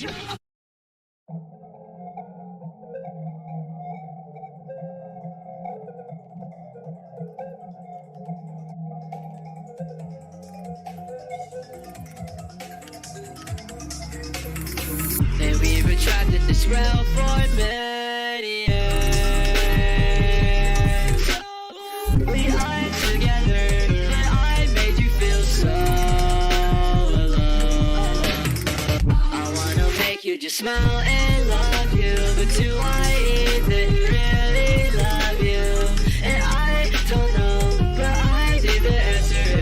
And we've been trapped in this realm for many years. We are together, and I made you feel so alone. I wanna make you just smile and love you, but do I even really love you? And I don't know, but I think the answer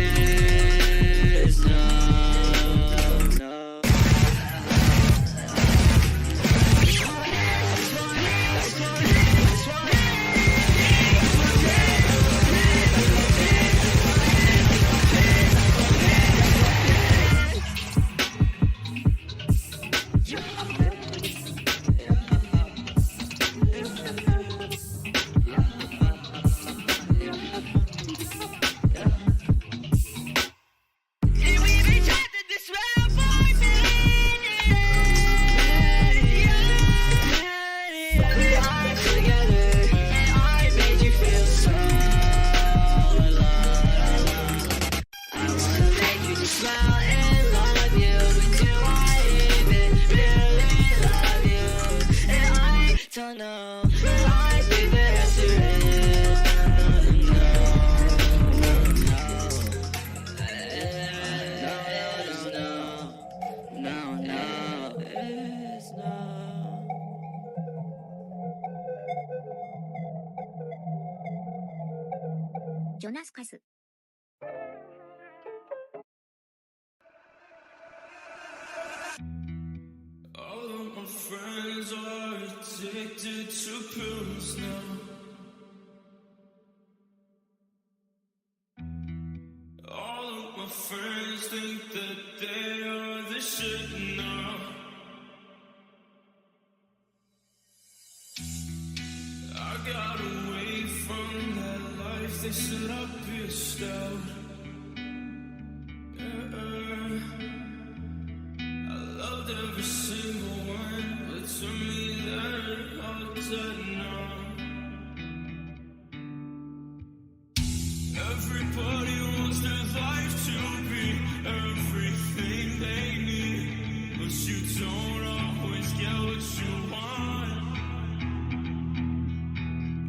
is no, no. Jonas Kasu. All of my friends are addicted to pills now. All of my friends think that they are the shit now. I got away from that life they said I pissed out. Every single one, but to me they're all dead now. Everybody wants their life to be everything they need, but you don't always get what you want.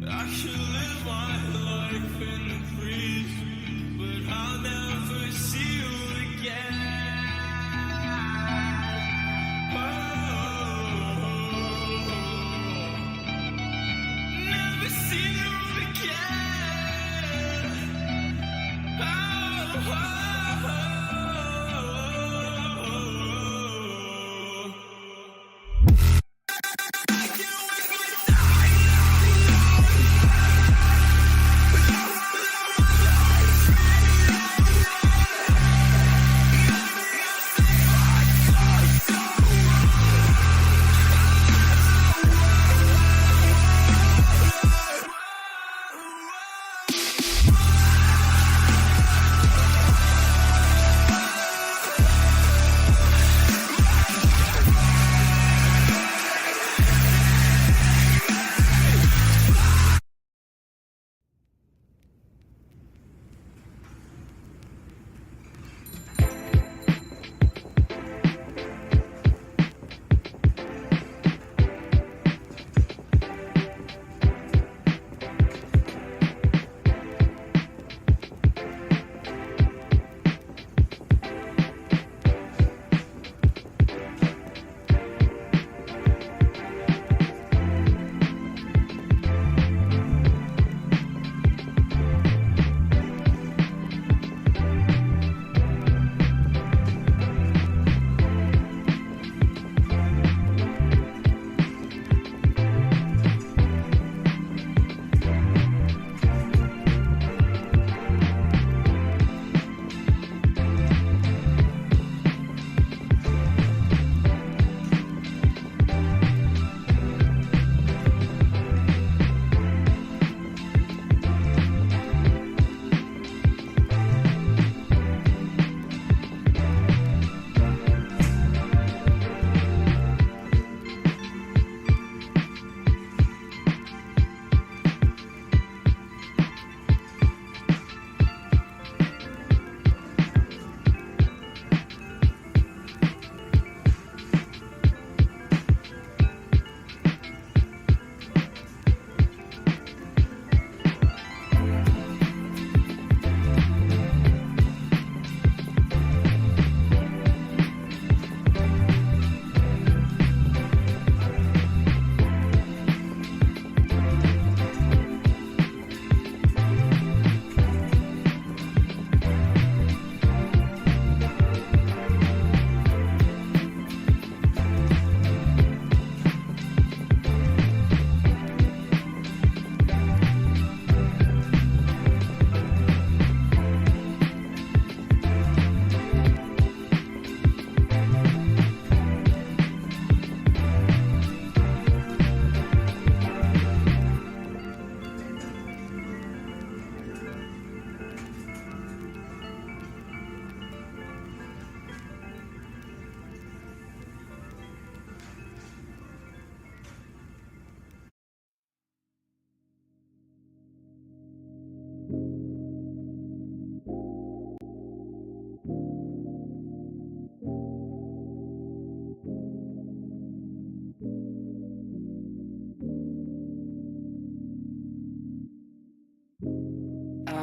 I can live my life in the breeze, but I'll never see you again.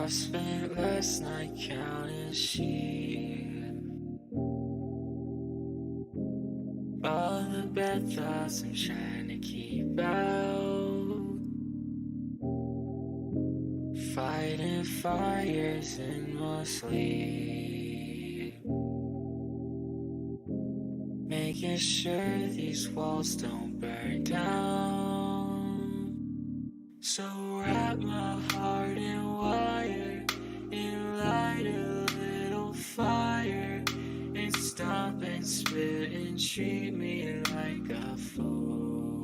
I spent last night counting sheep. All the bad thoughts I'm trying to keep out. Fighting fires in my sleep. Making sure these walls don't burn down. So wrap my heart in wire and light a little fire. And stop and spit and treat me like a fool.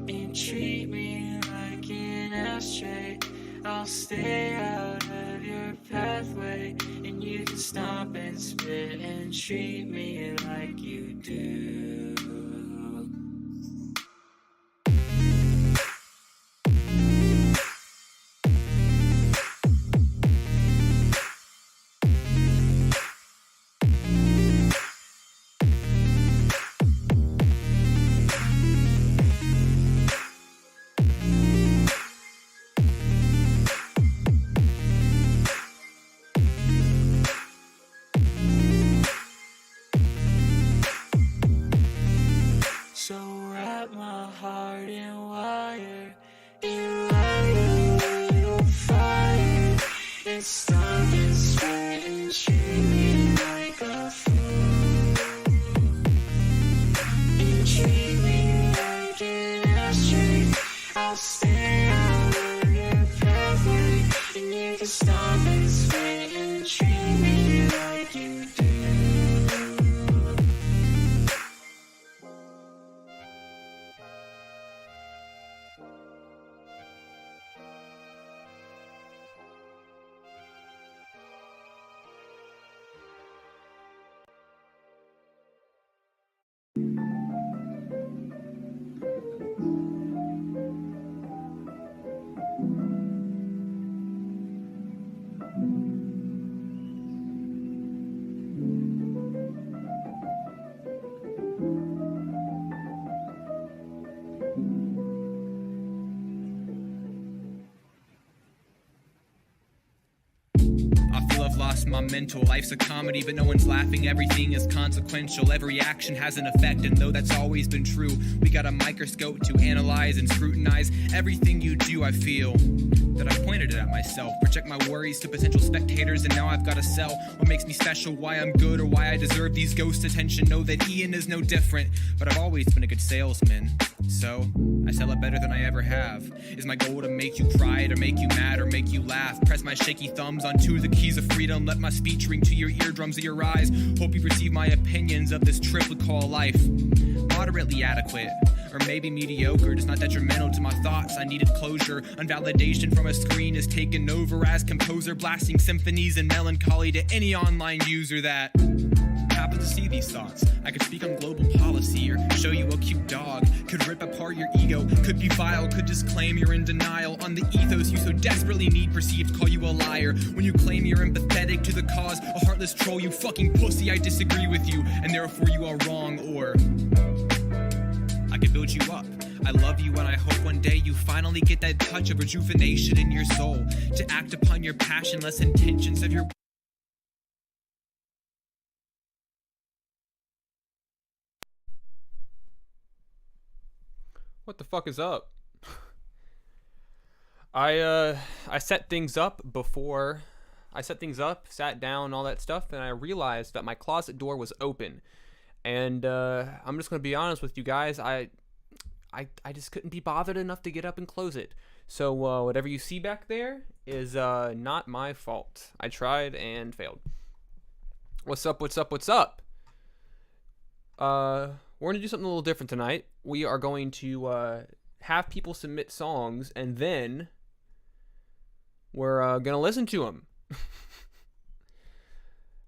And treat me like an ashtray. I'll stay out of your pathway. And you can stop and spit and treat me like you do. So wrap my heart in wire and light a little fire. And stop and spit and treat me like a fool. And treat me like an ashtray. I'll stay out of your pathway. And you can stop and spit and treat me like you do. I've lost my mental. Life's a comedy, but no one's laughing. Everything is consequential. Every action has an effect, and though that's always been true, we got a microscope to analyze and scrutinize everything you do. I feel that I pointed it at myself, project my worries to potential spectators, and now I've got to sell what makes me special, why I'm good, or why I deserve these ghosts' attention. Know that Ian is no different, but I've always been a good salesman, so I sell it better than I ever have. Is my goal to make you cry, to make you mad, or make you laugh? Press my shaky thumbs onto the keys of freedom, let my speech ring to your eardrums or your eyes. Hope you receive my opinions of this trip we call life. Moderately adequate, or maybe mediocre, just not detrimental to my thoughts. I needed closure. Unvalidation from a screen is taken over as composer, blasting symphonies and melancholy to any online user that happens to see these thoughts. I could speak on global policy or show you a cute dog, could rip apart your ego, could be vile, could just claim you're in denial on the ethos you so desperately need perceived, call you a liar when you claim you're empathetic to the cause, a heartless troll, you fucking pussy. I disagree with you and therefore you are wrong. Or I could build you up. I love you and I hope one day you finally get that touch of rejuvenation in your soul to act upon your passionless intentions of your What the fuck is up? I set things up before I set things up, sat down, all that stuff, and I realized that my closet door was open. And I'm just gonna be honest with you guys, I just couldn't be bothered enough to get up and close it. So whatever you see back there is not my fault. I tried and failed. What's up? What's up? What's up? We're gonna do something a little different tonight. We are going to have people submit songs, and then we're gonna listen to them.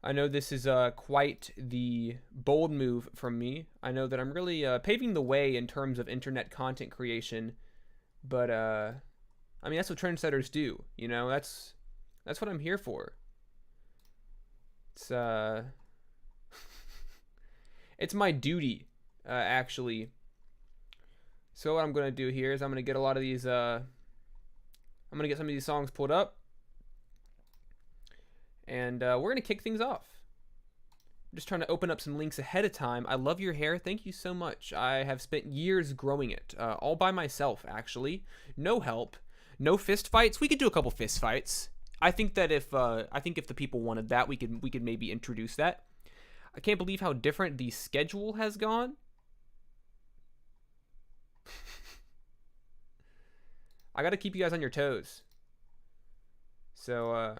I know this is quite the bold move from me. I know that I'm really paving the way in terms of internet content creation, but I mean, that's what trendsetters do. You know, that's what I'm here for. It's it's my duty, actually. So what I'm gonna do here is I'm gonna get a lot of these I'm gonna get some of these songs pulled up, and we're gonna kick things off. I'm just trying to open up some links ahead of time. I love your hair. Thank you so much. I have spent years growing it, all by myself, actually. No help, no fist fights. We could do a couple fist fights. I think that if the people wanted that, we could maybe introduce that. I can't believe how different the schedule has gone. I gotta keep you guys on your toes. So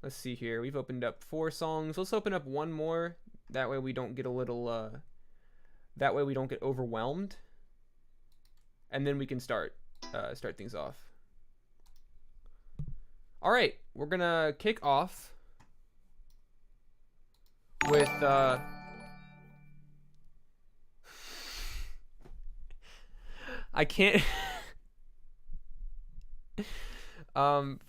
let's see here. We've opened up 4 songs. Let's open up one more. That way we don't get a little that way we don't get overwhelmed. And then we can start things off. All right, we're gonna kick off with I can't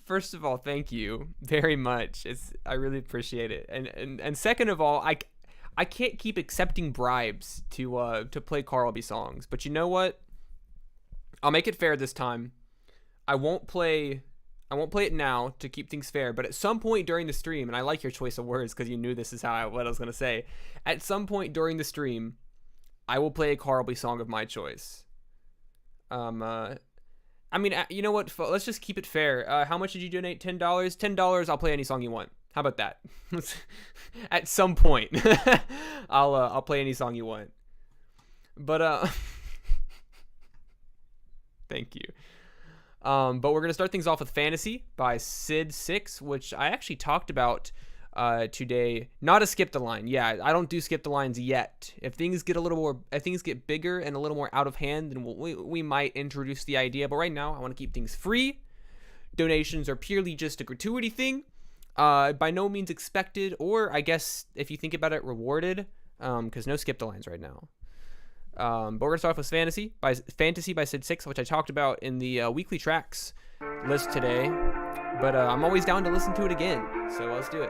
first of all, thank you very much. I really appreciate it. And second of all, I can't keep accepting bribes to play Carlby songs. But you know what? I'll make it fair this time. I won't play it now to keep things fair, but at some point during the stream, and I like your choice of words because you knew this is what I was going to say. At some point during the stream, I will play a Carlby song of my choice. I mean, you know what? Let's just keep it fair. How much did you donate? $10? $10, I'll play any song you want. How about that? At some point, I'll play any song you want. But thank you. But we're gonna start things off with "Fantasy" by Sid6, which I actually talked about today. Not a skip the line. Yeah, I don't do skip the lines yet. If things get bigger and a little more out of hand, then we might introduce the idea. But right now, I want to keep things free. Donations are purely just a gratuity thing. By no means expected, or I guess if you think about it, rewarded. Because no skip the lines right now. But we're gonna start off with "Fantasy" by Sid6, which I talked about in the weekly tracks list today. But I'm always down to listen to it again. So let's do it.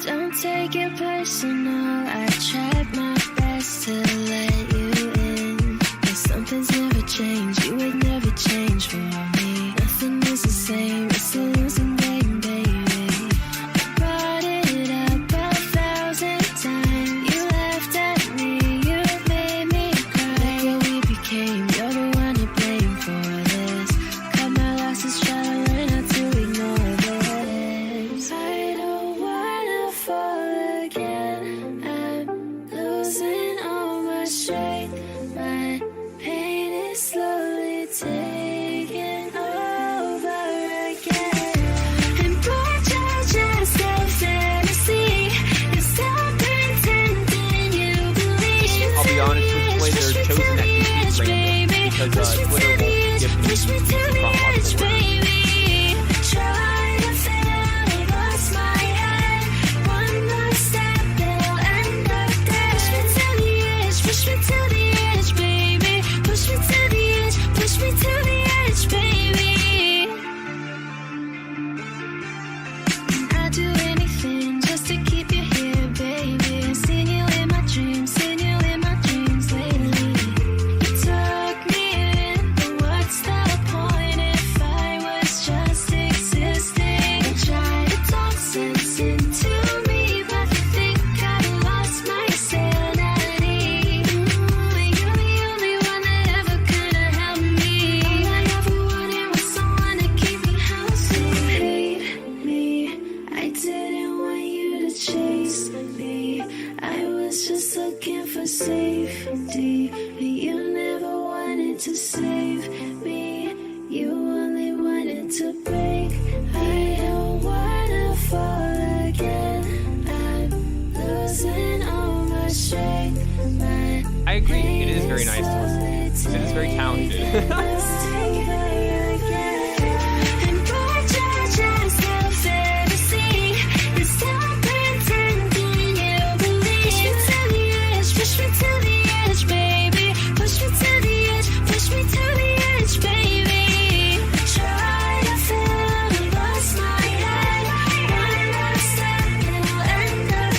Don't take it personal. I tried my best to let you in. But something's never changed. You would never change for me. Nothing is the same. It's a losing game, baby. I brought it up 1,000 times. You laughed at me. You made me cry. Look what we became. You're the one to blame for this. Cut my losses, try to learn how to ignore this. I don't wanna fall again. I'm losing all my strength. My pain is slowly taking over again. And put your chest of fantasy and stop pretending you believe. I'll be honest with you, they're chosen at complete random because Twitter won't give me Push me to the edge, chronological order. baby. Try to feel, lost my head. One more step, it'll end up dead. Push me to the edge, baby. Push me to the edge, baby. I'd do anything just to keep you here, baby. Seen you in my dreams lately. You took me in, but what's the point if I was just existing? I tried to talk sense into me, but I think I lost my sanity. You're the only one that ever could have helped me. All I ever wanted was someone to keep me healthy. Hate me, I didn't want you to chase me. I was just looking for safety. You never wanted to save me. You only wanted to break. I don't wanna fall again. I'm losing all my strength. I agree. It is very nice to listen to. Sid is very talented. Let's take her again. And put your chest of fantasy and stop pretending you believe. Push me to the edge, baby. Push me to the edge, baby. Try to feel, lost my head. One more step, it'll end up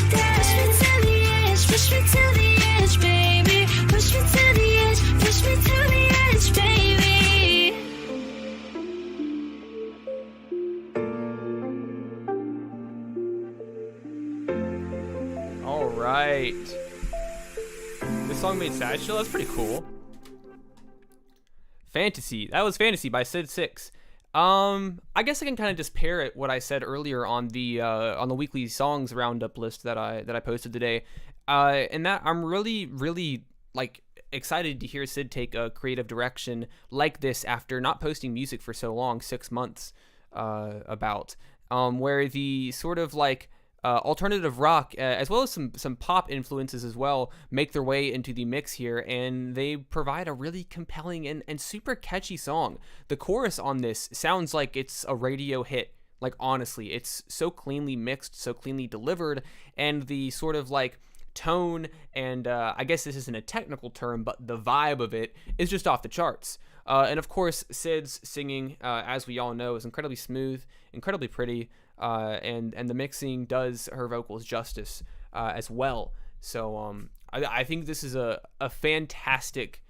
right. This song made Sad Chill. That's pretty cool. Fantasy. That was Fantasy by Sid 6. I guess I can kind of just parrot what I said earlier on the weekly songs roundup list that I posted today. And that I'm really like excited to hear Sid take a creative direction like this after not posting music for so long, 6 months, where the sort of like alternative rock, as well as some pop influences as well, make their way into the mix here, and they provide a really compelling and super catchy song. The chorus on this sounds like it's a radio hit. Like, honestly, it's so cleanly mixed, so cleanly delivered, and the sort of like tone and I guess this isn't a technical term, but the vibe of it is just off the charts. And of course, Sid's singing, as we all know, is incredibly smooth, incredibly pretty, and the mixing does her vocals justice as well. So I think this is a fantastic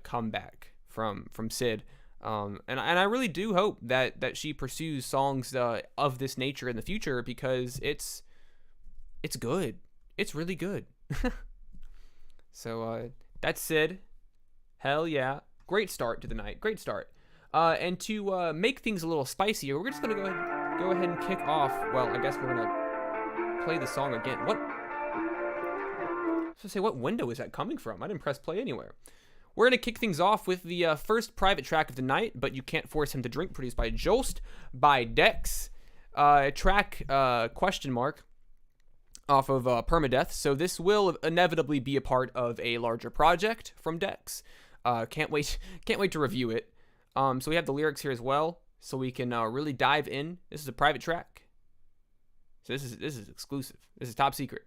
comeback from Sid. And I really do hope that she pursues songs of this nature in the future, because it's good. It's really good. So that's Sid. Hell yeah. Great start to the night. Great start. And to make things a little spicier, we're just going to go ahead and kick off. Well, I guess we're going to play the song again. What? So say, what window is that coming from? I didn't press play anywhere. We're going to kick things off with the first private track of the night, But You Can't Force Him to Drink, produced by Jolst by Dex. Track question mark off of Permadeath. So this will inevitably be a part of a larger project from Dex. Can't wait to review it. So we have the lyrics here as well, so we can really dive in. This is a private track. So this is exclusive. This is top secret.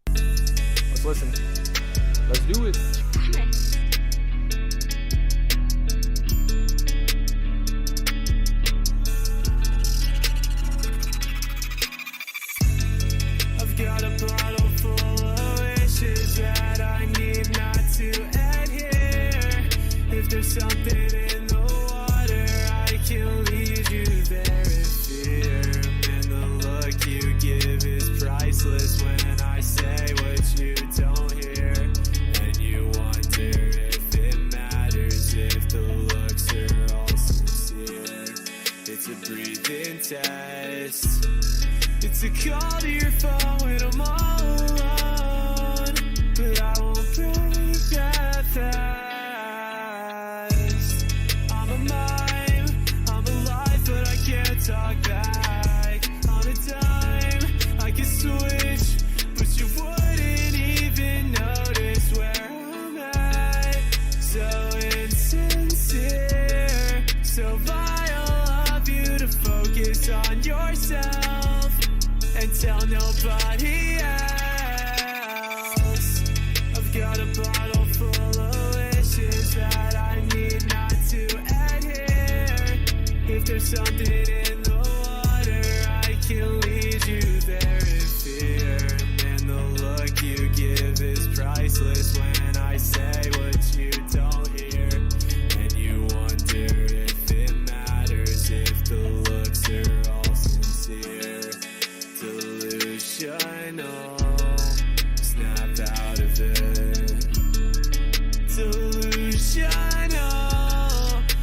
Let's listen. Let's do it. I've got a bottle full of wishes that I need not to end here. If there's something in the water, I can lead you there in fear. And the look you give is priceless when I say what you don't hear. And you wonder if it matters if the looks are all sincere. It's a breathing test. It's a call to your phone when I'm all alone, but I won't break that fast. I'm a mime, I'm alive, but I can't talk back. On a dime, I can switch, but you wouldn't even notice where I'm at. So insincere, so vile of you to focus on yourself and tell nobody else. I've got a bottle full of wishes that I need not to end here. If there's something in the water, I can lead you there in fear. And the look you give is priceless when I say what you don't hear. And you wonder if it matters if the looks are all sincere. Delusional, snap out of it. Delusional,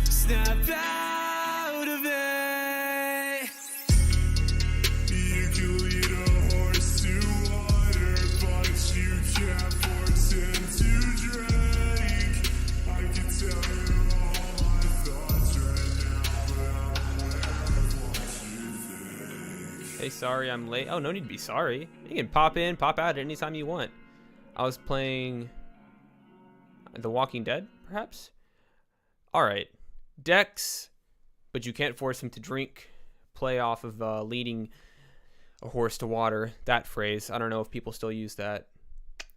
snap out of it. You can lead a horse to water, but you can't force him to drink. I can tell you all my thoughts right now, but I'm aware of what you think. Hey, sorry I'm late. Oh, no need to be sorry. You can pop in, pop out at any time you want. I was playing The Walking Dead, perhaps? Alright. Dex, But You Can't Force Him to Drink. Play off of leading a horse to water. That phrase. I don't know if people still use that.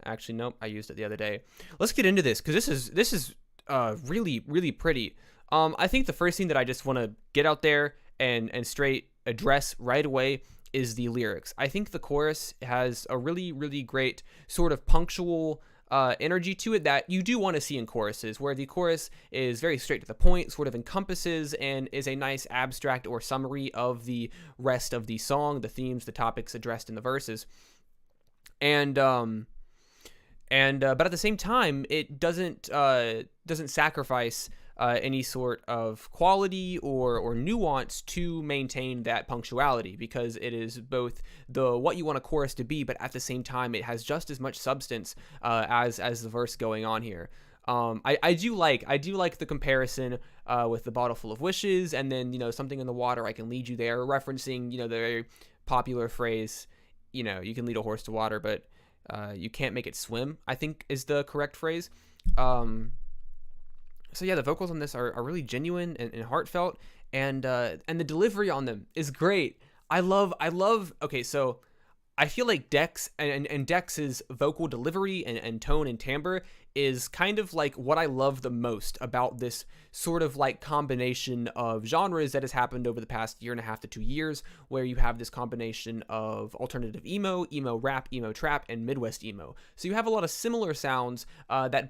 Actually, nope. I used it the other day. Let's get into this, because this is really, really pretty. I think the first thing that I just want to get out there and straight address right away is the lyrics. I think the chorus has a really, really great sort of punctual energy to it that you do want to see in choruses, where the chorus is very straight to the point, sort of encompasses and is a nice abstract or summary of the rest of the song, the themes, the topics addressed in the verses. And And but at the same time, it doesn't sacrifice any sort of quality or nuance to maintain that punctuality, because it is both what you want a chorus to be, but at the same time it has just as much substance as the verse going on here. I do like the comparison with the bottle full of wishes, and then, you know, something in the water, I can lead you there, referencing, you know, the very popular phrase, you know, you can lead a horse to water, but you can't make it swim, I think is the correct phrase. So yeah, the vocals on this are really genuine and heartfelt, and the delivery on them is great. I love. Okay, so I feel like Dex and Dex's vocal delivery and tone and timbre is kind of like what I love the most about this sort of like combination of genres that has happened over the past 1.5 to 2 years, where you have this combination of alternative emo rap, emo trap, and Midwest emo. So you have a lot of similar sounds that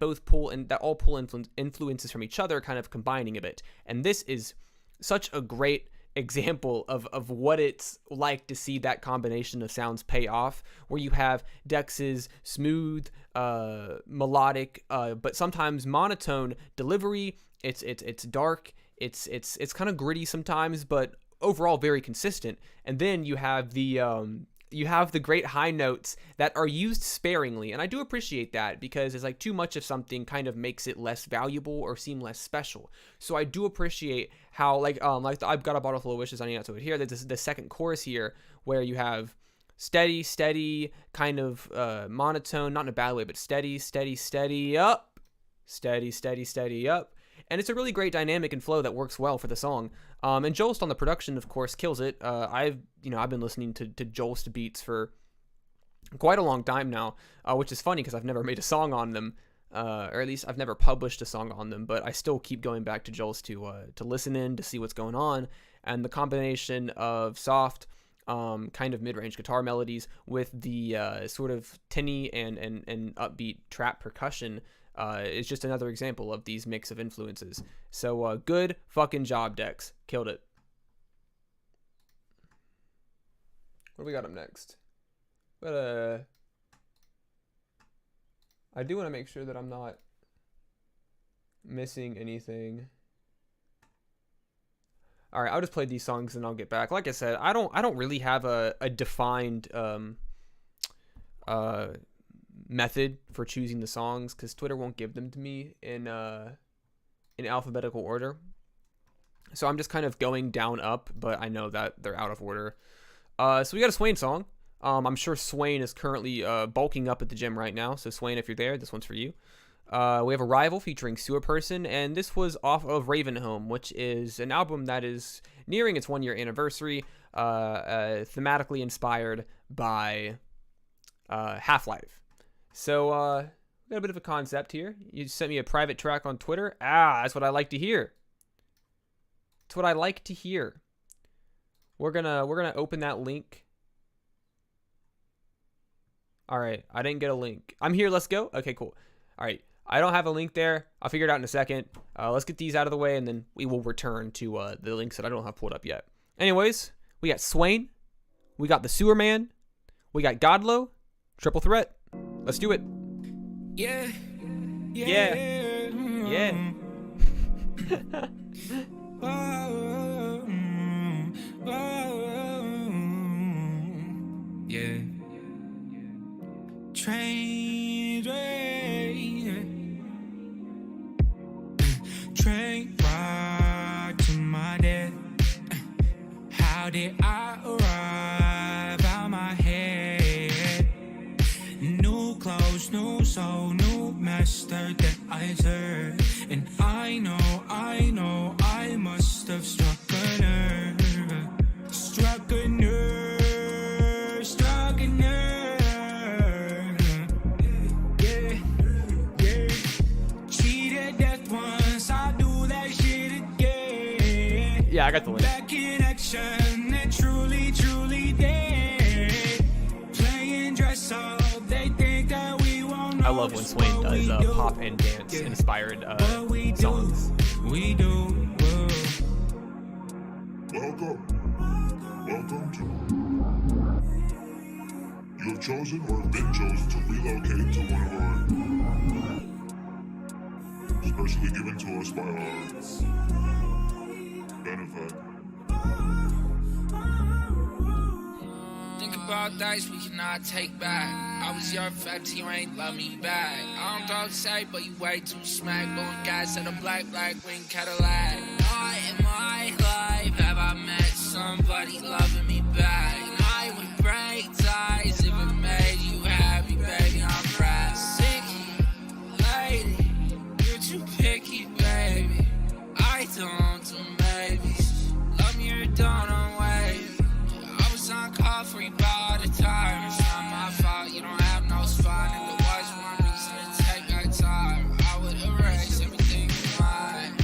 all pull influences from each other, kind of combining a bit. And this is such a great example of what it's like to see that combination of sounds pay off, where you have Dex's smooth, melodic, but sometimes monotone delivery. It's dark, it's kind of gritty sometimes, but overall very consistent. And then you have the great high notes that are used sparingly, and I do appreciate that, because it's like too much of something kind of makes it less valuable or seem less special. So I do appreciate how like I've got a bottle full of wishes, I need not to it here. There's the second chorus here where you have steady kind of monotone, not in a bad way, but steady up, steady up. And it's a really great dynamic and flow that works well for the song. And Joelst on the production, of course, kills it. I've been listening to Joelst beats for quite a long time now, which is funny because I've never made a song on them, or at least I've never published a song on them. But I still keep going back to Joelst to listen in, to see what's going on. And the combination of soft, kind of mid-range guitar melodies with the sort of tinny and upbeat trap percussion is just another example of these mix of influences. So good fucking job, Dex. Killed it. What do we got up next? But I do want to make sure that I'm not missing anything. All right, I'll just play these songs and I'll get back. Like I said, I don't really have a defined method for choosing the songs, because Twitter won't give them to me in alphabetical order. So I'm just kind of going down up, but I know that they're out of order. So we got a Swain song. I'm sure Swain is currently bulking up at the gym right now. So Swain, if you're there, this one's for you. We have Arrival featuring Sewer Person, and this was off of Ravenholm, which is an album that is nearing its 1-year anniversary, thematically inspired by Half-Life. So, got a bit of a concept here. You sent me a private track on Twitter. That's what I like to hear. That's what I like to hear. We're gonna open that link. All right, I didn't get a link. I'm here. Let's go. Okay, cool. All right, I don't have a link there. I'll figure it out in a second. Let's get these out of the way, and then we will return to the links that I don't have pulled up yet. Anyways, we got Swain, we got the Sewer Man, we got Godlow, triple threat. Let's do it. Yeah. Train ride to my death. How did I arrive out my head? New clothes, new soul, new master that I serve. And I know I must have struck a nerve. Cheated death once, I do that shit again. Yeah, I got the link. Back in action and truly dead. Playing dress up, they think that we won't know. I love when Swain does pop and dance inspired songs. We do. Welcome to your chosen or have been chosen to relocate to one of our specially given to us by our benefactor. Think about days we cannot take back. I was your fact, you ain't love me back. I don't know what to say, but you way too smack. Blowing gas at a black wing Cadillac. Not in my life have I met somebody loving me back. I would break ties if it made you happy, baby. I'm right. Sicky, lady, you're too picky, baby. I don't do babies. Love me or don't, I'm waiting. I was on call for you all the time. It's not my fault, you don't have no spine. If there was one reason to take our time, I would erase everything from mine.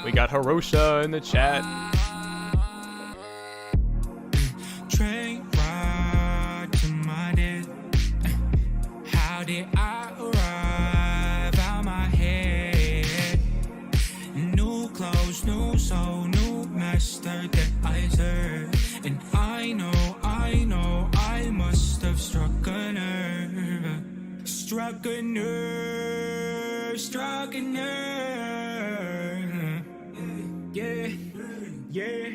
We got Hirosha in the chat. Train ride to my death. How did I arrive out my head? New clothes, new soul, new master that I serve. And I know I must have struck a nerve. Struck a nerve, struck a nerve. Yeah, yeah.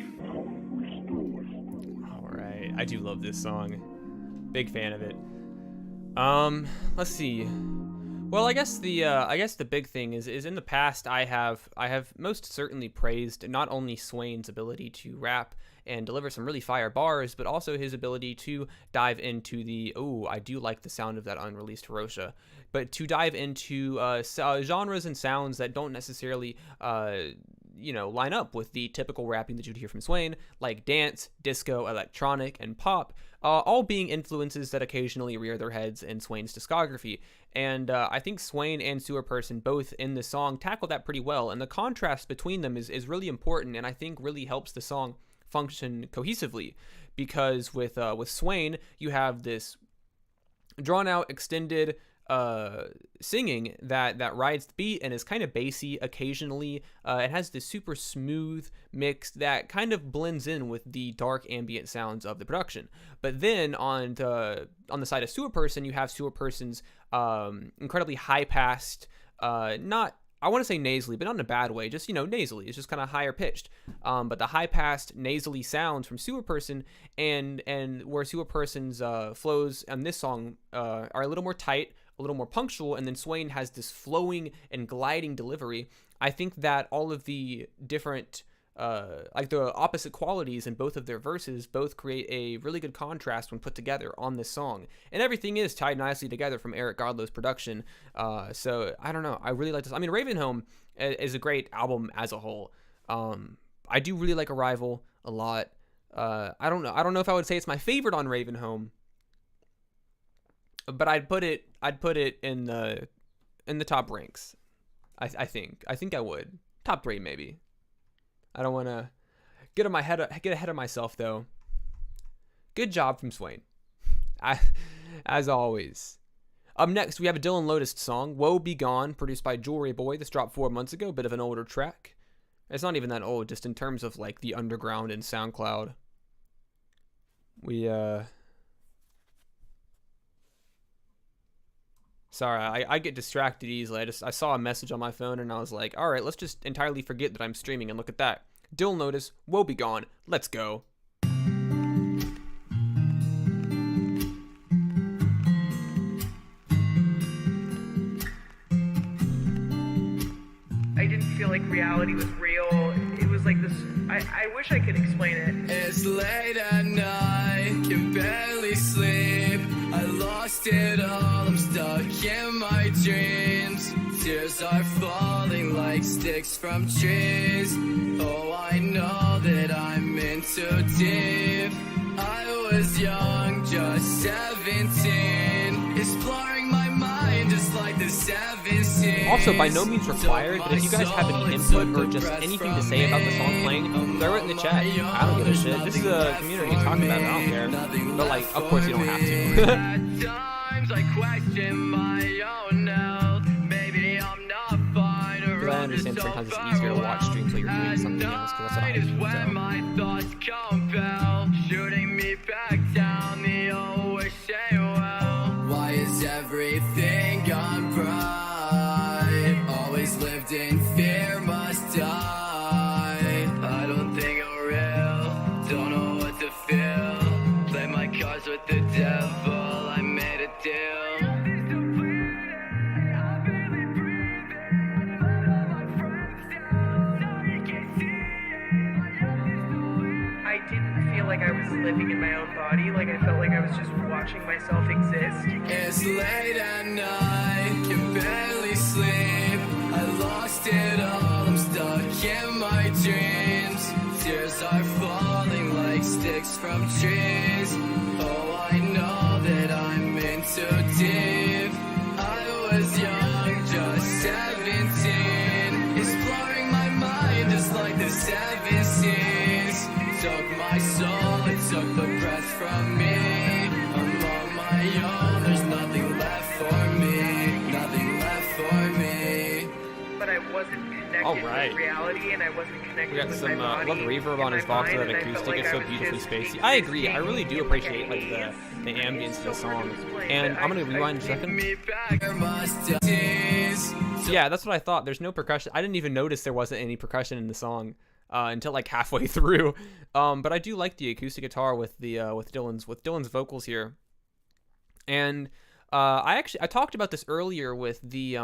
Alright, I do love this song. Big fan of it. Let's see. Well, I guess the big thing is in the past I have most certainly praised not only Swain's ability to rap and deliver some really fire bars, but also his ability to dive into the I do like the sound of that unreleased Hirosha, but to dive into genres and sounds that don't necessarily line up with the typical rapping that you'd hear from Swain, like dance, disco, electronic, and pop, all being influences that occasionally rear their heads in Swain's discography. And I think Swain and Sewer Person both in the song tackle that pretty well, and the contrast between them is really important, and I think really helps the song function cohesively, because with Swain you have this drawn out extended singing that rides the beat and is kind of bassy occasionally. It has this super smooth mix that kind of blends in with the dark ambient sounds of the production. But then on the side of Sewer Person, you have Sewer Person's incredibly high passed, not, I want to say nasally, but not in a bad way, just, nasally. It's just kind of higher pitched. But the high passed nasally sounds from Sewer Person and where Sewer Person's flows on this song are a little more tight, a little more punctual, and then Swain has this flowing and gliding delivery. I think that all of the different the opposite qualities in both of their verses both create a really good contrast when put together on this song, and everything is tied nicely together from Eric Godlow's production. So I don't know, I really like this. I mean, Raven Home is a great album as a whole. I do really like Arrival a lot. I don't know if I would say it's my favorite on Raven Home, but I'd put it in the top ranks. I think I would top 3 maybe. I don't want to get ahead of myself though. Good job from Swain, as always. Up next we have a Dylan Lotus song, "Woe Be Gone," produced by Jewelry Boy. This dropped 4 months ago, bit of an older track. It's not even that old, just in terms of like the underground and SoundCloud. Sorry, I get distracted easily. I saw a message on my phone and I was like, all right, let's just entirely forget that I'm streaming and look at that. Dylan Lotus, "Woe Be Gone." Let's go. I didn't feel like reality was real. It was like this, I wish I could explain it. It's late at night, can barely sleep. I lost it all, I'm stuck in my dreams. Tears are falling like sticks from trees. Oh, I know that I'm in too deep. I was young, just 17, exploring my mind just like the 17. Also, by no means required, but if you guys have any input or just anything to say about the song playing, throw it in the chat. I don't give a shit. This is a community talking about it. I don't care. But like, of course you don't have to. Times I question my own health. Maybe I'm not fine or Then understand sometimes it's easier to watch streams while you're doing something else, because that's what I is do. when So. my thoughts compel, shooting me back down the old wishing well. Why is everything gone bright? Always lived in fear, must die. I don't think I'm real, don't know what to feel. Play my cards with the devil, I made a deal. I didn't feel like I was living in my own body. Like I felt like I was just watching myself exist. It's late at night, can barely sleep. I lost it all, I'm stuck in my dreams. Tears are falling like sticks from trees. Oh, I know that I'm in too deep. I was young, just 17. Exploring my mind just like the seven seas. Took my soul, it took the breath from me. I'm on my own, there's nothing left for me. Nothing left for me. But I wasn't connected Alright. with reality, and I wasn't connected We got with some, my I body. love the reverb on and his my box mind, of that and I felt acoustic. like It's so I was beautifully just spacey. I agree. I really do existing appreciate in like a the haze. ambience of the It's so hard song. to explain, And but I'm gonna I rewind a think second. Me back, there must tease. Yeah, that's what I thought. There's no percussion. I didn't even notice there wasn't any percussion in the song until like halfway through. But I do like the acoustic guitar with the with Dylan's vocals here. And I talked about this earlier with the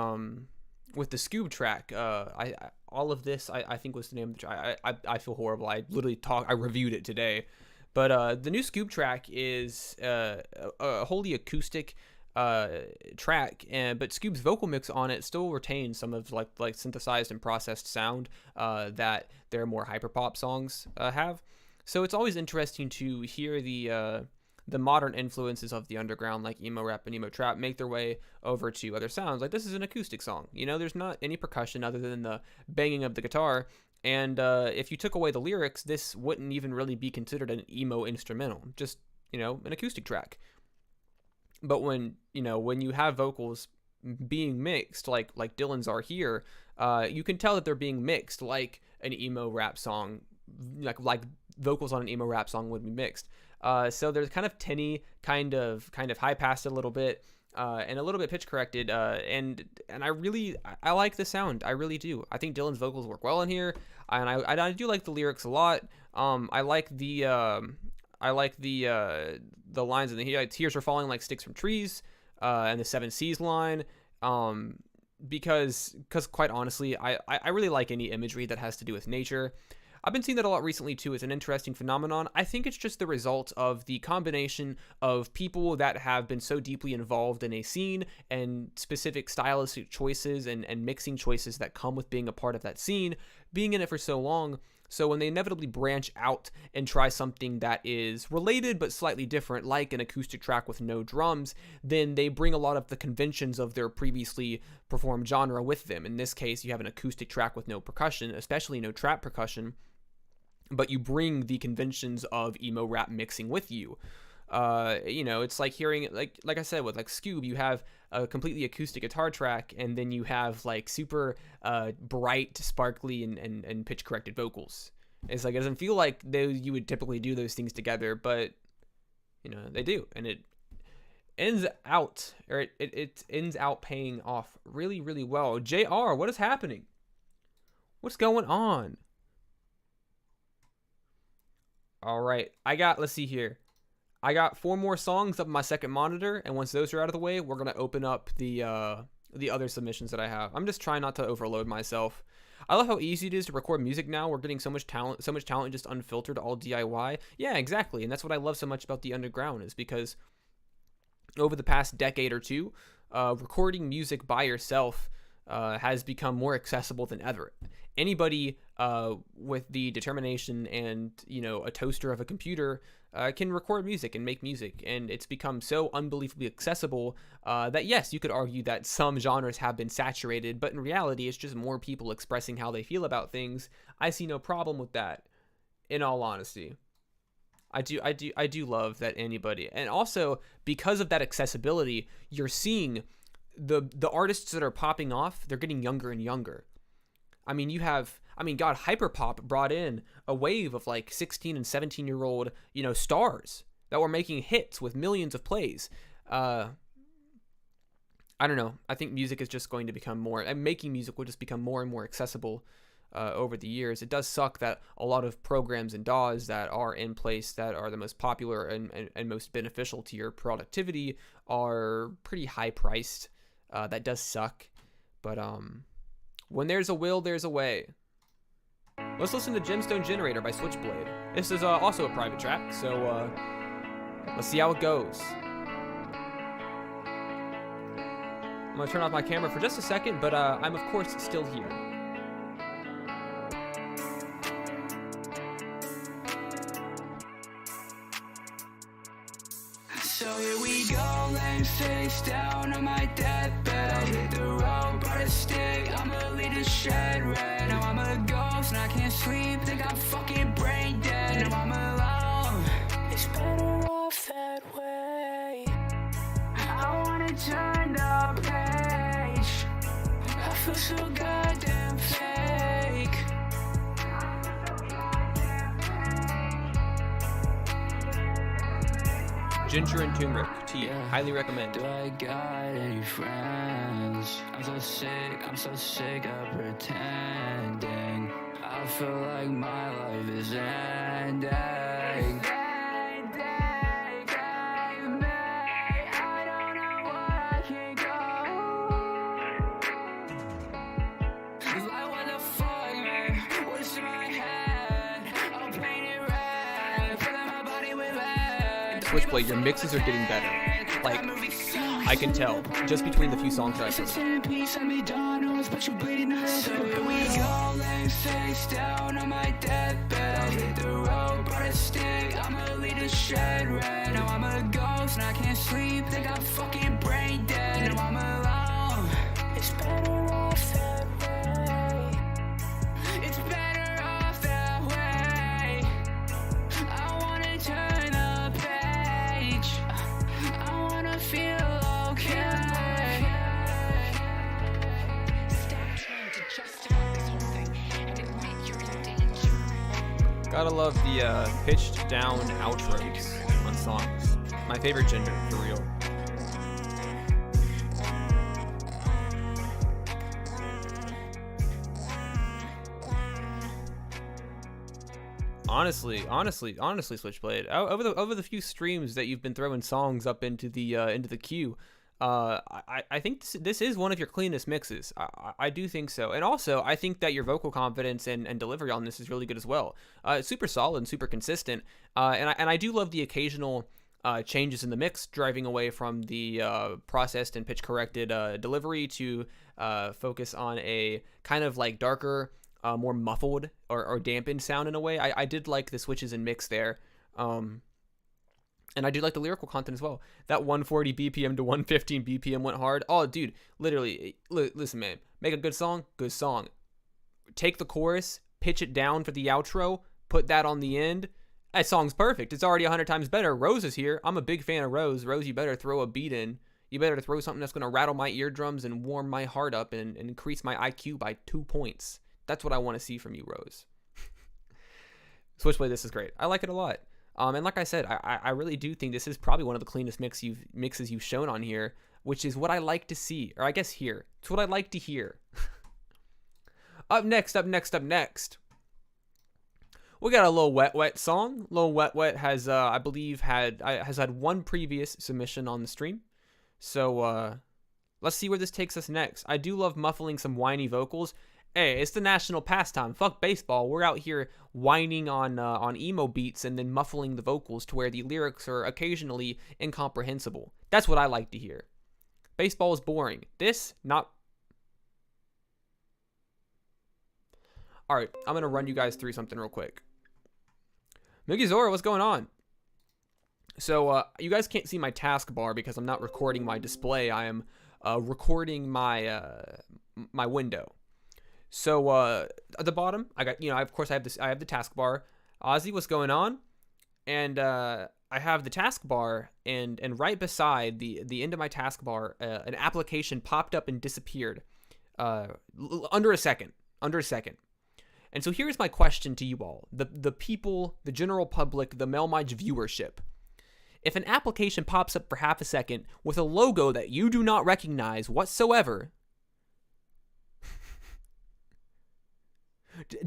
Scoob track. All of this I think was the name of the track. I feel horrible. I reviewed it today. But the new Scoob track is a wholly acoustic track, but Scoob's vocal mix on it still retains some of like synthesized and processed sound that their more hyperpop songs have. So it's always interesting to hear the modern influences of the underground, like emo rap and emo trap, make their way over to other sounds. Like this is an acoustic song. You know, there's not any percussion other than the banging of the guitar. And if you took away the lyrics, this wouldn't even really be considered an emo instrumental. Just, you know, an acoustic track. But when you have vocals being mixed like Dylan's are here, you can tell that they're being mixed like an emo rap song, like vocals on an emo rap song would be mixed. So there's kind of tinny, kind of high passed a little bit, and a little bit pitch corrected. And I like the sound. I really do. I think Dylan's vocals work well in here, and I do like the lyrics a lot. I like the lines in the tears are falling like sticks from trees, and the seven seas line. Because quite honestly, I really like any imagery that has to do with nature. I've been seeing that a lot recently too. It's an interesting phenomenon. I think it's just the result of the combination of people that have been so deeply involved in a scene and specific stylistic choices and mixing choices that come with being a part of that scene, being in it for so long. So when they inevitably branch out and try something that is related but slightly different, like an acoustic track with no drums, then they bring a lot of the conventions of their previously performed genre with them. In this case, you have an acoustic track with no percussion, especially no trap percussion, but you bring the conventions of emo rap mixing with you. It's like hearing, like I said, with like Scoob, you have a completely acoustic guitar track, and then you have like super bright, sparkly, and pitch corrected vocals. It's like, it doesn't feel like you would typically do those things together, but they do, and it ends out paying off really, really well. JR, what is happening? What's going on? All right, let's see here. I got 4 more songs up on my second monitor, and once those are out of the way, we're gonna open up the other submissions that I have. I'm just trying not to overload myself. I love how easy it is to record music now. We're getting so much talent just unfiltered, all DIY. Yeah, exactly, and that's what I love so much about the underground, is because over the past decade or two, recording music by yourself has become more accessible than ever. Anybody with the determination and a toaster of a computer can record music and make music, and it's become so unbelievably accessible that yes, you could argue that some genres have been saturated, but in reality it's just more people expressing how they feel about things. I see no problem with that, in all honesty. I do love that anybody, and also because of that accessibility, you're seeing the artists that are popping off, they're getting younger and younger. I mean, God, hyperpop brought in a wave of like 16 and 17-year-old, stars that were making hits with millions of plays. I don't know. I think music is just going to become more, and making music will just become more and more accessible over the years. It does suck that a lot of programs and DAWs that are in place that are the most popular and most beneficial to your productivity are pretty high priced. That does suck. But when there's a will, there's a way. Let's listen to Gemstone Generator by Switchblade. This is also a private track, so let's see how it goes. I'm going to turn off my camera for just a second, but I'm of course still here. So here we go, laying face down on my deathbed. Hit the road, brought a stick, I'ma lead a shed red. Now I'm a ghost and I can't sleep, think I'm fucking brain dead. Now I'm alone, it's better off that way. I wanna turn the page, I feel so goddamn fake. Ginger and turmeric tea. Highly recommend. Do I got any friends? I'm so sick of pretending. I feel like my life is ending. I don't know where I can go. Like what the fuck, man? What's in my head? I'll paint it red, filling my body with lead. Switchblade, your mixes are getting better. Like, I can tell just between the few songs I've heard. So here we go, laying face down on my deathbed. Hit the road, brought a stick, I'ma lead a shed red. Now I'm a ghost and I can't sleep, think I'm fucking brain dead. Now I'm alone, it's better off that way. It's better off that way. I wanna turn the page, I wanna feel okay. Gotta love the pitched down outros on songs. My favorite Ginger, for real. Honestly, Switchblade. Over the few streams that you've been throwing songs up into the queue, I think this is one of your cleanest mixes. I do think so. And also, I think that your vocal confidence and delivery on this is really good as well. It's super solid and super consistent. And I do love the occasional changes in the mix, driving away from the processed and pitch corrected delivery to focus on a kind of like darker, more muffled or dampened sound in a way. I did like the switches and mix there. And I do like the lyrical content as well. That 140 BPM to 115 BPM went hard. Oh, dude, literally, listen, man. Make a good song. Take the chorus, pitch it down for the outro, put that on the end. That song's perfect. It's already 100 times better. Rose is here. I'm a big fan of Rose. Rose, you better throw a beat in. You better throw something that's going to rattle my eardrums and warm my heart up and increase my IQ by 2 points. That's what I want to see from you, Rose. Switchblade, this is great. I like it a lot. And like I said, I really do think this is probably one of the cleanest mixes you've shown on here, which is what I like to see, or I guess hear. It's what I like to hear. Up next. We got a Lil Wet Wet song. Lil Wet Wet has, I believe, has had one previous submission on the stream. So let's see where this takes us next. I do love muffling some whiny vocals. Hey, it's the national pastime. Fuck baseball. We're out here whining on emo beats and then muffling the vocals to where the lyrics are occasionally incomprehensible. That's what I like to hear. Baseball is boring. This, not... Alright, I'm going to run you guys through something real quick. Mugizora, what's going on? So, you guys can't see my taskbar because I'm not recording my display. I am recording my my window. So at the bottom, I got, of course I have this. I have the taskbar. Ozzy, what's going on? And I have the taskbar, and right beside the end of my taskbar, an application popped up and disappeared under a second. under a second. And so here's my question to you all, the people, the general public, the melmige viewership. If an application pops up for half a second with a logo that you do not recognize whatsoever,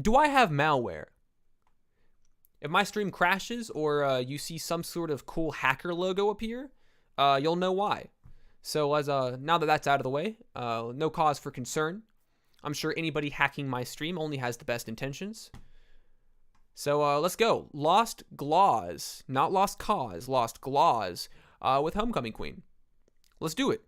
do I have malware? If my stream crashes or you see some sort of cool hacker logo appear, you'll know why. So as now that that's out of the way, no cause for concern. I'm sure anybody hacking my stream only has the best intentions. So let's go. Lost Gloss, not Lost Cause, Lost Gloss with Homecoming Queen. Let's do it.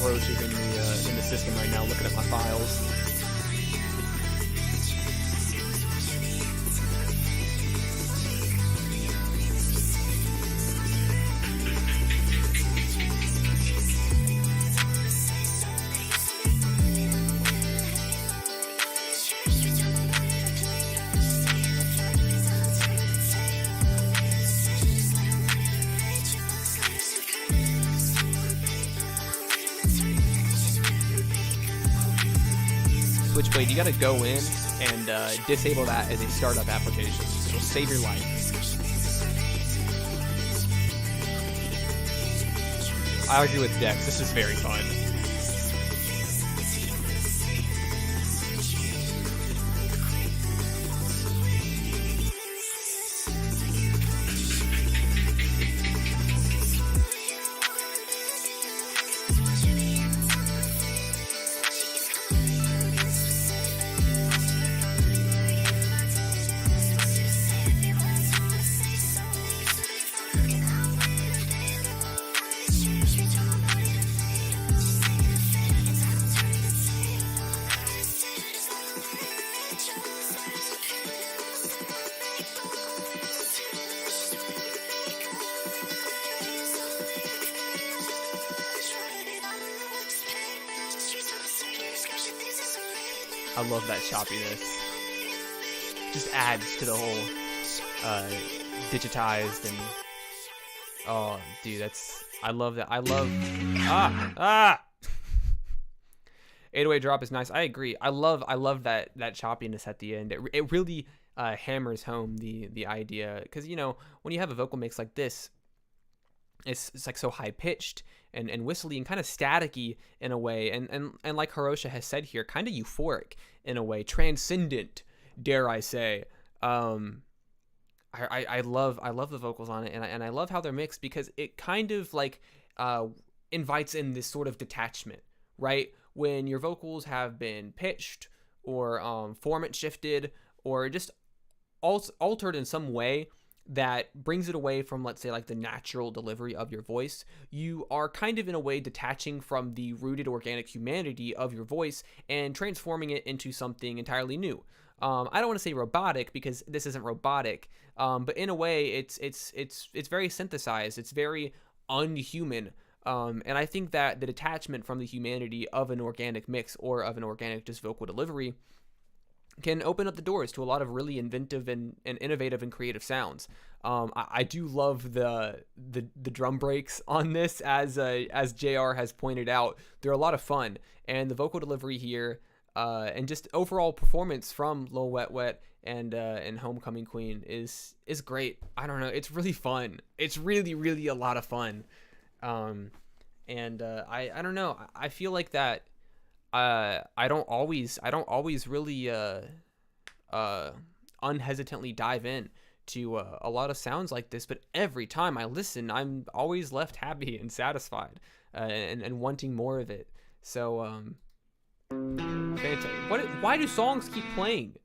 Roach is in the system right now, looking at my files. Switchblade, you gotta go in and disable that as a startup application. It'll save your life. I agree with Dex. This is very fun. I love that choppiness. Just adds to the whole digitized and oh, dude, that's I love that. I love 808 drop is nice. I agree. I love that choppiness at the end. It really hammers home the idea, because you know when you have a vocal mix like this, it's like so high pitched and whistly and kind of staticky in a way, and like Hirosha has said here, kind of euphoric in a way, transcendent, dare I say. I love the vocals on it, and I love how they're mixed, because it kind of like invites in this sort of detachment, right? When your vocals have been pitched or format shifted or just altered in some way that brings it away from, let's say, like the natural delivery of your voice, you are kind of in a way detaching from the rooted organic humanity of your voice and transforming it into something entirely new. I don't want to say robotic, because this isn't robotic, but in a way it's very synthesized. It's very unhuman. And I think that the detachment from the humanity of an organic mix or of an organic just vocal delivery can open up the doors to a lot of really inventive and innovative and creative sounds. I do love the drum breaks on this, as JR has pointed out. They're a lot of fun, and the vocal delivery here and just overall performance from Lil Wet Wet and Homecoming Queen is great. I don't know, it's really fun. It's really a lot of fun. And I don't know, I feel like that I don't always really unhesitantly dive in to a lot of sounds like this, but every time I listen, I'm always left happy and satisfied and wanting more of it. So fantastic. Why do songs keep playing?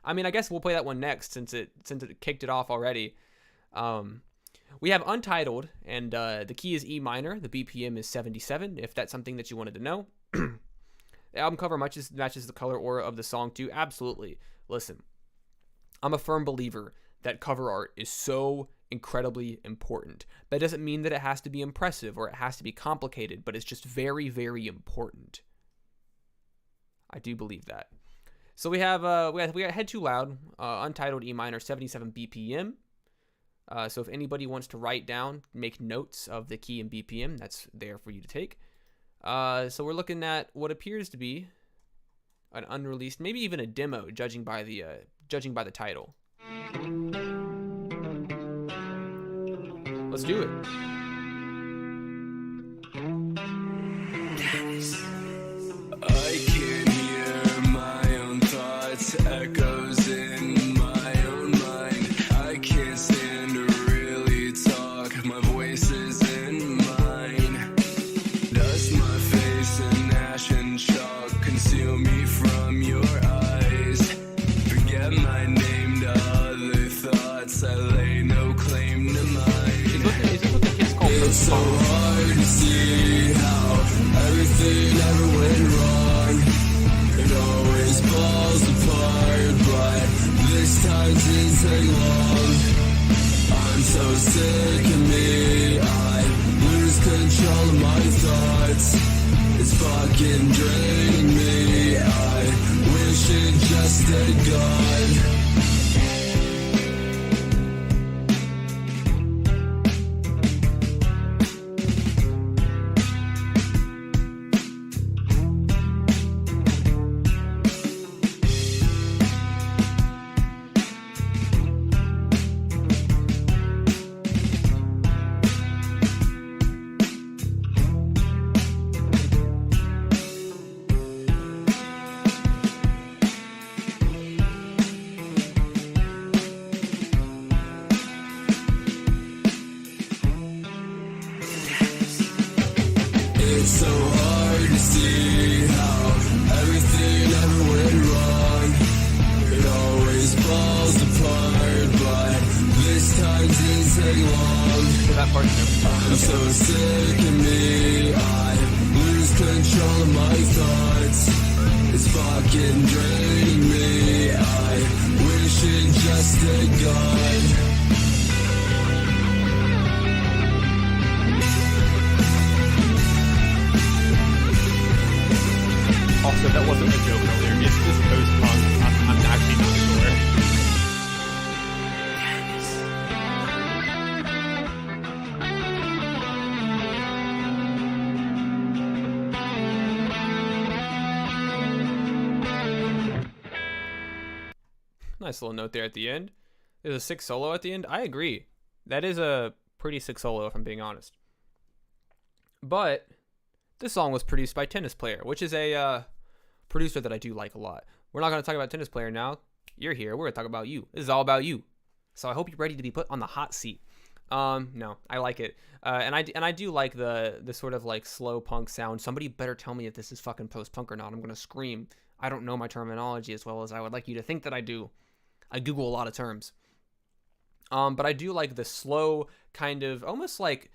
I mean, I guess we'll play that one next, since it kicked it off already. We have Untitled, and the key is E minor. The BPM is 77, if that's something that you wanted to know. The album cover matches the color aura of the song too. Absolutely. Listen, I'm a firm believer that cover art is so incredibly important. That doesn't mean that it has to be impressive or it has to be complicated, but it's just very, very important. I do believe that. So we got Head Too Loud, untitled E minor, 77 BPM. So if anybody wants to write down, make notes of the key and BPM, that's there for you to take. So we're looking at what appears to be an unreleased, maybe even a demo, judging by the title. Let's do it. I can hear my own thoughts, echoes in my own mind. I can't stand to really talk, my voice is in mine. Does my face and ash and chalk conceal me from your eyes? Forget my name to other thoughts, I lay no claim to mine. It's so hard to see how everything ever went wrong. It always falls apart, but this time didn't take long. I'm so sick of me, I lose control of my thoughts. It's fucking draining me, I wish it just had gone. It's so hard to see how everything ever went wrong. It always falls apart, but this time didn't take long. I'm so sick of me, I lose control of my thoughts. It's fucking draining me, I wish it just had gone. Also, that wasn't a joke earlier. It's just post-punk. I'm actually not sure. Nice little note there at the end. There's a sick solo at the end. I agree. That is a pretty sick solo, if I'm being honest. But this song was produced by Tennis Player, which is a producer that I do like a lot. We're not going to talk about Tennis Player now. You're here. We're going to talk about you. This is all about you. So I hope you're ready to be put on the hot seat. No, I like it. And I do like the sort of like slow punk sound. Somebody better tell me if this is fucking post-punk or not. I'm going to scream. I don't know my terminology as well as I would like you to think that I do. I Google a lot of terms. But I do like the slow kind of almost like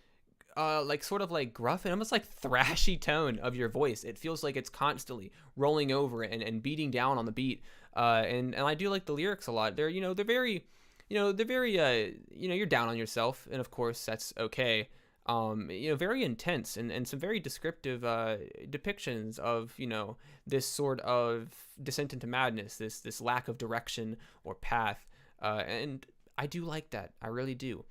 sort of like gruff and almost like thrashy tone of your voice. It feels like it's constantly rolling over and beating down on the beat. And I do like the lyrics a lot. They're very, you're down on yourself. And of course that's okay. Very intense and some very descriptive depictions of, this sort of descent into madness, this lack of direction or path. And I do like that. I really do.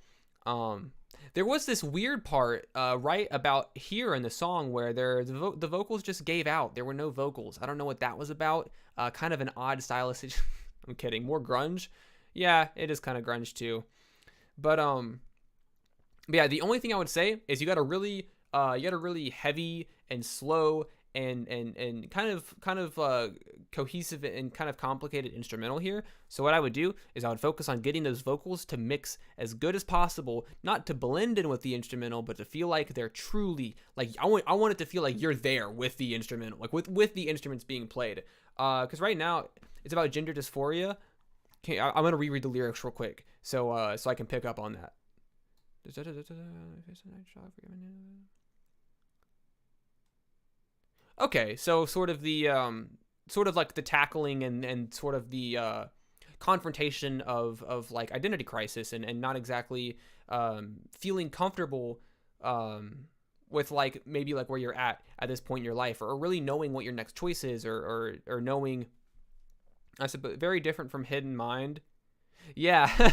There was this weird part right about here in the song where the vocals just gave out. There were no vocals. I don't know what that was about. Kind of an odd stylistic. I'm kidding. More grunge. Yeah, it is kind of grunge too. But yeah, the only thing I would say is you got a really heavy and slow and kind of cohesive and kind of complicated instrumental here. So what I would do is I would focus on getting those vocals to mix as good as possible, not to blend in with the instrumental, but to feel like they're truly like I want it to feel like you're there with the instrumental, like with the instruments being played. Because right now it's about gender dysphoria. Okay, I'm gonna reread the lyrics real quick so I can pick up on that. Okay, so sort of the sort of like the tackling and sort of the confrontation of like identity crisis and not exactly feeling comfortable with like maybe like where you're at this point in your life, or really knowing what your next choice is, or knowing, I suppose, very different from Hidden Mind. Yeah,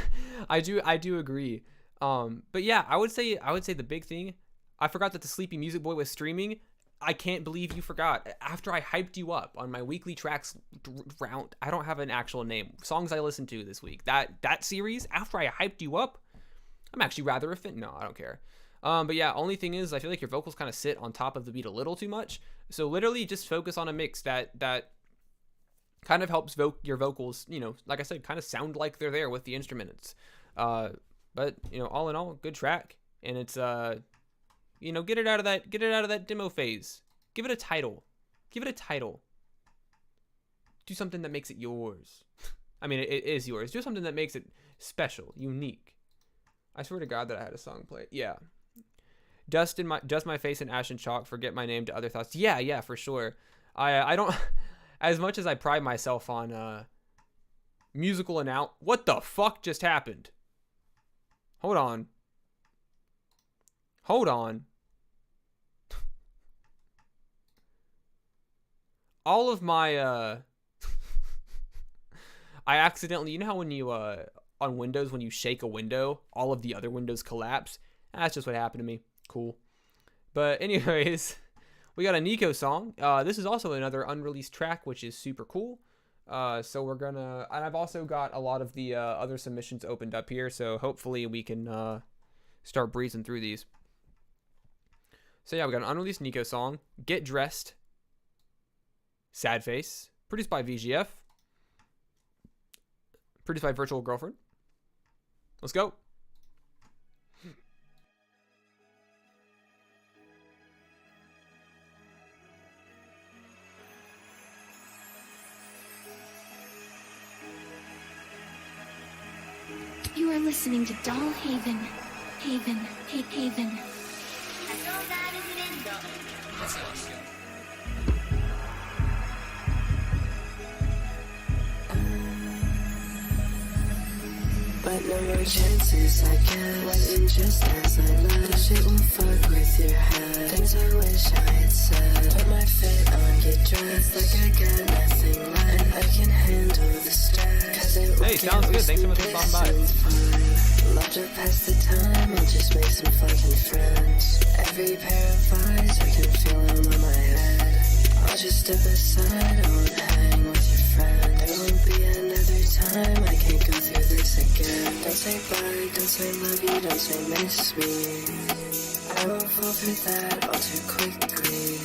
I do agree. But yeah, I would say the big thing, I forgot that the Sleepy Music Boy was streaming. I can't believe you forgot. After I hyped you up on my weekly tracks round, I don't have an actual name. Songs I listened to this week. That series, after I hyped you up, I'm actually rather offended. No, I don't care. But yeah, only thing is, I feel like your vocals kind of sit on top of the beat a little too much. So literally just focus on a mix that kind of helps your vocals, you know, like I said, kind of sound like they're there with the instruments. But you know, all in all, good track. And it's you know, get it out of that demo phase. Give it a title. Do something that makes it yours. I mean, it is yours. Do something that makes it special, unique. I swear to God that I had a song play. Yeah. Dust my face in ash and chalk. Forget my name to other thoughts. Yeah, for sure. I don't. As much as I pride myself on musical and out. What the fuck just happened? Hold on. All of my I accidentally, you know how when you on Windows, when you shake a window, all of the other windows collapse? That's just what happened to me. Cool. But anyways, we got a Nico song. This is also another unreleased track, which is super cool. So we're gonna, and I've also got a lot of the other submissions opened up here, so hopefully we can start breezing through these. So yeah, we got an unreleased Nico song, Get Dressed, Sad Face, produced by VGF, produced by Virtual Girlfriend. Let's go. You are listening to Doll Haven. Haven. But no more chances I get. Wasn't just as I left. This shit will fuck with your head. Things I wish I had said. Put my fit on, get dressed. It's like I got nothing left. And I can handle the stress. Cause it will hey, sounds good. Thanks so much for stopping by. Love to pass the time. I'll just make some fucking friends. Every pair of eyes, I can feel them on my head. I'll just step aside. I won't hang with your friend. There won't be another time. I can't go through this again. Don't say bye, don't say love you, don't say miss me. I won't fall for that all too quickly.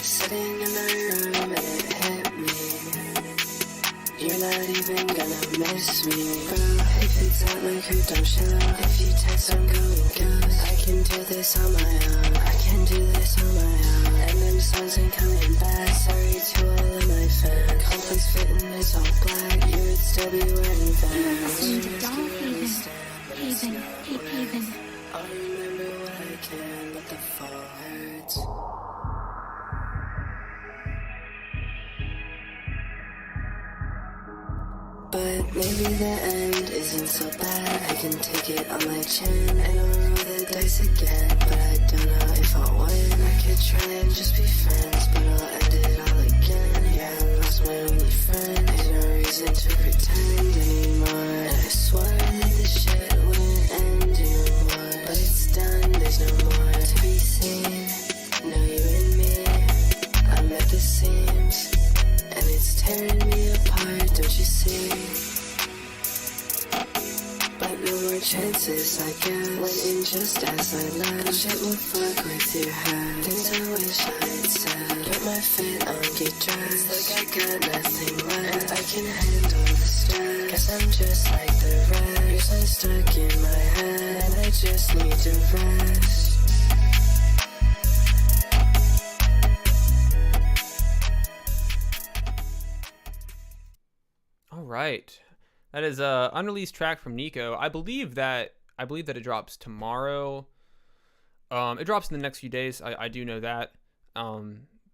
Sitting in my room and it hit me. You're not even gonna miss me, bro. If it's at my crib, don't show. If you text, I'm going ghost. I can do this on my own. And them songs ain't coming back. Sorry to all of my fans. Complex fitting is all black. You would still be wearing Vans. You are listening to Doll Haven. Haven. I'll remember what I can, but the fall hurts. But maybe the end isn't so bad. I can take it on my chin and I'll roll the dice again. But I don't know if I'll win. I could try and just be friends, but I'll end it all again. Yeah, I lost my only friend. Ain't no reason to pretend anymore. And I swore that this shit wouldn't end anymore. But it's done, there's no more to be seen. No, you and me, I'm at the seams. And it's tearing me apart, don't you see? But no more chances I guess. Went in just as I left. Shit will fuck with your head. Things I wish I had said. Put my fit on, get dressed. Like I got nothing left. And I can handle the stress. Cause I'm just like the rest. You're so stuck in my head. And I just need to rest. All right, that is a unreleased track from Nico. I believe that it drops tomorrow. It drops in the next few days. I do know that.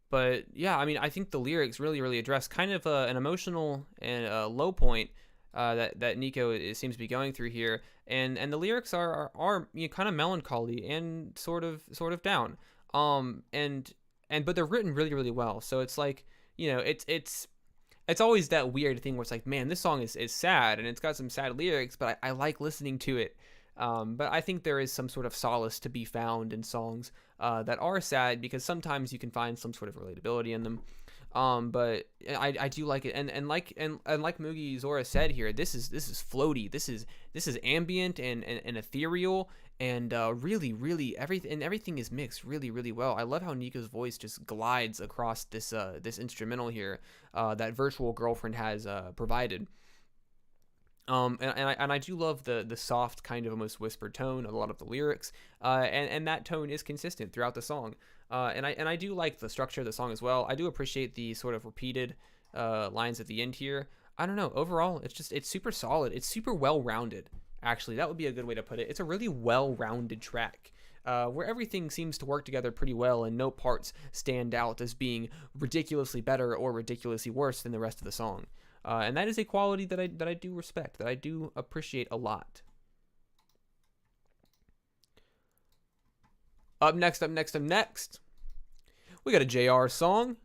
But yeah, I mean, I think the lyrics really address kind of an emotional and low point that Nico seems to be going through here, and the lyrics are kind of melancholy and sort of down, and but they're written really well. So it's like, it's always that weird thing where it's like, man, this song is sad and it's got some sad lyrics, but I like listening to it. But I think there is some sort of solace to be found in songs that are sad, because sometimes you can find some sort of relatability in them. But I do like it, and like Mugi Zora said here, this is floaty, this is ambient and ethereal, and really everything is mixed really well. I love how Nico's voice just glides across this instrumental here that Virtual Girlfriend has provided. And I do love the soft kind of almost whispered tone of a lot of the lyrics, and that tone is consistent throughout the song. And I do like the structure of the song as well. I do appreciate the sort of repeated lines at the end here. I don't know. Overall, it's super solid. It's super well-rounded. Actually, that would be a good way to put it. It's a really well-rounded track, where everything seems to work together pretty well, and no parts stand out as being ridiculously better or ridiculously worse than the rest of the song. And that is a quality that I do respect, that I do appreciate a lot. Up next, we got a JR song.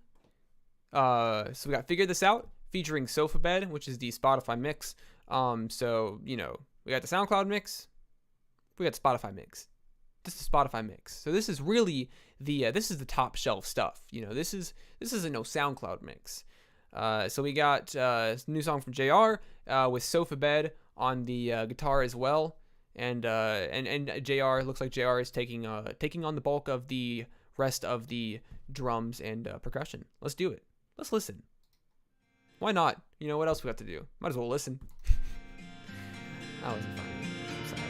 So we got Figure This Out featuring Sofa Bed, which is the Spotify mix. So, we got the SoundCloud mix, we got the Spotify mix. This is the Spotify mix. So this is really this is the top shelf stuff. This isn't no SoundCloud mix. So we got a new song from JR with Sofa Bed on the guitar as well, and JR, looks like JR is taking on the bulk of the rest of the drums and percussion. Let's do it. Let's listen. Why not? What else we got to do? Might as well listen. That wasn't funny. I'm sorry.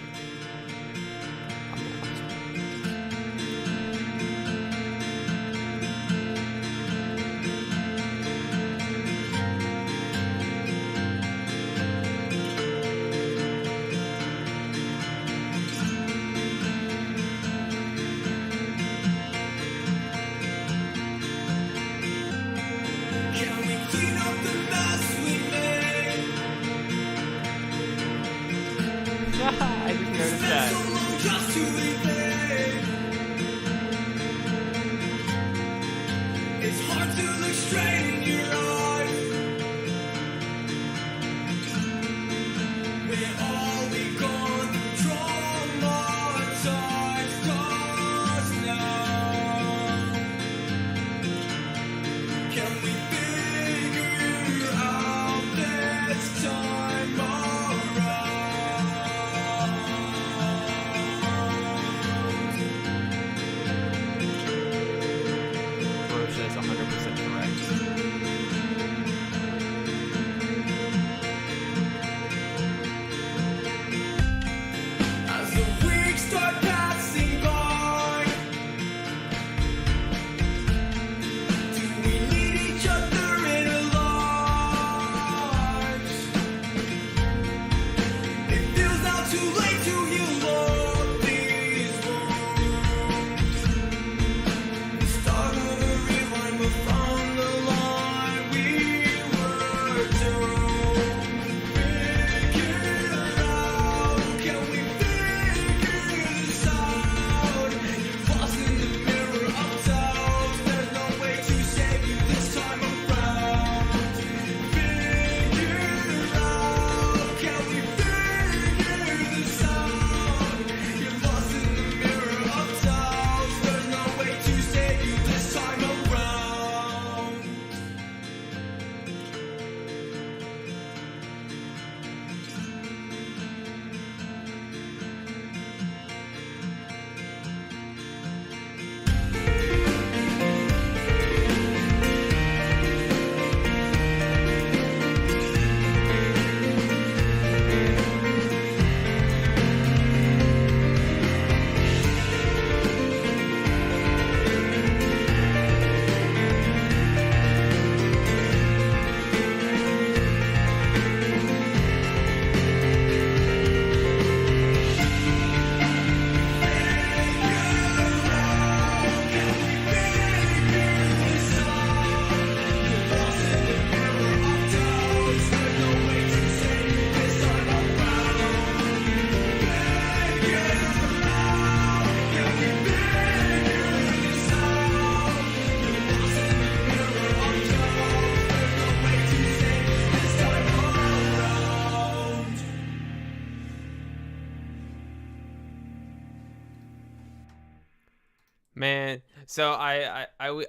Man, so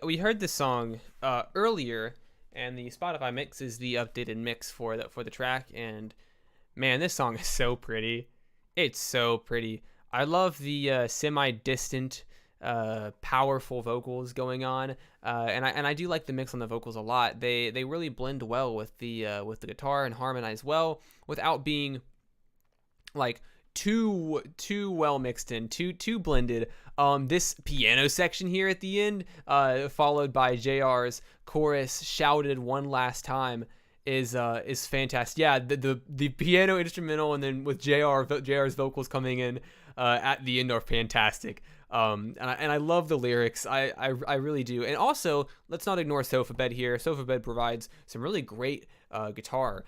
we heard this song earlier, and the Spotify mix is the updated mix for the track, and man, this song is so pretty. It's so pretty. I love the semi-distant, powerful vocals going on, and I do like the mix on the vocals a lot. They really blend well with the guitar and harmonize well without being like too well mixed in, too blended. This piano section here at the end, followed by JR's chorus shouted one last time, is fantastic. Yeah, the piano instrumental and then with JR's vocals coming in at the end are fantastic. And I love the lyrics. I really do. And also, let's not ignore Sofa Bed here. Sofa Bed provides some really great guitar.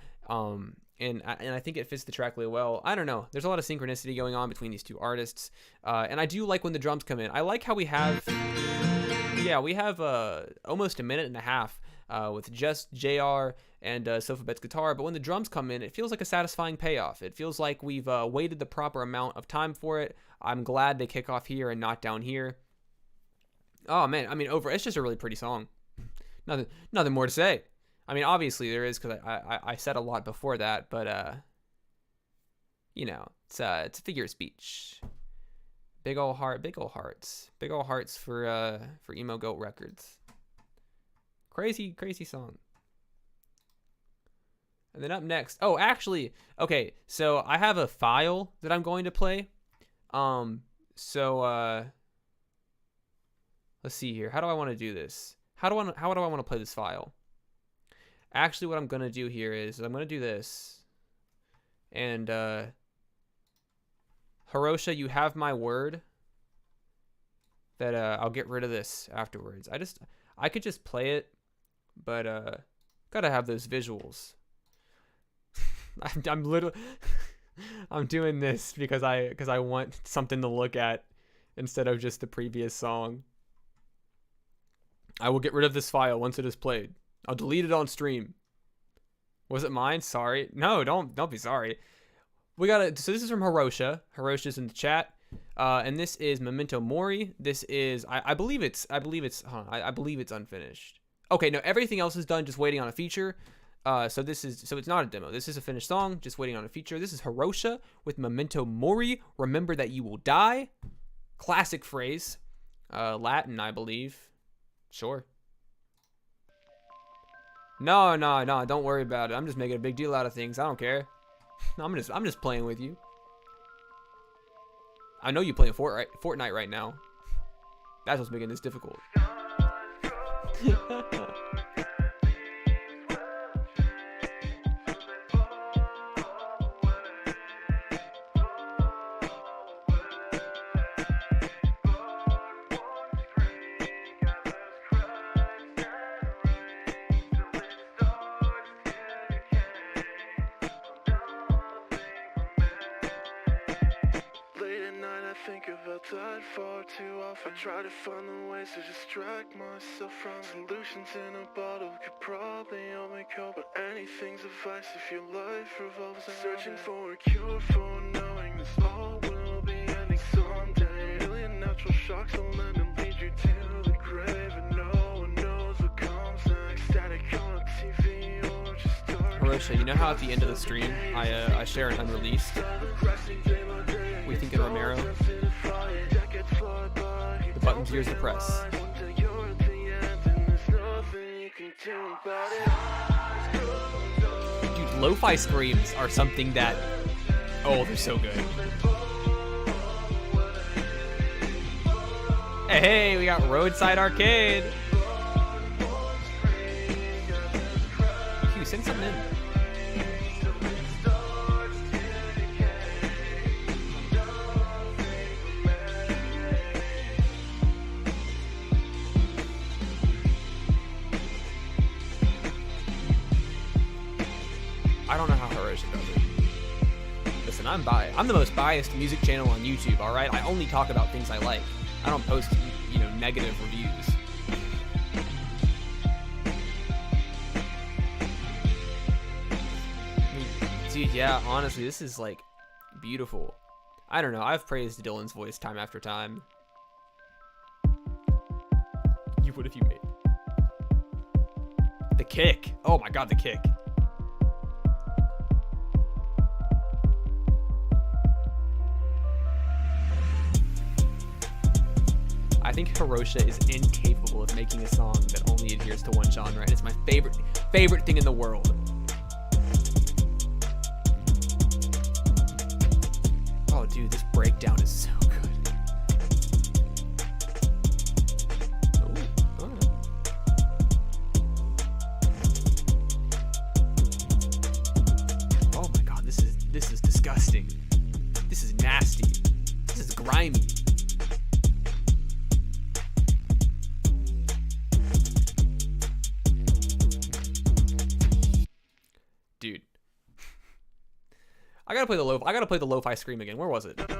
And I think it fits the track really well. I don't know. There's a lot of synchronicity going on between these two artists. And I do like when the drums come in. I like how we have almost a minute and a half with just JR and Sofa Bed's guitar. But when the drums come in, it feels like a satisfying payoff. It feels like we've waited the proper amount of time for it. I'm glad they kick off here and not down here. Oh, man. I mean, it's just a really pretty song. Nothing more to say. I mean, obviously there is, because I said a lot before that, but it's a figure of speech. Big ol' hearts for Emo Goat Records. Crazy song. And then up next, okay, so I have a file that I'm going to play. Let's see here. How do I want to do this? How do I want to play this file? Actually, what I'm going to do here is I'm going to do this. And, Hirosha, you have my word that I'll get rid of this afterwards. I could just play it, but gotta have those visuals. I'm doing this because I want something to look at instead of just the previous song. I will get rid of this file once it is played. I'll delete it on stream. Was it mine? Sorry. No, don't be sorry. So this is from Hirosha. Hirosha's in the chat. And this is Memento Mori. This is I believe it's unfinished. Okay, no, everything else is done, just waiting on a feature. So it's not a demo. This is a finished song, just waiting on a feature. This is Hirosha with Memento Mori. Remember that you will die. Classic phrase. Latin, I believe. Sure. No, don't worry about it. I'm just making a big deal out of things. I don't care. I'm just playing with you. I know you're playing Fortnite right now. That's what's making this difficult. That far too often. I try to find the ways to distract myself from solutions in a bottle could probably help me cope, but anything's advice if your life revolves around searching for a cure for knowing this all will be ending someday. Million natural shocks will end and lead you to the grave, and no one knows what comes next. Static on TV or just dark. Hirosha, you know how at the end of the stream I share an unreleased? We think in Romero. The button's yours to press. Dude, lo-fi screams are something that... Oh, they're so good. Hey, we got Roadside Arcade. Hugh, send something in. I don't know how Hirosha does it. Listen, I'm biased. I'm the most biased music channel on YouTube, alright? I only talk about things I like. I don't post, negative reviews. Dude, yeah, honestly, this is, beautiful. I don't know. I've praised Dylan's voice time after time. Dude, what have you made? The kick. Oh my god, the kick. I think Hirosha is incapable of making a song that only adheres to one genre, and it's my favorite thing in the world. Oh, dude, this breakdown is so good. Oh my god, this is disgusting. This is nasty. This is grimy. Dude, I gotta play the lo-fi scream again. Where was it? It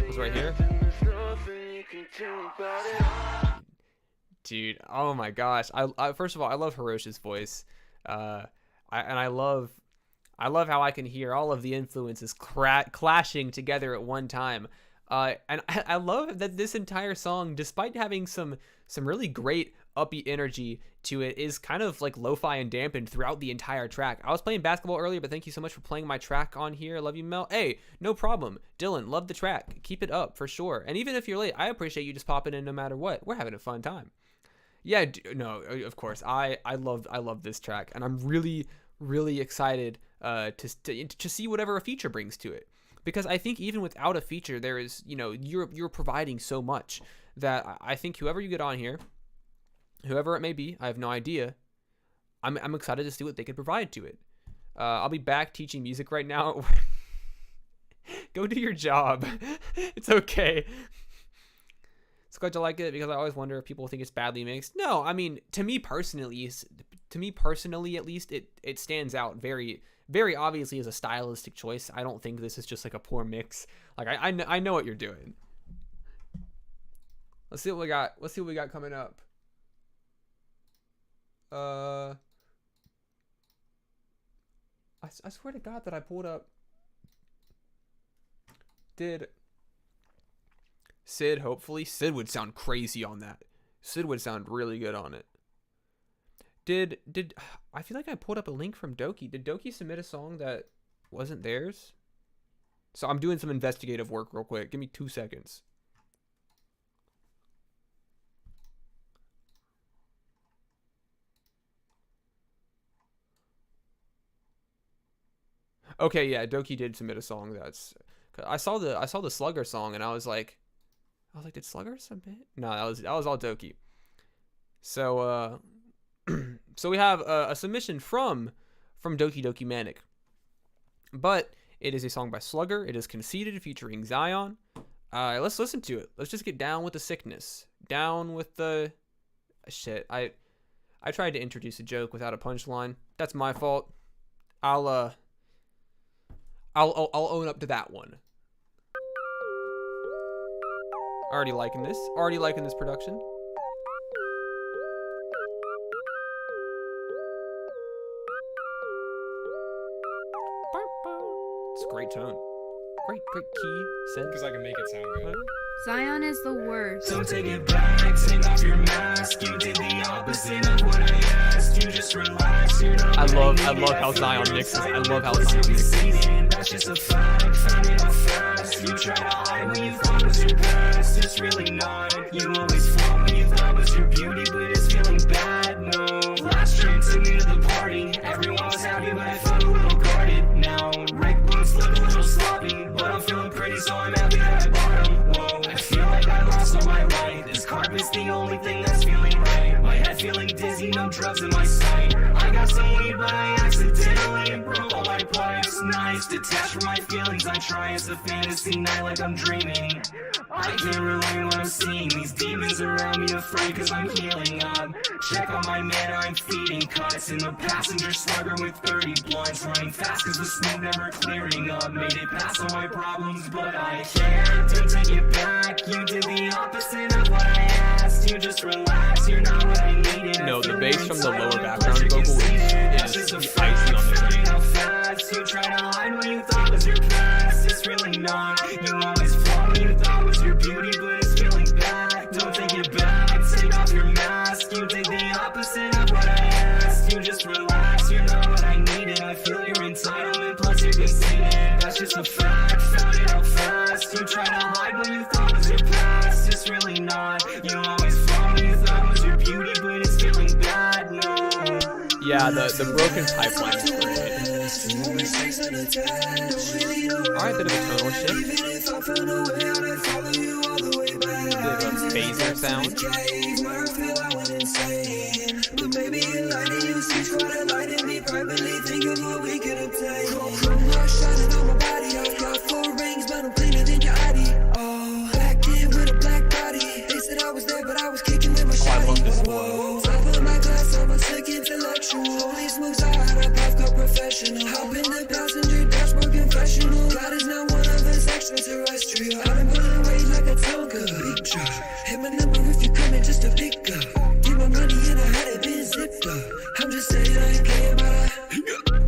was right here. Dude, oh my gosh. I first of all, I love Hirosha's voice. I love how I can hear all of the influences clashing together at one time. And I love that this entire song, despite having some really great upbeat energy to it, is kind of like lo-fi and dampened throughout the entire track. I was playing basketball earlier, but thank you so much for playing my track on here. Love you, Mel. Hey, no problem. Dylan, love the track. Keep it up for sure. And even if you're late, I appreciate you just popping in no matter what. We're having a fun time. Yeah, no, of course. I love this track, and I'm really excited to see whatever a feature brings to it. Because I think even without a feature, there is, you're providing so much that I think whoever you get on here, whoever it may be, I have no idea, I'm excited to see what they can provide to it. I'll be back teaching music right now. Go do your job. It's okay. It's glad you like it, because I always wonder if people think it's badly mixed. No, I mean, to me personally, at least, it stands out very, very obviously as a stylistic choice. I don't think this is just like a poor mix. Like I know what you're doing. Let's see what we got. Let's see what we got coming up. I swear to God that I pulled up. Did Sid, hopefully. Sid would sound crazy on that. Sid would sound really good on it. Did I feel like I pulled up a link from Doki. Did Doki submit a song that wasn't theirs? So I'm doing some investigative work real quick. Give me 2 seconds. Okay, yeah, Doki did submit a song that's. I saw the Slugger song and I was like, did Slugger submit? No, that was all Doki. So so we have a submission from Doki Doki Manic, but it is a song by Slugger. It is Conceited featuring Zion. Let's listen to it. Let's just get down with the sickness, down with the shit. I tried to introduce a joke without a punchline. That's my fault. I'll own up to that one. Already liking this production. It's a great tone. Great key sense. Because I can make it sound good. Zion is the worst. So take it back, take off your mask. You did the opposite of what I asked. You just relax. You're not I love how Zion mixes. I love how Zion mixes. That's just a fact. Found it out fast. You try to hide what you thought was your best. It's really not. You always fought what you thought was your beauty, but it's feeling bad. No. Last drink took me to the party. Everyone was happy, but I felt a little guarded. Now Rick Boots look a little sloppy, but I'm feeling pretty, so I'm happy that I bought them. Whoa. I feel like I lost all my light. This carpet's the only thing that's feeling right. My head feeling dizzy, no drugs in my sight. I got some weed, but I accidentally broke all my pipes. Nice, detached from my feelings. I try, it's a fantasy night like I'm dreaming. I can't relate what I'm seeing. These demons around me afraid cause I'm healing up. Check on my man, I'm feeding cuts. In the passenger Slugger with 30 blunts. Running fast cause the smoke never clearing up. Made it past all my problems, but I can't. Don't take it back. You did the opposite of what I asked. You just relax, you're not what I needed. No, the bass from the lower background vocal is the icing on the cake. You try to hide what you thought was your past. It's really not. You always fought what you thought was your beauty, but it's feeling bad. Don't take it back. Yeah, the broken pipeline is great. Alright, bit of a tonal shift. Bit of a phaser sound. But baby, you lied and you see try to lie to me privately. Think of what we could obtain. Chrome light shining on my body. I've got 4 rings, but I'm cleaner than your ID. Oh, back in with a black body. They said I was there, but I was kicking with my shotty. I love this flow. Top of my class, I'm a sick intellectual. Only smokes I had a puff cup professional. Hop in the passenger dashboard confessional. God is not one of us extraterrestrial. I've been pulling weight like a Tonka. Big drop. Hit my number if you coming just to pick up. Get my money and I had it been zipped up. I'm just saying I ain't playing by that.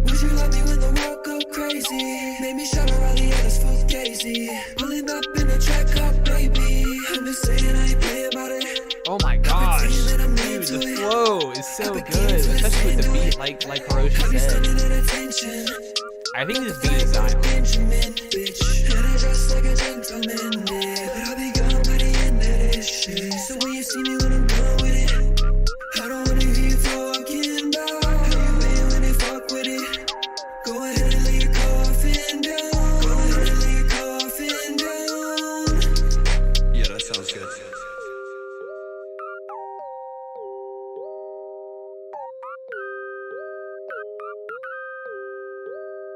Would you love me when the world go crazy? Made me shout out all the others full Daisy. Pulling up in a track car, baby. I'm just saying I ain't playing by that. Oh my gosh, dude, the flow is so good, especially with the beat, like Hiroshi said. I think this beat is Zion. So when you see me when I'm done with it, I don't wanna hear you talking about how you been when they fuck with it. Go ahead and lay your coffin down. Go ahead and lay your coffin down. Yeah, that sounds good.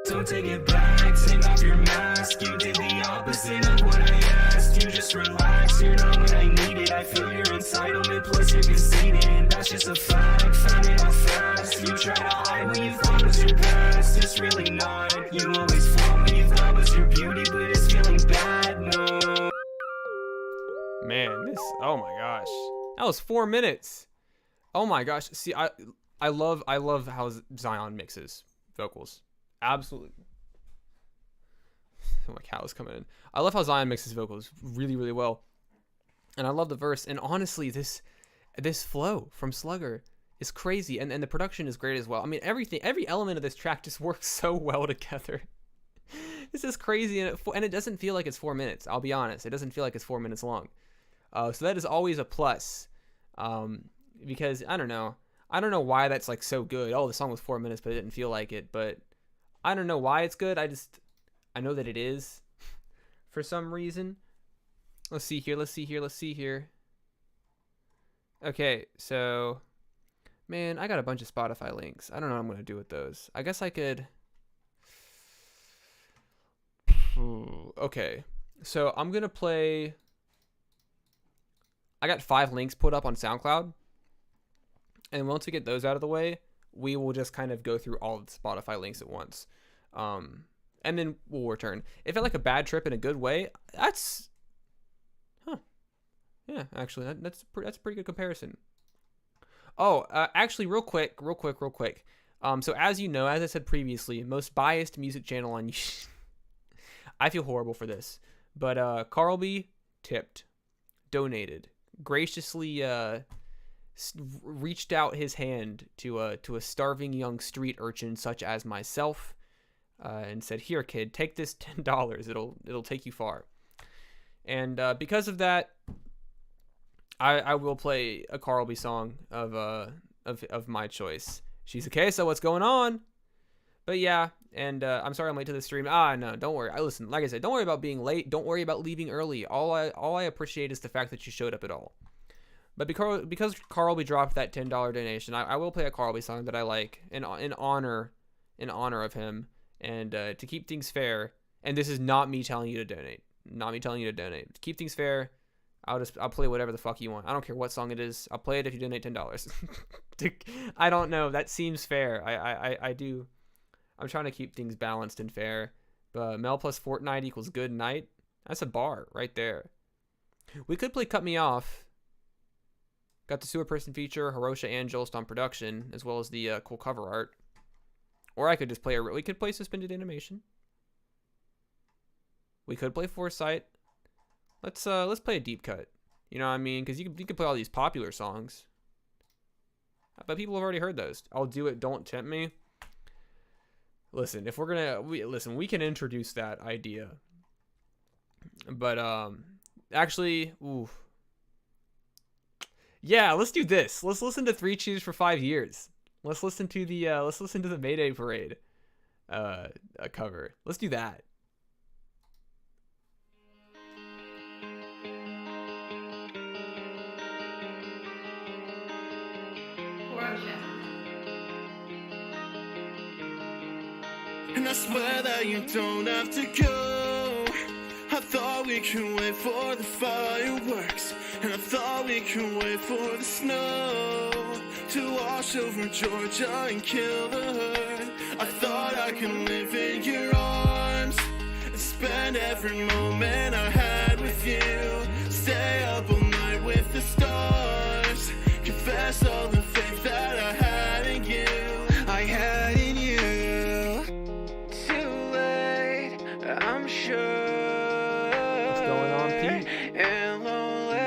Don't take it back, take off your mask. You did the opposite of what I asked. You just relax, you're not what I needed. I feel your entitlement, plus you're conceding. That's just a fact, found it out fast. You try to hide what you thought was your past. It's really not. You always fought what you thought was your beauty, but it's feeling bad, no. Man, this, oh my gosh. That was 4 minutes. Oh my gosh. See, I love how Zion mixes vocals. Absolutely. My cat was coming in. I love how Zion mixes vocals really, really well. And I love the verse. And honestly, this flow from Slugger is crazy. And the production is great as well. I mean, every element of this track just works so well together. This is crazy. And it doesn't feel like it's 4 minutes. I'll be honest. It doesn't feel like it's 4 minutes long. So that is always a plus. Because, I don't know why that's like so good. Oh, the song was 4 minutes, but it didn't feel like it. But I don't know why it's good. I know that it is for some reason. Let's see here. Okay, so, man, I got a bunch of Spotify links. I don't know what I'm going to do with those. I guess I could. Okay, so I'm going to play. I got 5 links put up on SoundCloud. And once we get those out of the way, we will just kind of go through all of the Spotify links at once. And then we'll return. If it like a bad trip in a good way, that's... Huh. Yeah, actually, that's a pretty good comparison. Oh, actually, real quick. So as you know, as I said previously, most biased music channel on YouTube. I feel horrible for this. But Carlby tipped, donated, graciously reached out his hand to a starving young street urchin such as myself, and said, "Here, kid, take this $10. It'll take you far." And because of that, I will play a Carlby song of my choice. She's okay, so what's going on? But yeah, and I'm sorry I'm late to the stream. No, don't worry. Listen, like I said, don't worry about being late. Don't worry about leaving early. All I appreciate is the fact that you showed up at all. But because Carlby dropped that $10 donation, I will play a Carlby song that I like in honor of him, and to keep things fair. And this is not me telling you to donate. To keep things fair, I'll play whatever the fuck you want. I don't care what song it is. I'll play it if you donate $10. I don't know. That seems fair. I do. I'm trying to keep things balanced and fair. But Mel plus Fortnite equals good night. That's a bar right there. We could play Cut Me Off. Got the Sewer Person feature, Hiroshi and Joelst on production, as well as the cool cover art. Or I could just play we could play Suspended Animation. We could play Foresight. Let's play a deep cut. You know what I mean? Because you can play all these popular songs, but people have already heard those. I'll do it. Don't tempt me. Listen, if we can introduce that idea. But actually, yeah, let's do this. Let's listen to 3 Cheers for 5 Years. Let's listen to the Mayday Parade cover. Let's do that. And I swear that you don't have to go. I thought we could wait for the fireworks, and I thought we could wait for the snow to wash over Georgia and kill the herd. I thought I could live in your arms and spend every moment I had with you. Stay up all night with the stars, confess all the faith that I had in you. I had in you. Too late, I'm sure. What's going on, Pete? And lonely.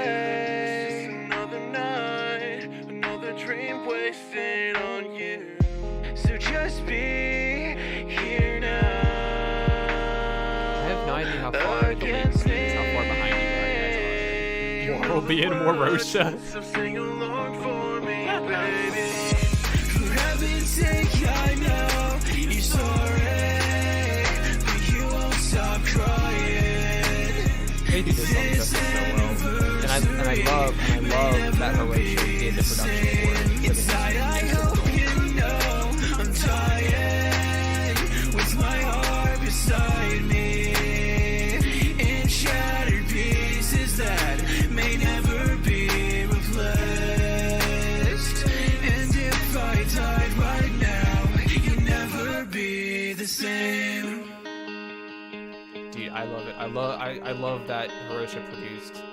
It's just another night, another dream wasted on you. So just be here now. I have no idea how far behind you guys are. More will be in more Rosha. So sing along for me, baby. For heaven's sake, I know you're sorry, but you won't stop crying. They do this song just so well, and I love that Horatio did the production for it. Inside, I hope you know I'm tired with my heart beside me in shattered pieces that may never be replaced. And if I died right now, you'd never be the same. Dude, I love it. I love that Hiroshi produced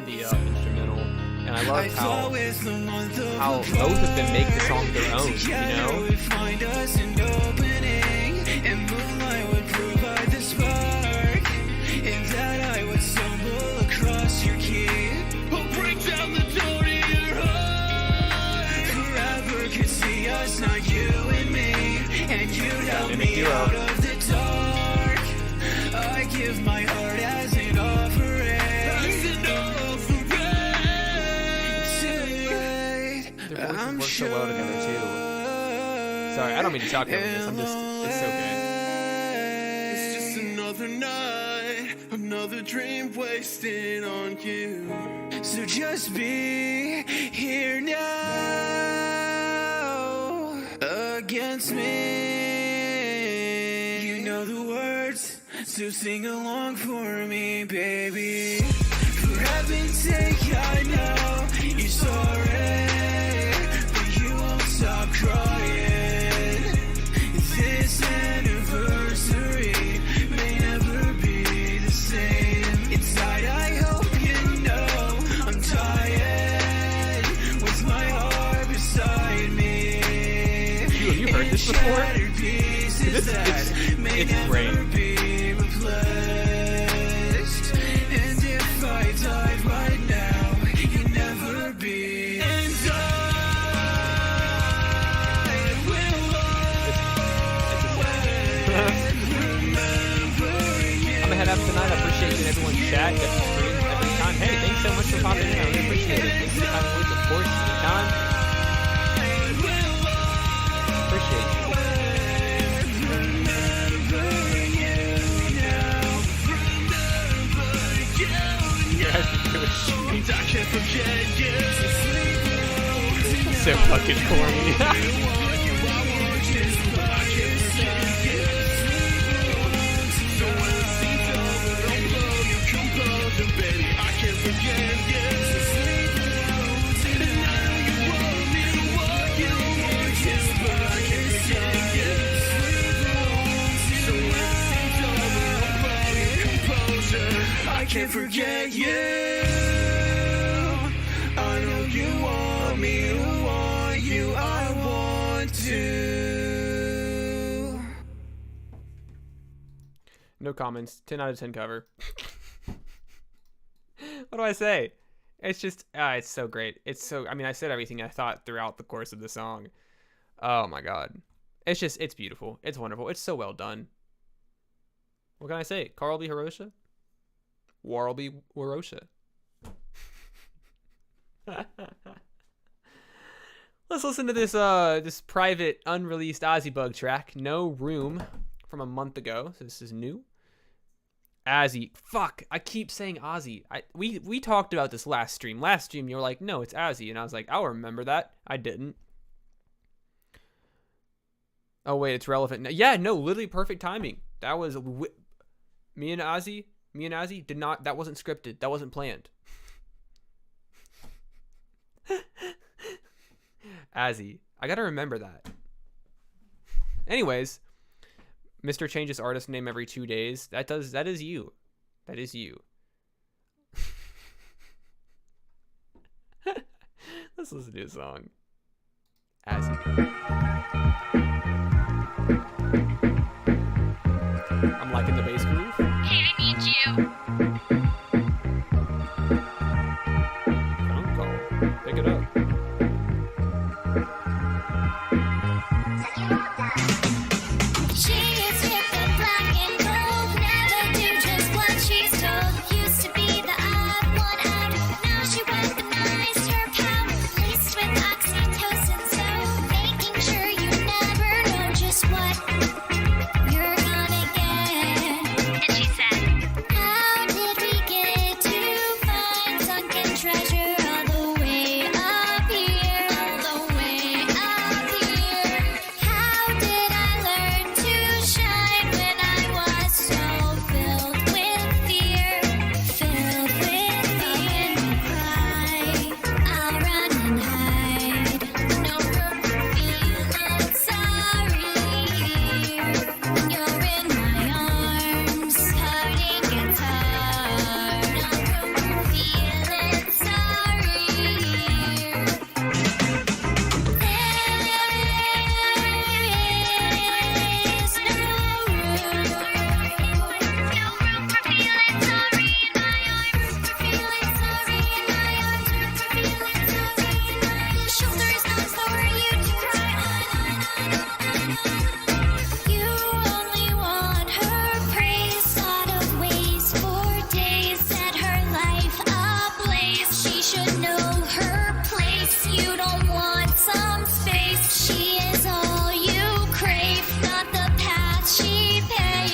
the instrumental, and I love how both of them make the song their own, you know? Find us an opening, and moonlight would provide the spark, and that I would stumble across your key. I'll break down the door to your heart. Whoever could see us, not you and me, and you'd help me out of the dark. I give my heart as an offering. Their voices work so well together too. Sorry, I don't mean to talk over this. It's so good. It's just another night, another dream wasted on you. So just be here now against me. You know the words, so sing along for me, baby. For heaven's sake, I know you're sorry, but you won't stop crying. This anniversary may never be the same. Inside, I hope you know I'm tired with my heart beside me. Have you heard this before? It's great. And if I died right now, you'd never be. And I will I'm gonna head out tonight. I appreciate you and everyone's chat. Get the stream every time. Hey, thanks so much for popping in. I really appreciate it. Thanks for the time, of course, anytime. Appreciate you. So fucking corny. I can't forget you. I know you want me, you want you, I want to. No comments. 10 out of 10 cover. What do I say? It's just, it's so great. It's so, I mean, I said everything I thought throughout the course of the song. Oh my God. It's just, it's beautiful. It's wonderful. It's so well done. What can I say? Carl B. Hirosha? Warl B. Warosha. Let's listen to this private unreleased Ozzy Bug track, No Room, from a month ago. So this is new. Ozzy. Fuck, I keep saying Ozzy. We talked about this last stream. Last stream you were like, no, it's Ozzy. And I was like, I'll remember that. I didn't. Oh, wait, it's relevant. No, yeah, no, literally perfect timing. That was... Me and Ozzy did not... That wasn't scripted. That wasn't planned. Ozzy. I gotta remember that. Anyways, Mr. Changes artist name every 2 days. That is you. That is you. Let's listen to a song. Ozzy. I'm liking the bass groove. Hey, I need you. Phone call. Pick it up. She gets hip and black and gold, never do just what she's told. Used to be the odd one out, now she weaponized her power, laced with oxytocin, so making sure you never know just what you're gonna get. And she said, How did we get to find sunken treasure all the way up here? All the way up here. How did I learn to shine when I was so filled with fear? Filled with fear. Cry, I'll run and hide. No room for feeling sorry here. When you're in my arms, hurting gets hard. No room for feeling sorry here. There's no room for feeling sorry in my arms. For feeling sorry in my arms. For feeling sorry in my arms. The shoulder is not for you to cry on. You only want her praise, thought of ways for days, set her life ablaze. She should know her place. You don't want some space. She is all you crave, not the path she paves.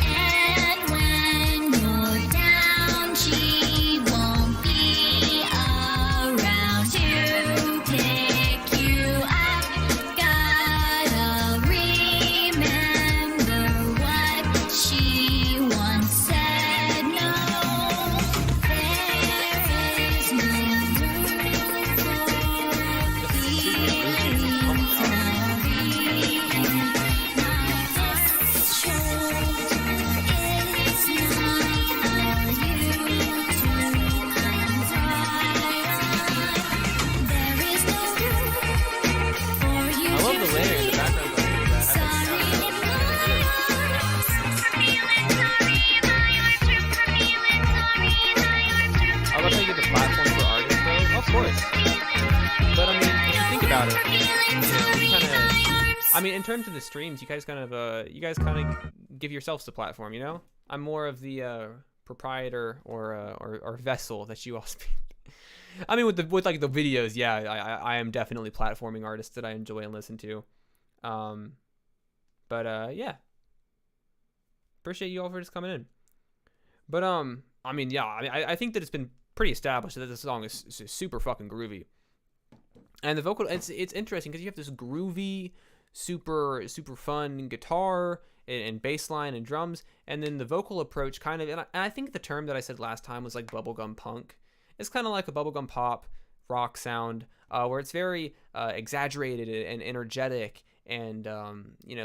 And when you're down, she won't be around to pick you up. Gotta remember what she once said. No, there is no room for feeling I love the layer in the background. I love how you get the platform for artists, though. Of course. But I mean, if you think about it, you kind of. I mean, in terms of the streams, you guys kind of give yourselves the platform. You know, I'm more of the proprietor or vessel that you all speak. I mean, with like the videos, yeah, I am definitely platforming artists that I enjoy and listen to. Yeah, appreciate you all for just coming in. But I mean, yeah, I think that it's been pretty established that this song is super fucking groovy. And the vocal, it's interesting because you have this groovy, super fun guitar and bass line and drums, and then the vocal approach kind of, and I think the term that I said last time was like bubblegum punk. It's kind of like a bubblegum pop rock sound, where it's very exaggerated and energetic, and a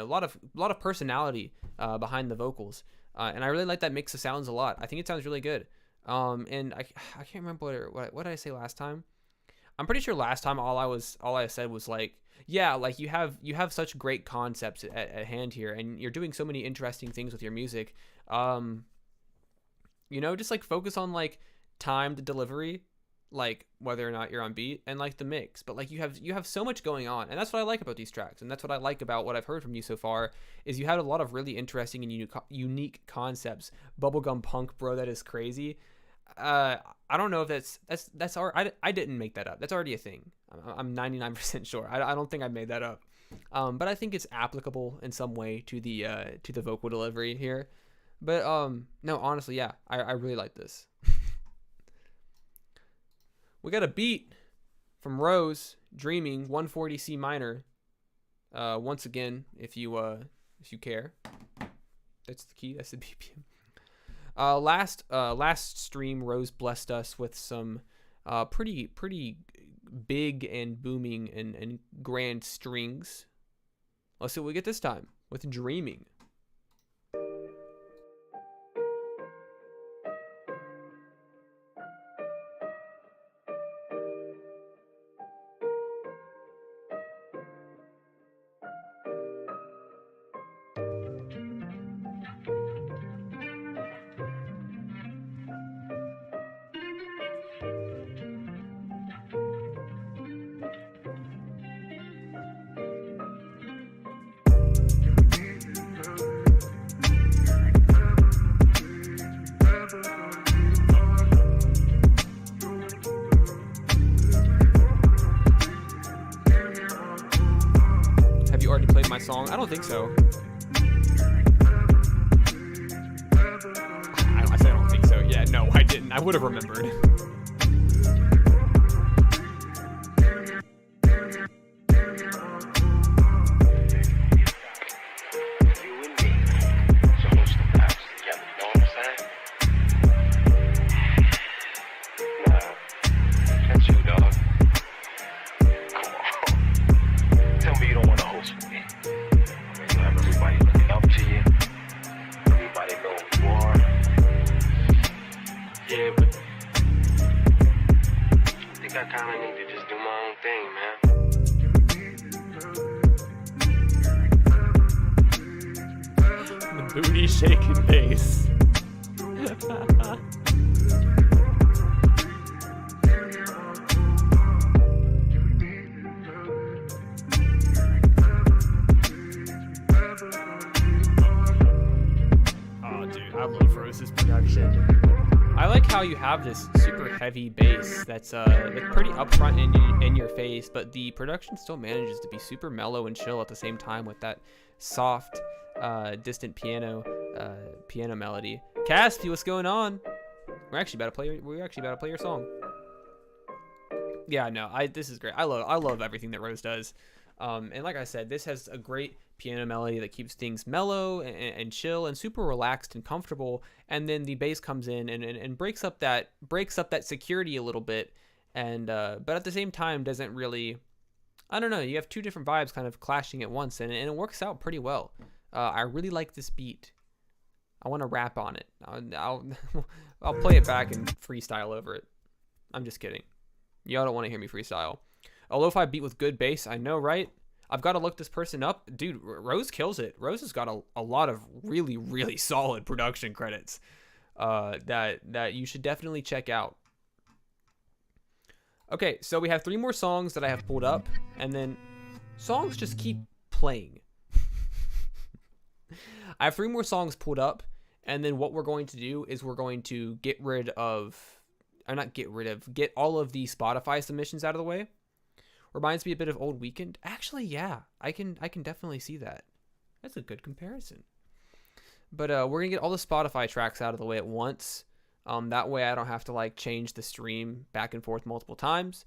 lot of personality behind the vocals, and I really like that mix of sounds a lot. I think it sounds really good. And I can't remember what did I say last time. I'm pretty sure last time all I said was like, yeah, like you have such great concepts at hand here, and you're doing so many interesting things with your music. Just like focus on like timed delivery, like whether or not you're on beat, and like the mix. But like you have so much going on, and that's what I like about these tracks, and that's what I like about what I've heard from you so far, is you had a lot of really interesting and unique concepts. Bubblegum punk, bro, that is crazy. I don't know if that's I didn't make that up. That's already a thing. I'm 99% sure. I don't think I made that up. But I think it's applicable in some way to the vocal delivery here. But no, honestly, yeah, I really like this. We got a beat from Rose, Dreaming, 140 C minor. Once again, if you care, that's the key. That's the BPM. Last stream, Rose blessed us with some pretty big and booming and grand strings. Let's see what we get this time with Dreaming. Have you already played my song? I don't think so. I said I don't think so. Yeah, no, I didn't. I would have remembered. Booty shaking bass. Oh, dude, I love Rose's production. I like how you have this super heavy bass that's pretty upfront in your face, but the production still manages to be super mellow and chill at the same time with that soft, distant piano melody. Caspi, what's going on? We're actually about to play your song. Yeah, no, this is great. I love everything that Rose does. And like I said, this has a great piano melody that keeps things mellow and chill and super relaxed and comfortable. And then the bass comes in and breaks up that security a little bit. And but at the same time doesn't really, I don't know. You have two different vibes kind of clashing at once, and it works out pretty well. I really like this beat. I want to rap on it. I'll play it back and freestyle over it. I'm just kidding. Y'all don't want to hear me freestyle. A lo-fi beat with good bass. I know, right? I've got to look this person up. Dude, Rose kills it. Rose has got a lot of really, really solid production credits that you should definitely check out. Okay, so we have 3 more songs that I have pulled up, and then songs just keep playing. I have 3 more songs pulled up, and then what we're going to do is we're going to get all of the Spotify submissions out of the way. Reminds me a bit of Old Weekend. Actually, yeah, I can definitely see that. That's a good comparison. But we're gonna get all the Spotify tracks out of the way at once. That way I don't have to like change the stream back and forth multiple times.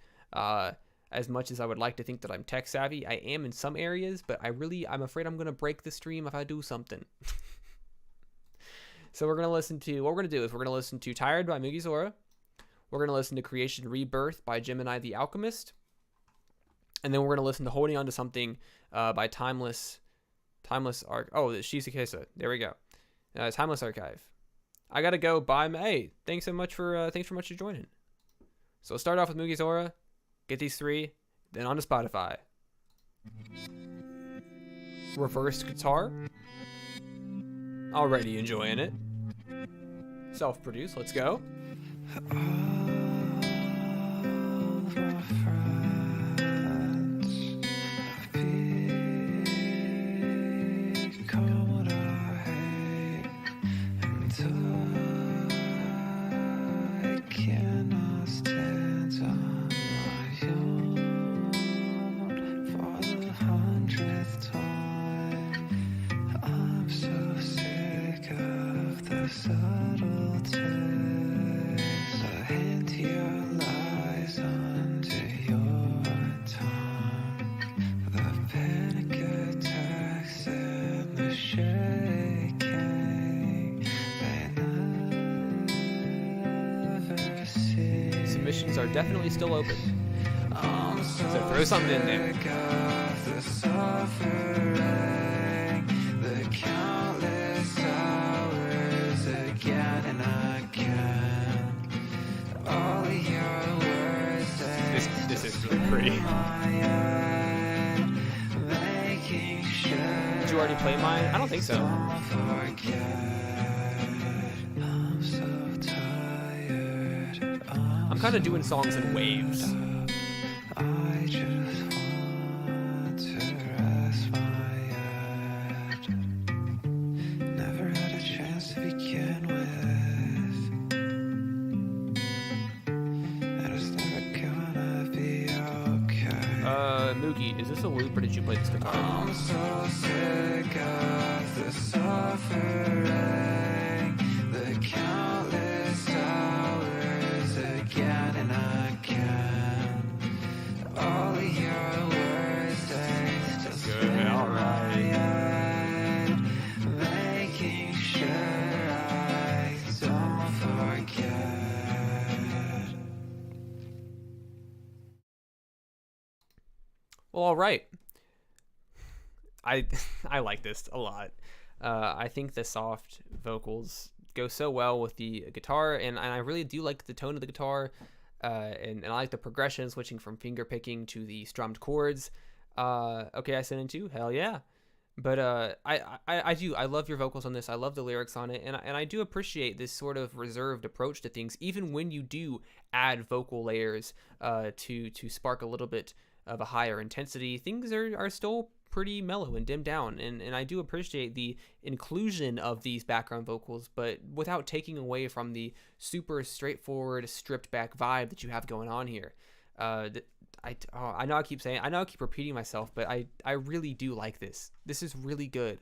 As much as I would like to think that I'm tech savvy, I am in some areas, but I'm afraid I'm gonna break the stream if I do something. So we're gonna listen to Tired by Mugi Zora. We're gonna listen to Creation Rebirth by Gemini the Alchemist. And then we're going to listen to Holding On to Something by Timeless Arc. Oh, Shizukesa. There we go. Timeless Archive. I got to go. Bye. Hey, thanks so much for joining. So let's start off with Mugi Zora. Get these 3. Then on to Spotify. Reversed guitar. Already enjoying it. Self-produced. Let's go. the subtle taste, a hint here lies under your tongue. The panic attacks and the shaking, they never cease. Submissions are definitely still open. I'm So throw something in there. sick of the suffering, the countless hours again and again. All your words This is really pretty. in my head, making sure Did you already play mine? I don't think so. don't forget. I'm so tired. I'm kind of doing songs in waves. I just want to rest my head. Never had a chance to begin with, and it's never gonna be okay. Mookie, is this a loop or did you play this guitar? I'm so sick of the suffering, the countless hours again and again. All of your words taste Good, in all my right. head, making sure I don't forget. Well, all right. I like this a lot. I think the soft vocals go so well with the guitar, and I really do like the tone of the guitar, and I like the progression, switching from finger picking to the strummed chords. Okay, I sent in two. Hell yeah. But I love your vocals on this. I love the lyrics on it, and I do appreciate this sort of reserved approach to things, even when you do add vocal layers to spark a little bit of a higher intensity. Things are still pretty mellow and dimmed down, and I do appreciate the inclusion of these background vocals, but without taking away from the super straightforward, stripped back vibe that you have going on here. I know I keep repeating myself, but I really do like this. This is really good.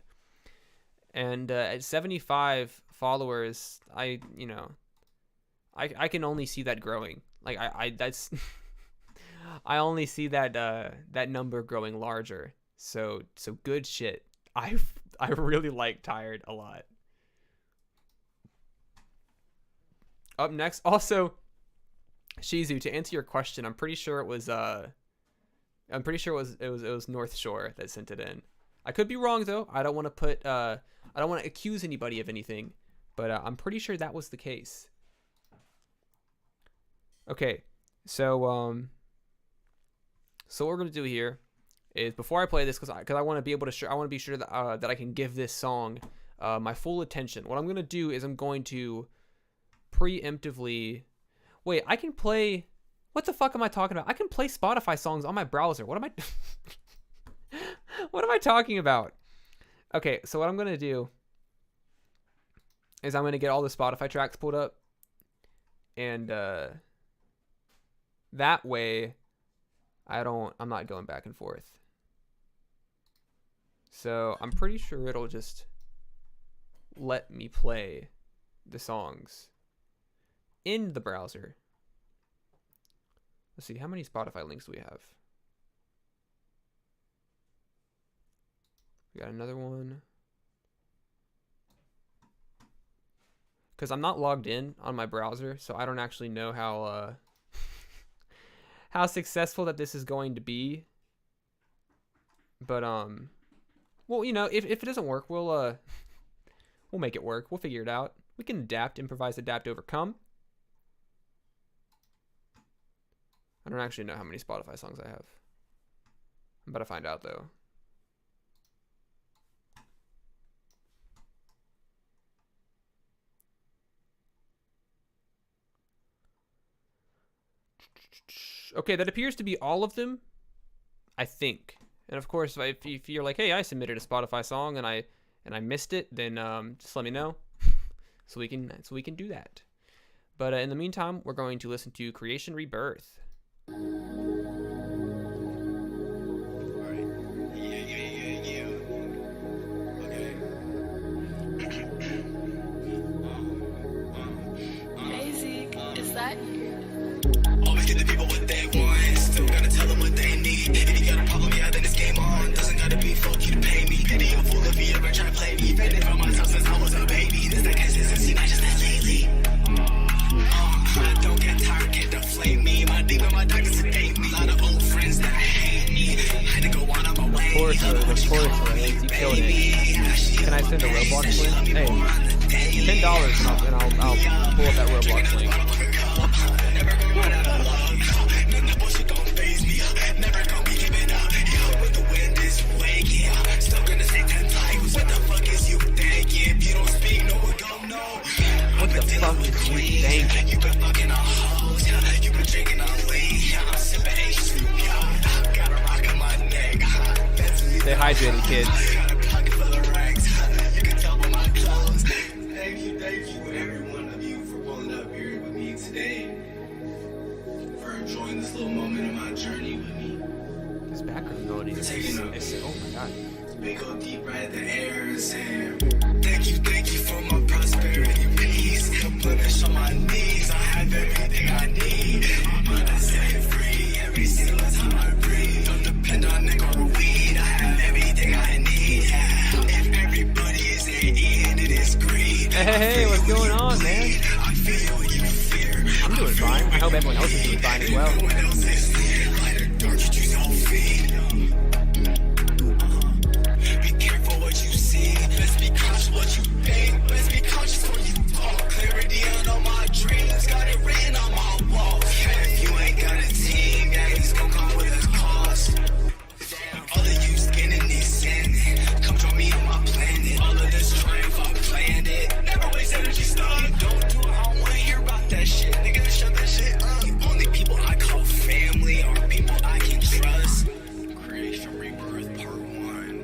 And at 75 followers, I can only see that growing. Like that's I only see that number growing larger. So good shit. I really like Tired a lot. Up next, also, Shizu, to answer your question, I'm pretty sure it was North Shore that sent it in. I could be wrong though. I don't want to accuse anybody of anything, but I'm pretty sure that was the case. Okay, so what we're gonna do here is, before I play this, because I want to be able to I want to be sure that that I can give this song my full attention. What I'm gonna do is I'm going to preemptively. Wait, I can play. What the fuck am I talking about? I can play Spotify songs on my browser. What am I? What am I talking about? Okay, so what I'm gonna do is I'm gonna get all the Spotify tracks pulled up, and that way I'm not going back and forth. So I'm pretty sure it'll just let me play the songs in the browser. Let's see, how many Spotify links do we have? We got another one. Because I'm not logged in on my browser, so I don't actually know how how successful that this is going to be. But well, if it doesn't work, we'll make it work. We'll figure it out. We can adapt, improvise, adapt, overcome. I don't actually know how many Spotify songs I have. I'm about to find out though. Okay, that appears to be all of them, I think. And of course, if you're like, hey, I submitted a Spotify song and I missed it, then just let me know, so we can do that. But in the meantime, we're going to listen to Creation Rebirth. course, Rose. You killed it. Can I send a Roblox link? Hey, $10 and I'll pull up that Roblox link. What the fuck is you thinking? Stay hydrated, kids. Thank you, every one of you, for pulling up here with me today, for enjoying this little moment of my journey with me. This background noise is oh my god. Big old deep breath in the air and saying, thank you for my prosperity, peace. Replenish on my knees, I have everything I need. I'm gonna set free every single time I breathe. Don't depend on nigga or weed, I have everything I need. Yeah. If everybody is eating, it is greed. Hey, what's going on, man? I feel what you fear. I'm doing fine. I hope everyone else is doing fine as well. Be careful what you see. Let's be conscious what you think. Let's be conscious when you talk. Clarity on all my dreams. Got it written on my walls. If you ain't got a team, that it's gonna come with a cost. All of you skinning these sins. Come join me on my planet. All of this triumph, I planned it. Never waste energy, stop. Don't do it, I don't wanna hear about that shit. Nigga, shut that shit up. Only people I call family are people I can trust. Creation, rebirth, part 1.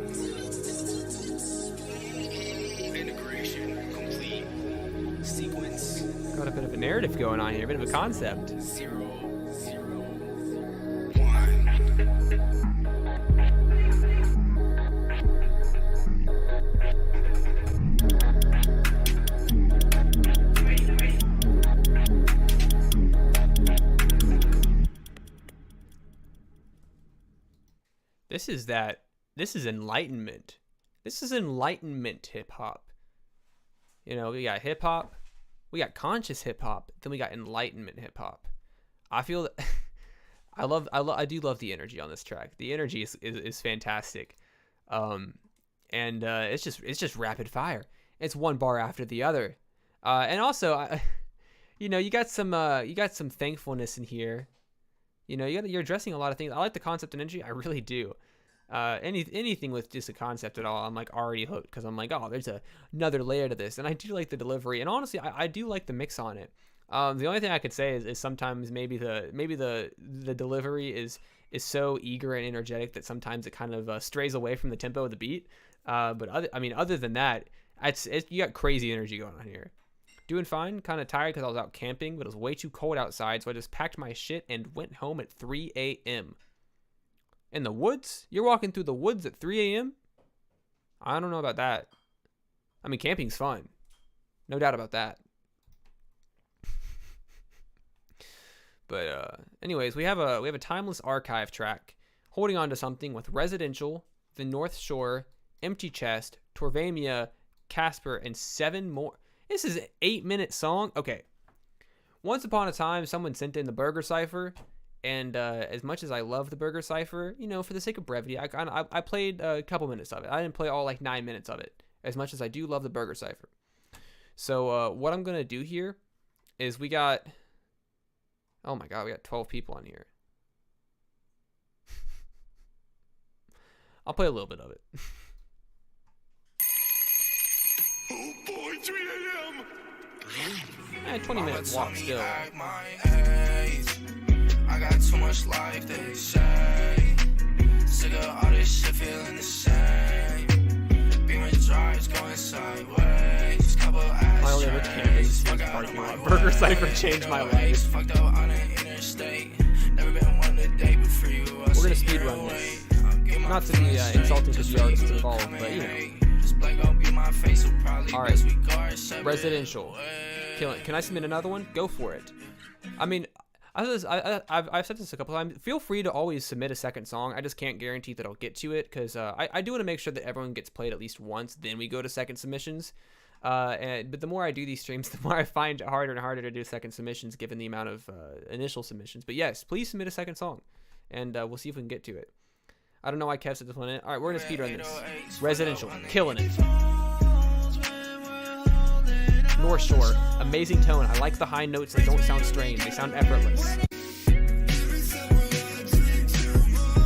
Integration, complete. Sequence. Got a bit of a narrative going on here, a bit of a concept. 0, 0, 1. This is enlightenment. This is enlightenment hip hop. You know, we got hip hop, we got conscious hip hop, then we got enlightenment hip hop. I feel that I do love the energy on this track. The energy is fantastic. It's just rapid fire. It's one bar after the other. And also you know, you got some thankfulness in here. You know, you're addressing a lot of things. I like the concept and energy. I really do. Anything with just a concept at all, I'm like already hooked because I'm like, oh, there's another layer to this, and I do like the delivery, and honestly, I do like the mix on it. The only thing I could say is sometimes maybe the delivery is so eager and energetic that sometimes it kind of strays away from the tempo of the beat. But other than that, you got crazy energy going on here. Doing fine, kind of tired because I was out camping, but it was way too cold outside, so I just packed my shit and went home at 3 a.m. In the woods? You're walking through the woods at 3 a.m.? I don't know about that. I mean, camping's fun. No doubt about that. But anyways, we have a timeless archive track holding on to something with Residential, The North Shore, Empty Chest, Torvamia, Casper, and 7 more. This is an 8-minute song. Okay. Once upon a time, someone sent in the Burger Cipher, and as much as I love the Burger Cipher, you know, for the sake of brevity, I played a couple minutes of it. I didn't play all like 9 minutes of it, as much as I do love the Burger Cipher. So what I'm gonna do here is we got, oh my god, we got 12 people on here. I'll play a little bit of it. Oh boy, 3 a.m. 20-minute walk still. I got too much life, they say. Sick of all this shit, feeling the same. Beamer drives going sideways. Couple My only other campus parking lot. Burger Cipher changed my life. Fucked up on an interstate. Never been one to date before you. We're gonna speedrun this. Not to be insulting to the artists involved, but you know. Alright. Residential. Kill it. Can I submit another one? Go for it. I mean, I've said this a couple times. Feel free to always submit a second song. I just can't guarantee that I'll get to it because I do want to make sure that everyone gets played at least once. Then we go to second submissions. But the more I do these streams, the more I find it harder and harder to do second submissions given the amount of initial submissions. But yes, please submit a second song, and we'll see if we can get to it. I don't know why Kev said this one. All right, we're gonna speedrun this. Residential, killing it. North Shore, amazing tone. I like the high notes. They don't sound strained. They sound effortless.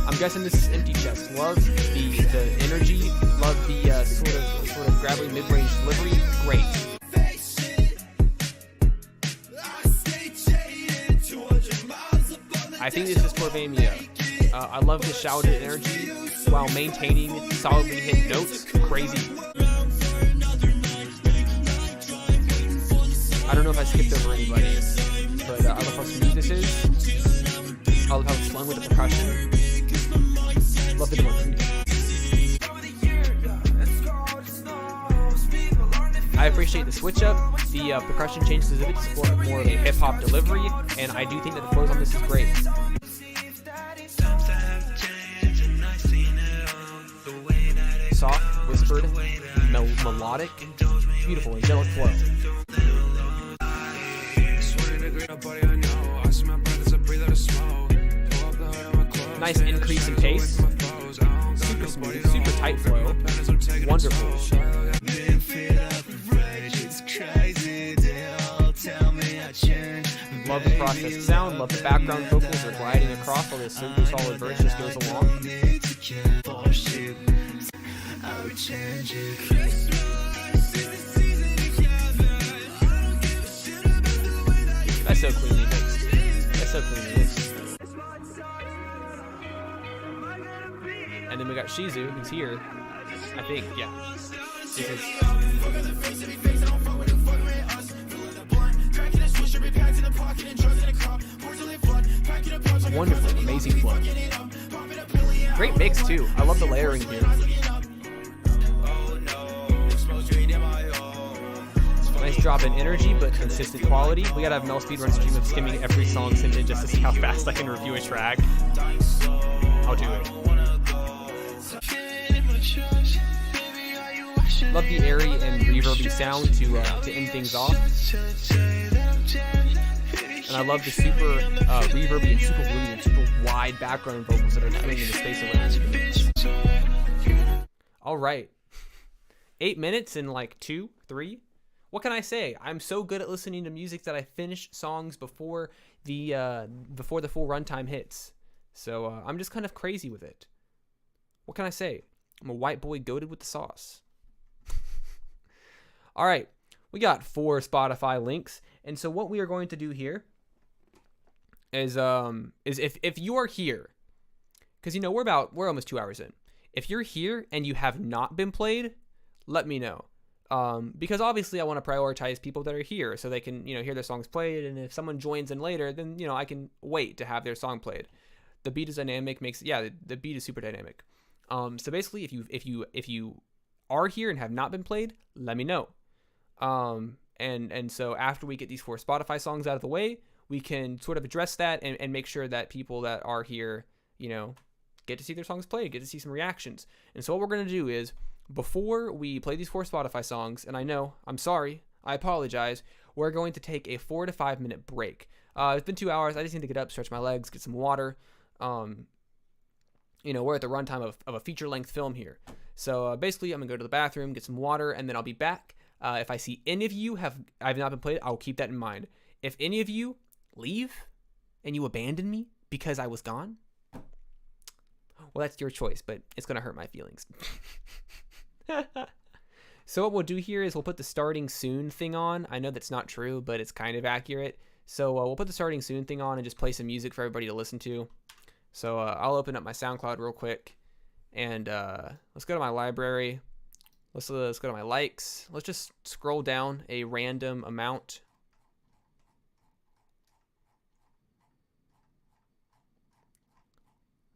I'm guessing this is Empty Chest. Love the energy. Love the sort of gravelly mid-range delivery. Great. I think this is Torvamia. I love the shouted energy while maintaining solidly hit notes. Crazy. I don't know if I skipped over anybody, but I love how smooth this is. I love how it's flung with the percussion. Love the delivery. I appreciate the switch up. The percussion changes a bit to support more of a hip hop delivery, and I do think that the flows on this is great. Soft, whispered, melodic, beautiful, angelic flow. Nice increase in pace. Super smooth, super tight flow. Wonderful. Love the processed sound, love the background vocals are gliding across while this super solid verse just goes along. That's so cleanly mixed. That's so cleanly mixed. And then we got Shizu, who's here. I think, yeah. Wonderful, amazing flow. Great mix too. I love the layering here. Nice drop in energy, but consistent quality. We gotta have Mel speedrun stream of skimming every song sent in just to see how fast I can review a track. I'll do it. Love the airy and reverby sound to end things off. And I love the super reverby and super gloomy and super wide background vocals that are filling in the space around. All right. 8 minutes and like 2, 3. What can I say? I'm so good at listening to music that I finish songs before the full runtime hits. So I'm just kind of crazy with it. What can I say? I'm a white boy goated with the sauce. All right, we got 4 Spotify links, and so what we are going to do here is if you are here, because we're almost 2 hours in. If you're here and you have not been played, let me know. Because obviously I want to prioritize people that are here so they can hear their songs played, and if someone joins in later, then I can wait to have their song played. The beat is dynamic, the beat is super dynamic. So basically, if you are here and have not been played, let me know. And so after we get these 4 Spotify songs out of the way, we can sort of address that and make sure that people that are here, get to see their songs played, get to see some reactions. And so what we're going to do is, before we play these 4 Spotify songs, and I'm sorry, I apologize, we're going to take a 4 to 5 minute break. It's been 2 hours. I just need to get up, stretch my legs, get some water. We're at the runtime of a feature-length film here. So basically, I'm going to go to the bathroom, get some water, and then I'll be back. If I see any of you I've not been played, I'll keep that in mind. If any of you leave and you abandon me because I was gone, well, that's your choice, but it's going to hurt my feelings. So what we'll do here is we'll put the starting soon thing on. I know that's not true, but it's kind of accurate. So we'll put the starting soon thing on and just play some music for everybody to listen to. So I'll open up my SoundCloud real quick, and let's go to my library. Let's go to my likes. Let's just scroll down a random amount.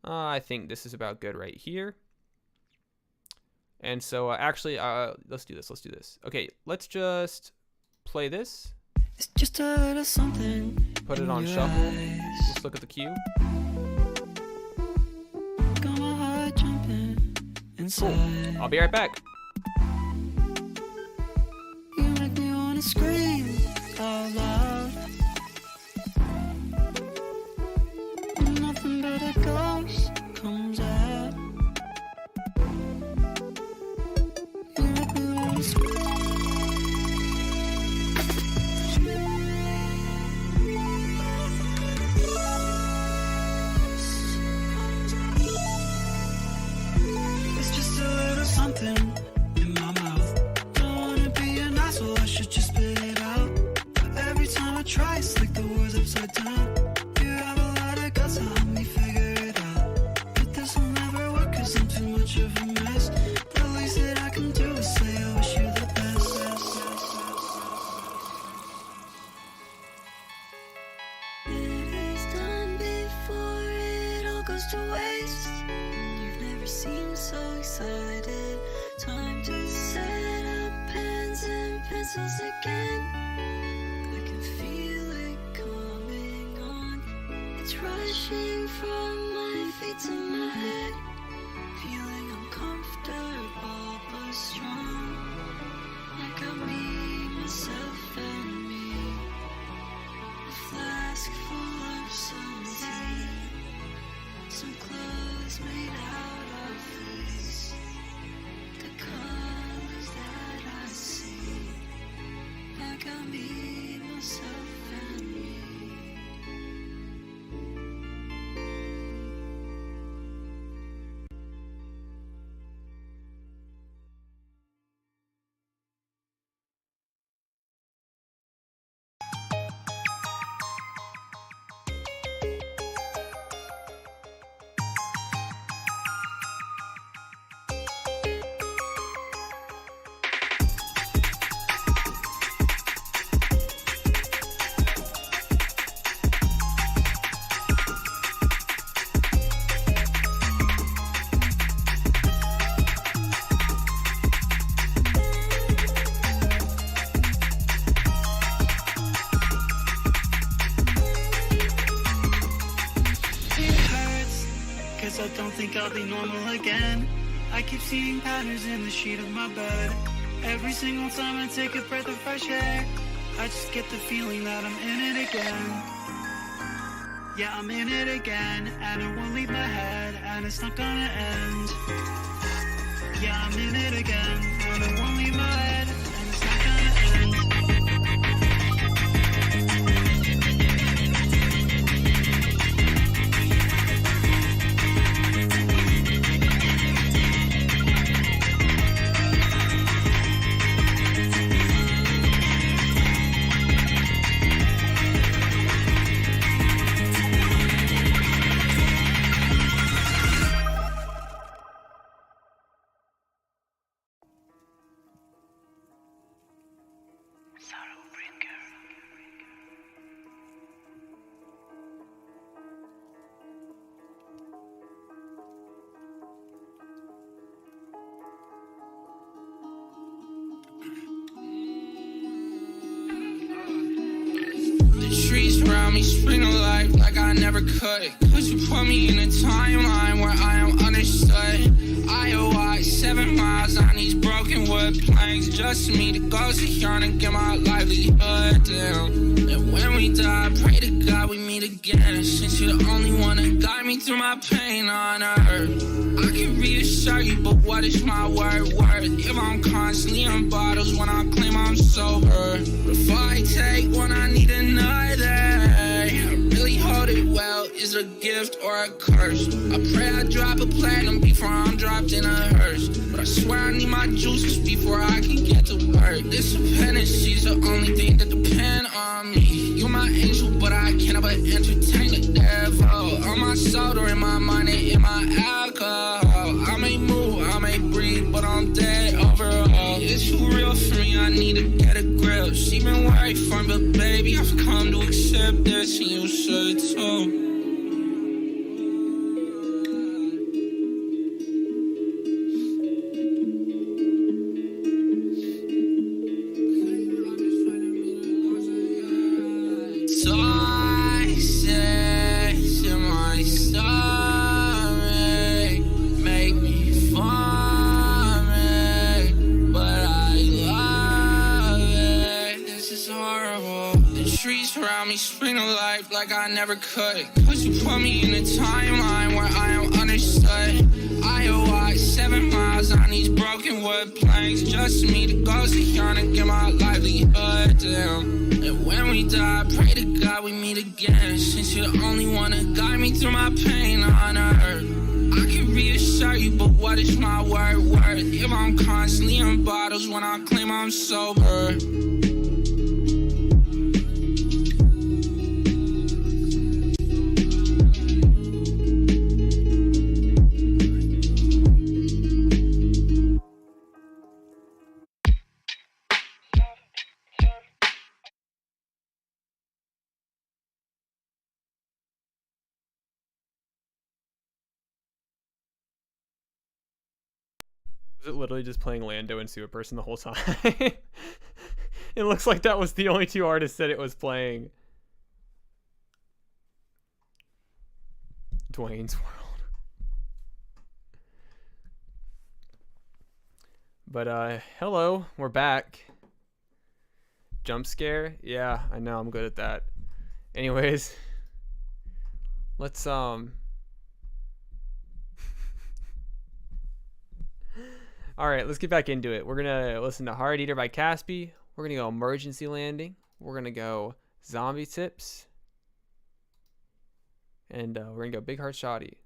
I think this is about good right here. And so actually, let's do this. Okay, let's just play this. It's just a little something. Put it on shuffle. Let's look at the queue. Got my heart jumping inside. Cool. I'll be right back. You make me wanna scream out loud. Nothing but a ghost comes out. so excited. Time to set up pens and pencils again. I can feel it coming on. It's rushing from my feet to my head. Feeling uncomfortable but strong. I got me, myself and me. A flask full of some tea. Some clothes made out of fleece. The colors that I see. I got me, myself and me. Cause I don't think I'll be normal again. I keep seeing patterns in the sheet of my bed. Every single time I take a breath of fresh air, I just get the feeling that I'm in it again. Yeah, I'm in it again, and it won't leave my head, and it's not gonna end. Yeah, I'm in it again, and it won't leave my head, and it's not gonna end. The trees around me spring alive like I never could. Cause you put me in a timeline where I am understood. IOI, 7 miles on these broken wood planks. Just me to go secure and get my livelihood down. And when we die, pray to God we meet again. Since you're the only one to guide me through my pain on earth. I can reassure you, but what is my word worth? If I'm constantly in bottles when I claim I'm sober. Before I take one, I need another. I really hold it well. Is it a gift or a curse? I pray I drop a platinum before I'm dropped in a hearse. But I swear I need my juices before I can get to work. This dependency's the only thing that depend on me. You're my angel, but I can't but entertain the devil. On my soda, in my mind, and in my alcohol. I may move, I may breathe, but I'm dead overall. It's too real for me, I need to get a grip. She been worried for me, but baby, I've come to accept this, and you should too. Toxic in my stomach, make me vomit, but I love it. This is horrible. The trees around me spring alive like I never could. Cause you put me in a timeline where I am understood. IOI, 7 miles on these broken wood planks. Just me to go secure and get my livelihood down. And when we die, pray to God we meet again. Since you're the only one to guide me through my pain on earth. I can reassure you, but what is my word worth? If I'm constantly in bottles when I claim I'm sober. Was it literally just playing Lando and Super Person the whole time? It looks like that was the only two artists that it was playing. Dwayne's World. But hello, we're back. Jump scare? Yeah, I know, I'm good at that. Anyways, let's Alright, let's get back into it. We're gonna listen to Heart Eater by Caspi. We're gonna go Emergency Landing. We're gonna go Zombie Tips. And we're gonna go Big Heart Shoddy.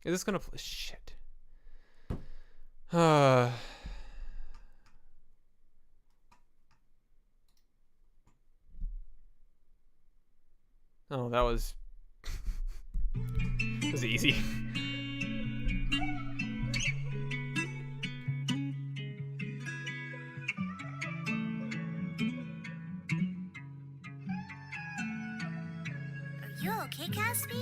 Is this gonna play? Shit. Oh, that was easy. Are you okay, Caspi?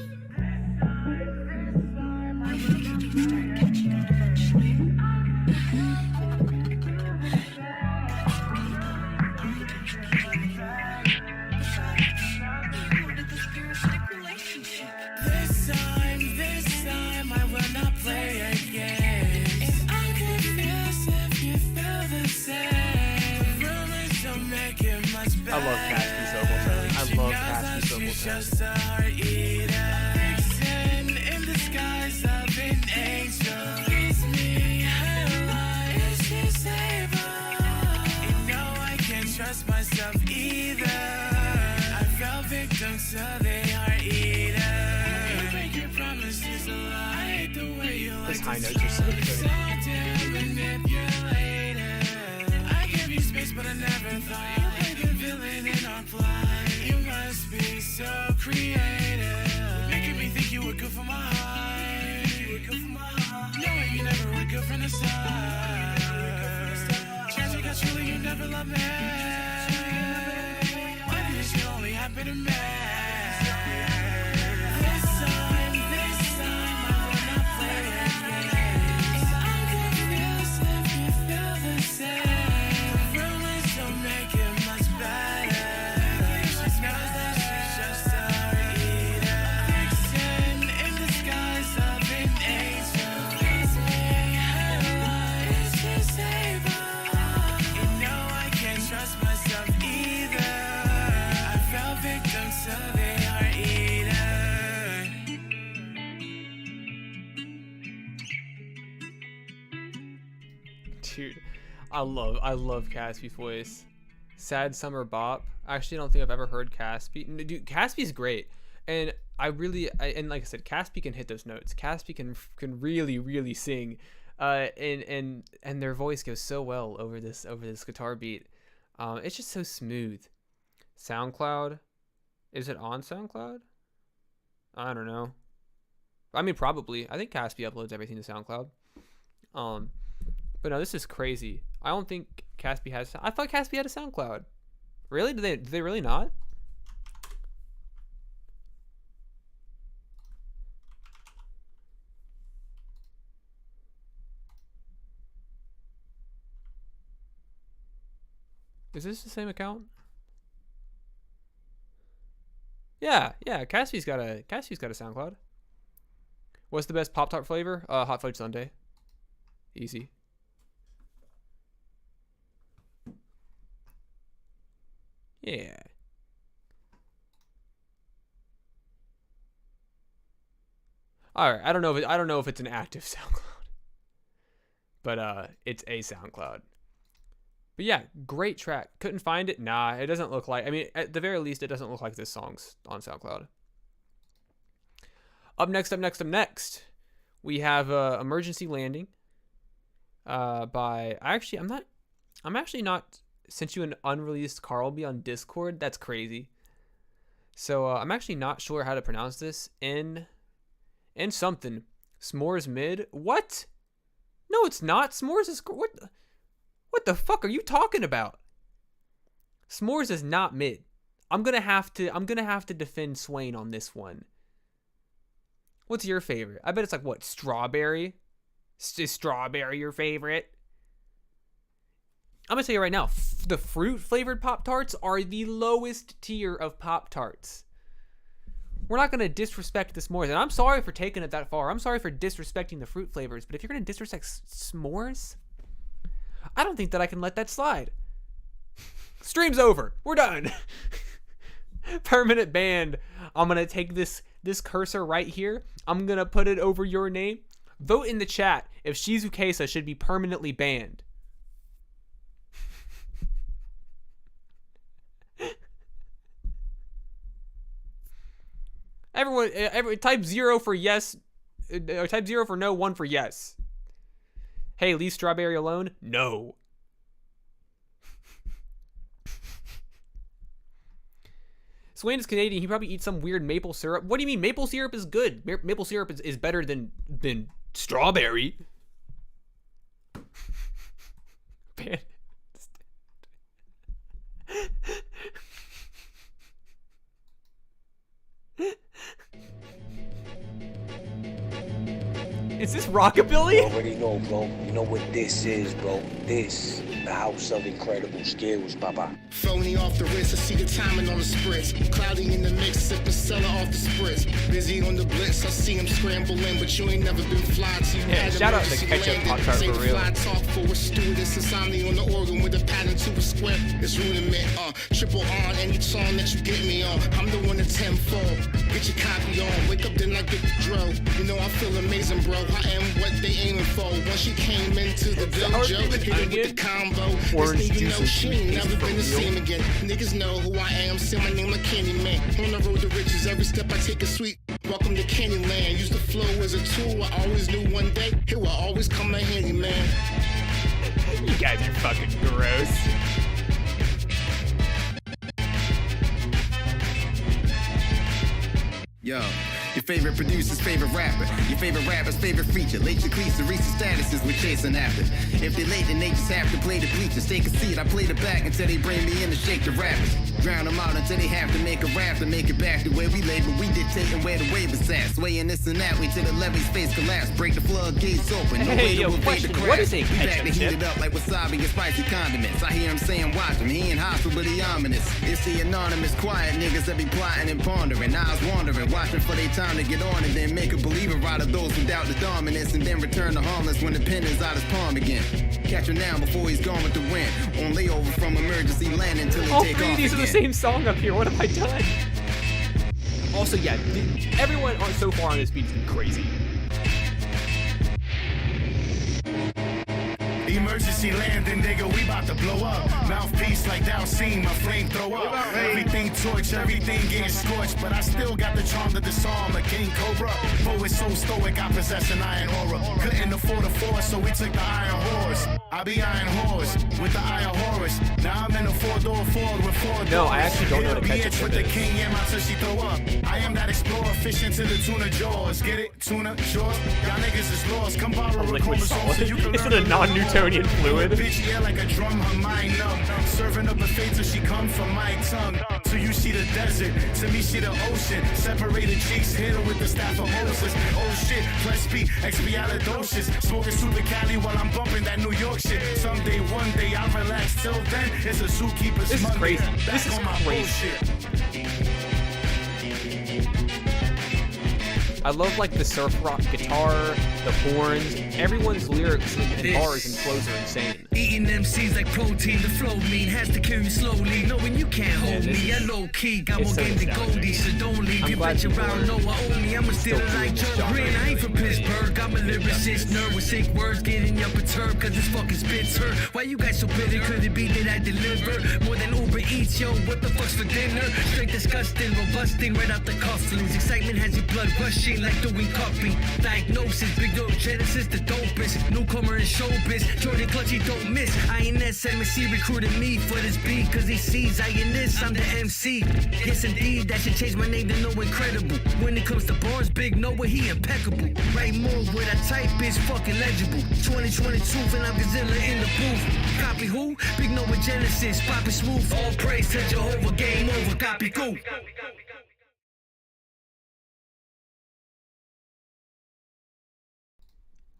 This time I will not play again. If I could feel if you feel the same. The rumors don't make it much better. I love Caspi's vocal tone. I love Caspi's vocal tone. Just a heart eater. Vixen in the skies of an angel. Kiss me, her life is disabled. You know I can't trust myself either. I fell victim to the heart eater. You make your promises a lie. The way you like His high to notes are so good. I gave you space, but I never thought you played the villain in our plot. You must be so creative, making me think you were good for my heart. Knowing you never were good from the start. Chance you got truly, you never loved me. Why did this shit only happen to me? This time I will not play again. If I could feel if you feel the same. Rumors don't make it much better. She knows that she's just a heart eater. Vixen in the skies of an angel. Kiss me, her life is disabled. You know I can't trust myself either. I fell victim to the heart eater. Dude, I love Caspi's voice. Sad Summer Bop. I actually don't think I've ever heard Caspi. Dude, Caspi's great. And and like I said, Caspi can hit those notes. Caspi can really sing. And their voice goes so well over this guitar beat. It's just so smooth. SoundCloud. Is it on SoundCloud? I don't know. I mean, probably. I think Caspi uploads everything to SoundCloud. But no, this is crazy. I don't think Caspi has. I thought Caspi had a SoundCloud. Really? Do they really not? Is this the same account? Yeah. Caspi's got a SoundCloud. What's the best Pop-Tart flavor? Hot fudge sundae. Easy. Yeah. All right. I don't know if it's an active SoundCloud, but it's a SoundCloud. But yeah, great track. Couldn't find it. Nah, it doesn't look like. I mean, at the very least, it doesn't look like this song's on SoundCloud. Up next, we have Emergency Landing. By I'm actually not sent you an unreleased Carlby on Discord. That's crazy. So I'm actually not sure how to pronounce this. In something. S'mores mid. What? No, it's not. S'mores is what the fuck are you talking about? S'mores is not mid. I'm gonna have to defend Swain on this one. What's your favorite? I bet it's like what, Strawberry? Is strawberry your favorite? I'm gonna tell you right now, the fruit flavored Pop-Tarts are the lowest tier of Pop-Tarts. We're not gonna disrespect the s'mores, and I'm sorry for taking it that far. I'm sorry for disrespecting the fruit flavors, but if you're gonna disrespect s'mores, I don't think that I can let that slide. Stream's over. We're done. Permanent banned. I'm gonna take this cursor right here. I'm gonna put it over your name. Vote in the chat if Shizukesa should be permanently banned. Everyone type 0 for yes, or type 0 for no, 1 for yes. Hey, leave strawberry alone? No. Swain is Canadian. He probably eats some weird maple syrup. What do you mean? Maple syrup is good. Maple syrup is better than strawberry. Is this rockabilly? You already know, bro. You know what this is, bro. This, the house of incredible skills, Baba. Phony off the wrist, I see the timing on the spritz. Cloudy in the mix, sipping Stella off the spritz. Busy on the blitz, I see him scrambling, but you ain't never been fly till you had shout out to Ketchup Pop-Tart for real. Fly talk for a stewardess, insomnia on the organ with a pattern to a square. It's rudiment, triple on any song that you get me on. I'm the one at 10-4. Get your copy on, wake up then I get the drill. You know I feel amazing, bro. I am what they aiming for. Once she came into the dojo, hit it with the combo. This nigga know she ain't never been the same again. Niggas know who I am, say my name like Candyman. On the road to riches, every step I take is sweet. Welcome to Candyland. Use the flow as a tool. I always knew one day it will always come in handy, man. You guys are fucking gross. Yo, your favorite producer's favorite rapper, your favorite rapper's favorite feature. Late to crease to reach the statuses we're chasing after. If they late, then they just have to play the bleachers. Take a seat, I play the back until they bring me in to shake the rappers. Drown them out until they have to make a rap to make it back to where we lay, but we dictating where the wave is at. Swaying this and that way till the levees face collapse. Break the floodgates open, no way to evade the crash. What is a we back to ketchup heat chip? it up like wasabi and spicy condiments. I hear him saying watch him, he ain't hostile but he ominous. It's the anonymous quiet niggas that be plotting and pondering. I was wandering, watching for their time to get on and then make a believer out of those who doubt the dominance and then return to harmless when the pen is out his palm again. Catch him now before he's gone with the wind. On layover from emergency landing until he All take three off of these again. are the same song up here. What have I done? Also, yeah, everyone so far on this beat has been crazy. Emergency landing, nigga, we about to blow up. Mouthpiece like Dowsing, my flame throw up. Everything torch, everything getting scorched, but I still got the charm to disarm a king cobra. Poet so stoic, I possess an iron aura. Couldn't afford a force, so we took the iron horse. I be iron horse with the iron Horus. Now I'm in a 4-door Ford with 4 doors. No, I actually don't know what a ketchup bitch chip with the is. king in my till she throw up. I am that explorer, fishing to the tuna jaws. Get it? Tuna jaws. Y'all niggas is lost. Come borrow a Liquid chromosome solid. so you can It's learn in a to non-Newtonian fluid. Bitch, yeah, like a drum, her mind numb. Serving up a fate till she come from my tongue. To you, she the desert. To me, she the ocean. Separated cheeks, hit her with the staff of Moses. Oh shit, press B, expialidocious. Smoking super Cali while I'm bumping that New York shit. Someday, one day, I'll relax. Till then, it's a zookeeper's This is Monday. crazy. Back This is on my crazy. bullshit. I love like the surf rock guitar, the horns, everyone's lyrics and bars and flows are insane. Eating MCs like protein, the flow mean has to kill you slowly. Knowing you can't hold me, I low key. Got more game than Goldie, so don't leave. You bet your round, know I own me. I'm a stealer like Joe Green. I ain't from Pittsburgh, I'm a lyricist nerd with sick words getting you perturbed. Cause this fucking spits hurt. Why you guys so bitter? Could it be that I deliver more than Uber Eats? Yo, what the fuck's for dinner? Straight disgusting, robusting, right out the cufflinks. Excitement has your blood rushing like doing cupping. Diagnosis, big dope Genesis, the dopest. Newcomer in showbiz, Jordan Clutchy don't miss. INS MSC recruited me for this beat, cause he sees I in this, I'm the MC. Yes indeed, that should change my name to No Incredible. When it comes to bars, Big Noah, he impeccable. Write more where I type is fucking legible. 2022, and I'm Godzilla in the booth. Copy who? Big Noah Genesis, poppin' smooth. All praise to Jehovah, game over, copy cool.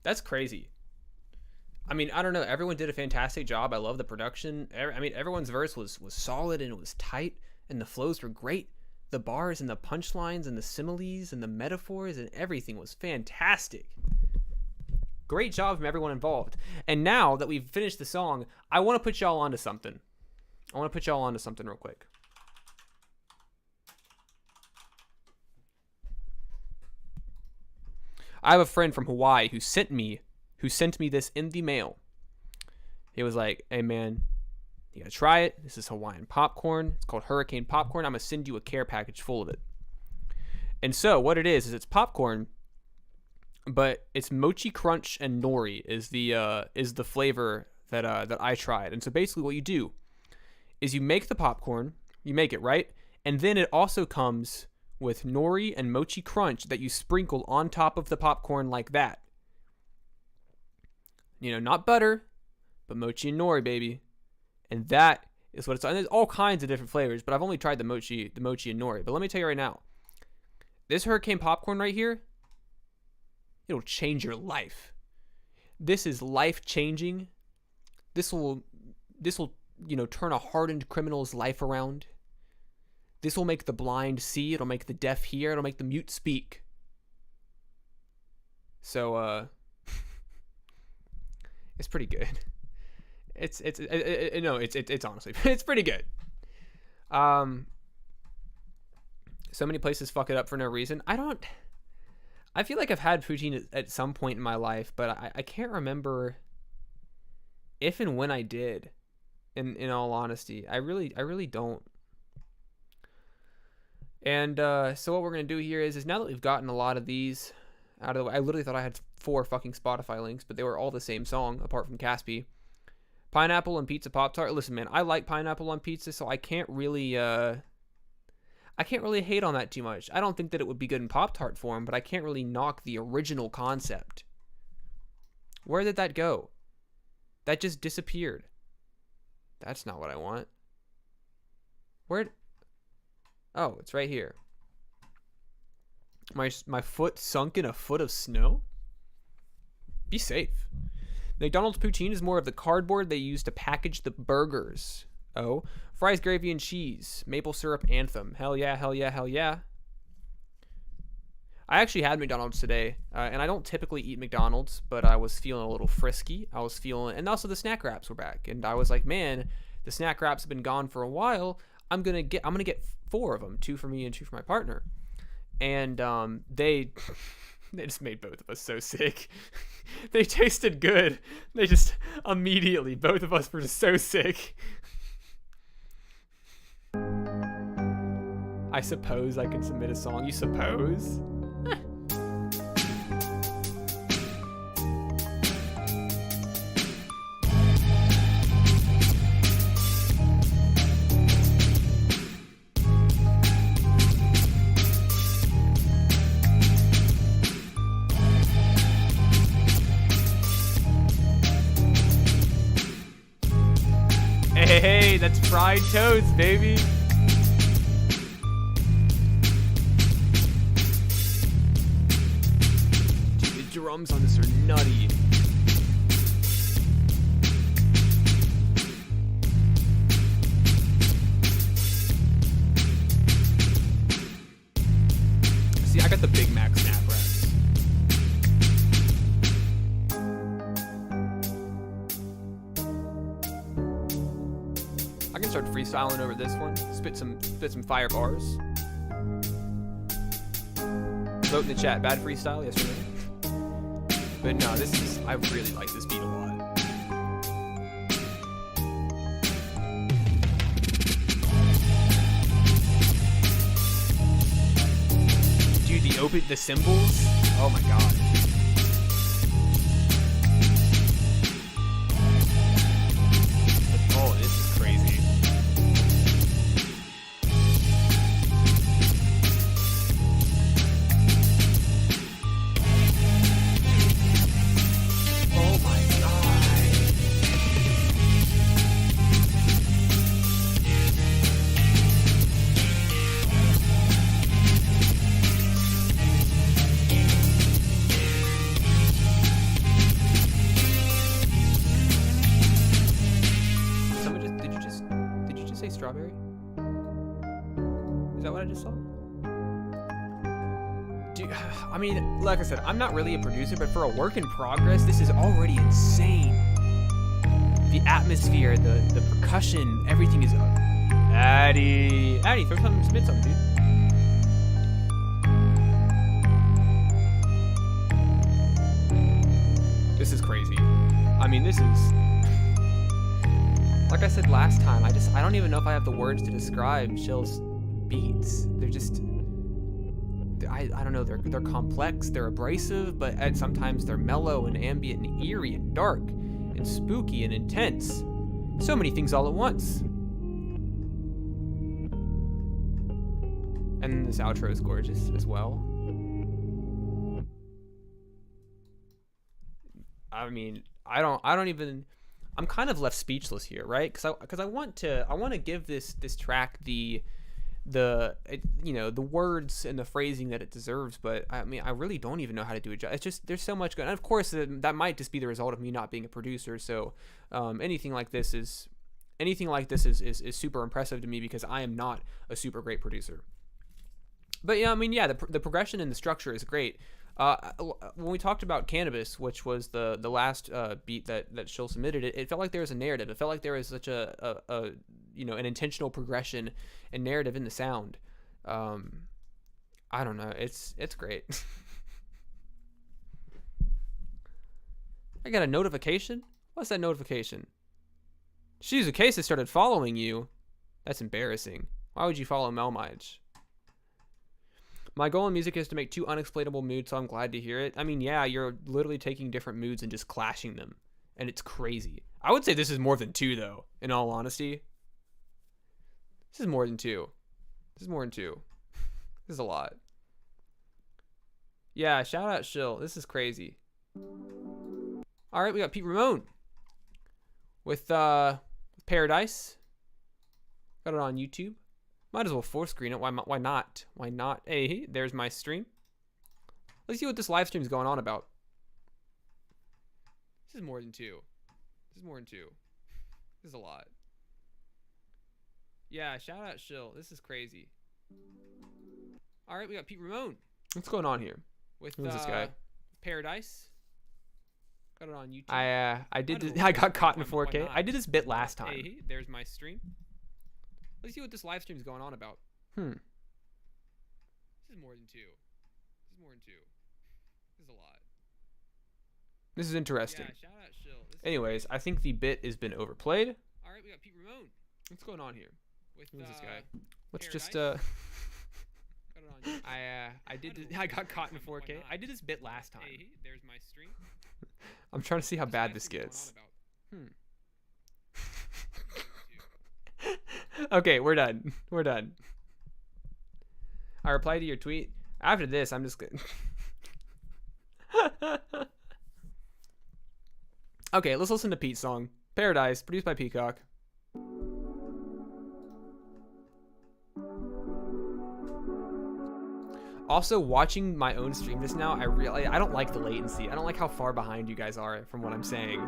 That's crazy. I mean, I don't know. Everyone did a fantastic job. I love the production. I mean, everyone's verse was solid and it was tight and the flows were great. The bars and the punchlines and the similes and the metaphors and everything was fantastic. Great job from everyone involved. And now that we've finished the song, I want to put y'all onto something. real quick. I have a friend from Hawaii who sent me this in the mail. He was like, "Hey man, you gotta try it. This is Hawaiian popcorn. It's called Hurricane Popcorn. I'm gonna send you a care package full of it." And so what it is it's popcorn, but it's mochi crunch and nori is the flavor that I tried. And so basically what you do is you make the popcorn, you make it, right? And then it also comes with nori and mochi crunch that you sprinkle on top of the popcorn like that. You know, not butter, but mochi and nori, baby. And that is what it's. And there's all kinds of different flavors, but I've only tried the mochi and nori. But let me tell you right now, this Hurricane Popcorn right here, it'll change your life. This is life-changing. This will, turn a hardened criminal's life around. This will make the blind see. It'll make the deaf hear. It'll make the mute speak. So, it's pretty good. It's honestly, it's pretty good. So many places fuck it up for no reason. I feel like I've had poutine at some point in my life, but I can't remember if and when I did. In all honesty, I really don't. And so what we're gonna do here is now that we've gotten a lot of these out of the way, I literally thought I had 4 fucking Spotify links, but they were all the same song apart from Caspi. Pineapple and pizza Pop-Tart. Listen, man, I like pineapple on pizza, so I can't really hate on that too much. I don't think that it would be good in Pop-Tart form, but I can't really knock the original concept. Where did that go? That just disappeared. That's not what I want. Oh, it's right here. My foot sunk in a foot of snow? Be safe. McDonald's poutine is more of the cardboard they use to package the burgers. Oh, fries, gravy, and cheese. Maple syrup anthem. Hell yeah, hell yeah, hell yeah. I actually had McDonald's today, and I don't typically eat McDonald's, but I was feeling a little frisky. And also the snack wraps were back, and I was like, man, the snack wraps have been gone for a while. I'm gonna get 4 of them, 2 for me and 2 for my partner. And they just made both of us so sick. They tasted good. They just immediately, both of us were just so sick. I suppose I can submit a song. You suppose? Hey, that's fried toast, baby. Dude, the drums on this are nutty. See, I got the Big Mac snap wraps. I can start freestyling over this one. Spit some fire bars. Vote in the chat. Bad freestyle? Yes or no? But no, I really like this beat a lot. Dude, the cymbals? Oh my god. Oh, this is crazy. Oh my god. just saw? I mean, like I said, I'm not really a producer, but for a work in progress, this is already insane. The atmosphere, the percussion, everything is... Addy, throw something, spit something, dude. This is crazy. I mean, this is... Like I said last time, I don't even know if I have the words to describe Chill's beats. They're just... I don't know, they're complex, they're abrasive, but sometimes they're mellow and ambient and eerie and dark and spooky and intense. So many things all at once. And this outro is gorgeous as well. I mean, I don't even... I'm kind of left speechless here, right? Because I want to give this track the words and the phrasing that it deserves, but I mean, I really don't even know how to do it. It's just, there's so much good, and of course that might just be the result of me not being a producer. So anything like this is super impressive to me because I am not a super great producer. But yeah, I mean, yeah, the progression and the structure is great. When we talked about Cannabis, which was the last beat that Chill submitted, it felt like there was a narrative. It felt like there was such an intentional progression and narrative in the sound. I don't know. It's great. I got a notification. What's that notification? She's a case that started following you. That's embarrassing. Why would you follow melmige? My goal in music is to make 2 unexplainable moods, so I'm glad to hear it. I mean, yeah, you're literally taking different moods and just clashing them, and it's crazy. I would say this is more than 2, though, in all honesty. This is more than 2. This is a lot. Yeah, shout out Shill. This is crazy. All right, we got Pete Ramon with Paradise. Got it on YouTube. Might as well full screen it. Why not? Why not? Hey, there's my stream. Let's see what this live stream is going on about. This is more than 2. This is a lot. Yeah, shout out Shill. This is crazy. All right, we got Pete Ramon. What's going on here? Who's this guy? Paradise. Got it on YouTube. I got caught in 4K. I did this bit last time. Hey, there's my stream. Let's see what this live stream is going on about. This is more than 2. This is a lot. This is interesting. Yeah, shout out Shill. Anyways, I think the bit has been overplayed. All right, we got Pete Ramon. What's going on here? Who's this guy? Let's just I got caught in 4K. I did this bit last time. Hey, there's my stream. I'm trying to see how bad this gets. Okay, we're done. I replied to your tweet. After this, I'm just gonna... Okay, let's listen to Pete's song. Paradise, produced by Peacock. Also, watching my own stream just now, I don't like the latency. I don't like how far behind you guys are from what I'm saying.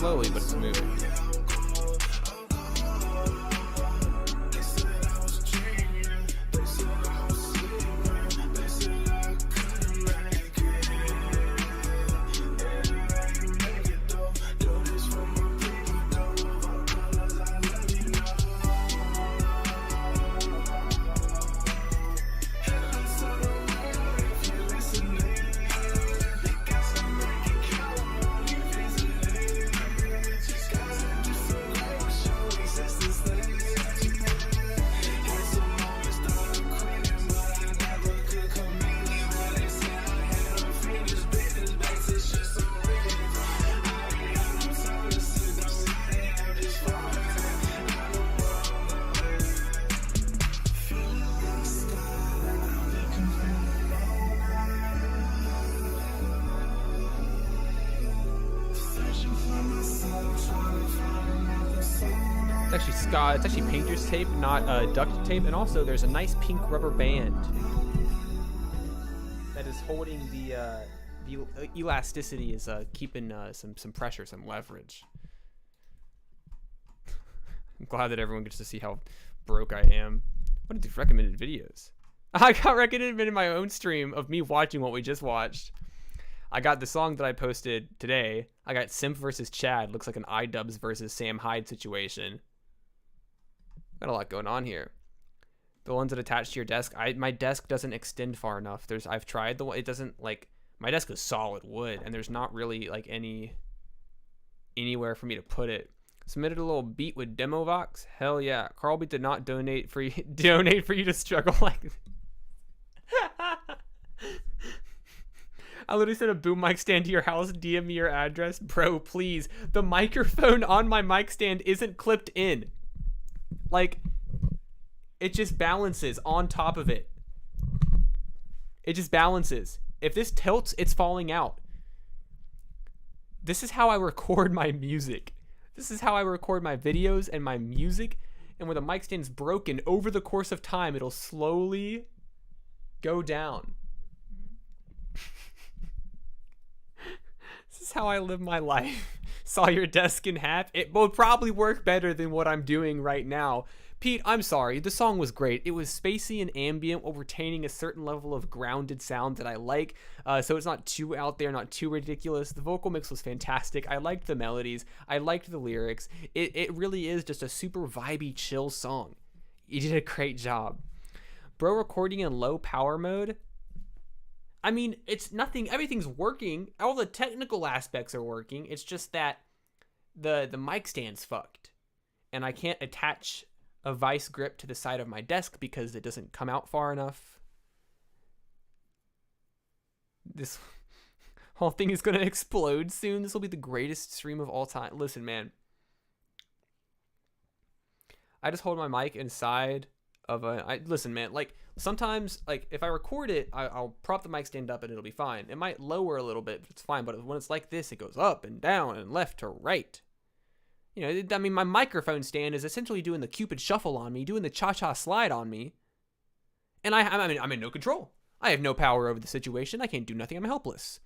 slowly, but it's moving. It's actually painter's tape, not duct tape, and also there's a nice pink rubber band that is holding the elasticity, is keeping some pressure, some leverage. I'm glad that everyone gets to see how broke I am. What are these recommended videos? I got recommended in my own stream of me watching what we just watched. I got the song that I posted today. I got Simp versus Chad. Looks like an iDubbbz versus Sam Hyde situation. Got a lot going on here. The ones that attach to your desk. My desk doesn't extend far enough. I've tried the one. It doesn't, like, my desk is solid wood, and there's not really like anywhere for me to put it. Submitted a little beat with Demovox. Hell yeah. Carlby did not donate for you to struggle like this. I literally sent a boom mic stand to your house. DM me your address. Bro, please. The microphone on my mic stand isn't clipped in. Like, it just balances on top of it. It just balances. If this tilts, it's falling out. This is how I record my music. This is how I record my videos and my music. And when the mic stand's broken, over the course of time, it'll slowly go down. This is how I live my life. Saw your desk in half. It will probably work better than what I'm doing right now. Pete, I'm sorry. The song was great. It was spacey and ambient while retaining a certain level of grounded sound that I like. So it's not too out there, not too ridiculous. The vocal mix was fantastic. I liked the melodies. I liked the lyrics. It really is just a super vibey, chill song. You did a great job. Bro, recording in low power mode. I mean, it's nothing. Everything's working. All the technical aspects are working. It's just that the mic stand's fucked. And I can't attach a vice grip to the side of my desk because it doesn't come out far enough. This whole thing is going to explode soon. This will be the greatest stream of all time. Listen, man. I just hold my mic inside of listen, man, like, sometimes, like, if I record it, I'll prop the mic stand up and it'll be fine. It might lower a little bit, but it's fine. But when it's like this, it goes up and down and left to right. You know, I mean, my microphone stand is essentially doing the Cupid shuffle on me, doing the cha-cha slide on me. And I'm in no control. I have no power over the situation. I can't do nothing. I'm helpless.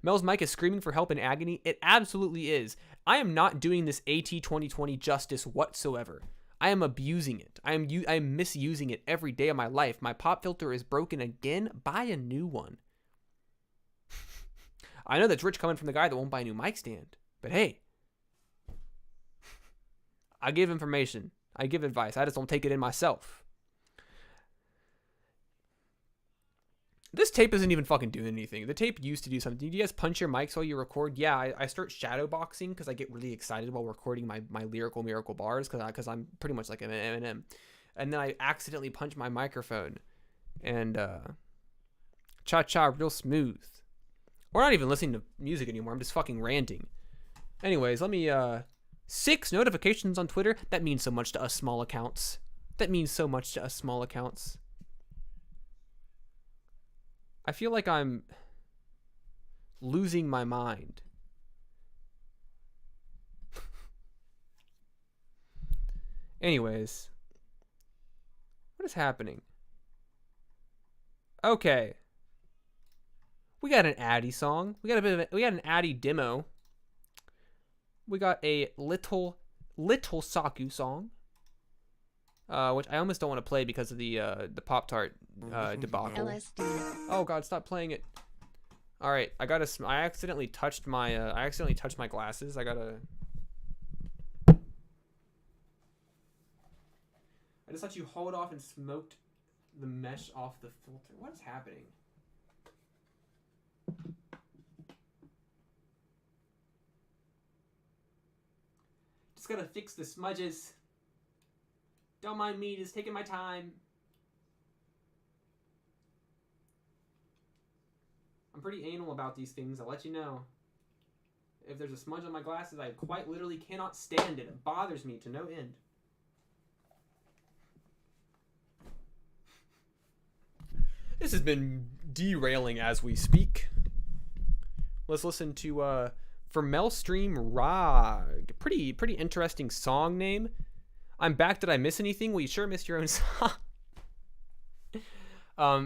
Mel's mic is screaming for help in agony. It absolutely is. I am not doing this AT 2020 justice whatsoever. I am abusing it. I am misusing it every day of my life. My pop filter is broken again. Buy a new one. I know that's rich coming from the guy that won't buy a new mic stand. But hey, I give information. I give advice. I just don't take it in myself. This tape isn't even fucking doing anything. The tape used to do something. Do you guys punch your mics while you record? Yeah, I start shadow boxing because I get really excited while recording my lyrical miracle bars because I'm pretty much like an Eminem. And then I accidentally punch my microphone. And cha-cha real smooth. We're not even listening to music anymore. I'm just fucking ranting. Anyways, let me... 6 notifications on Twitter. That means so much to us small accounts. I feel like I'm losing my mind. Anyways, what is happening? Okay, we got an Addy song. We got an Addy demo. we got a little Saku song, which I almost don't want to play because of the Pop-Tart debacle. LSD. Oh God, stop playing it. All right, I accidentally touched my glasses. I just thought you hauled off and smoked the mesh off the filter. What is happening? Just gotta fix the smudges. Don't mind me, just taking my time. I'm pretty anal about these things, I'll let you know. If there's a smudge on my glasses, I quite literally cannot stand it. It bothers me to no end. This has been derailing as we speak. Let's listen to for Melstream Ra. Pretty interesting song name. I'm back. Did I miss anything? Well, you sure missed your own song.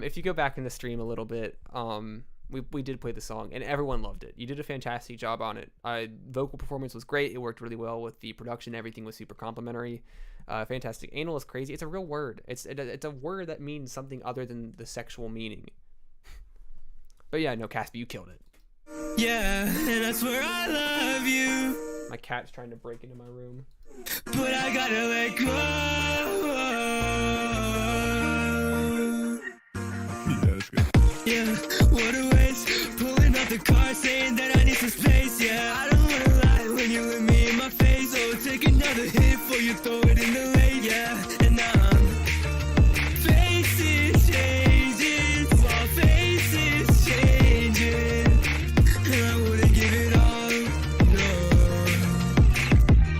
If you go back in the stream a little bit, we did play the song and everyone loved it. You did a fantastic job on it. Vocal performance was great. It worked really well with the production. Everything was super complimentary. Fantastic. Anal is crazy. It's a real word. It's a word that means something other than the sexual meaning. But yeah, no, Caspi, you killed it. Yeah, and that's where I love you. My cat's trying to break into my room. But I gotta let go. Yeah, what a waste. Pulling up the car saying that I need some space. Yeah, I don't wanna lie when you look me in my face. Oh, take another hit before you throw it in the lake. Yeah, and faces changing while faces changing. And I wouldn't give it all, no.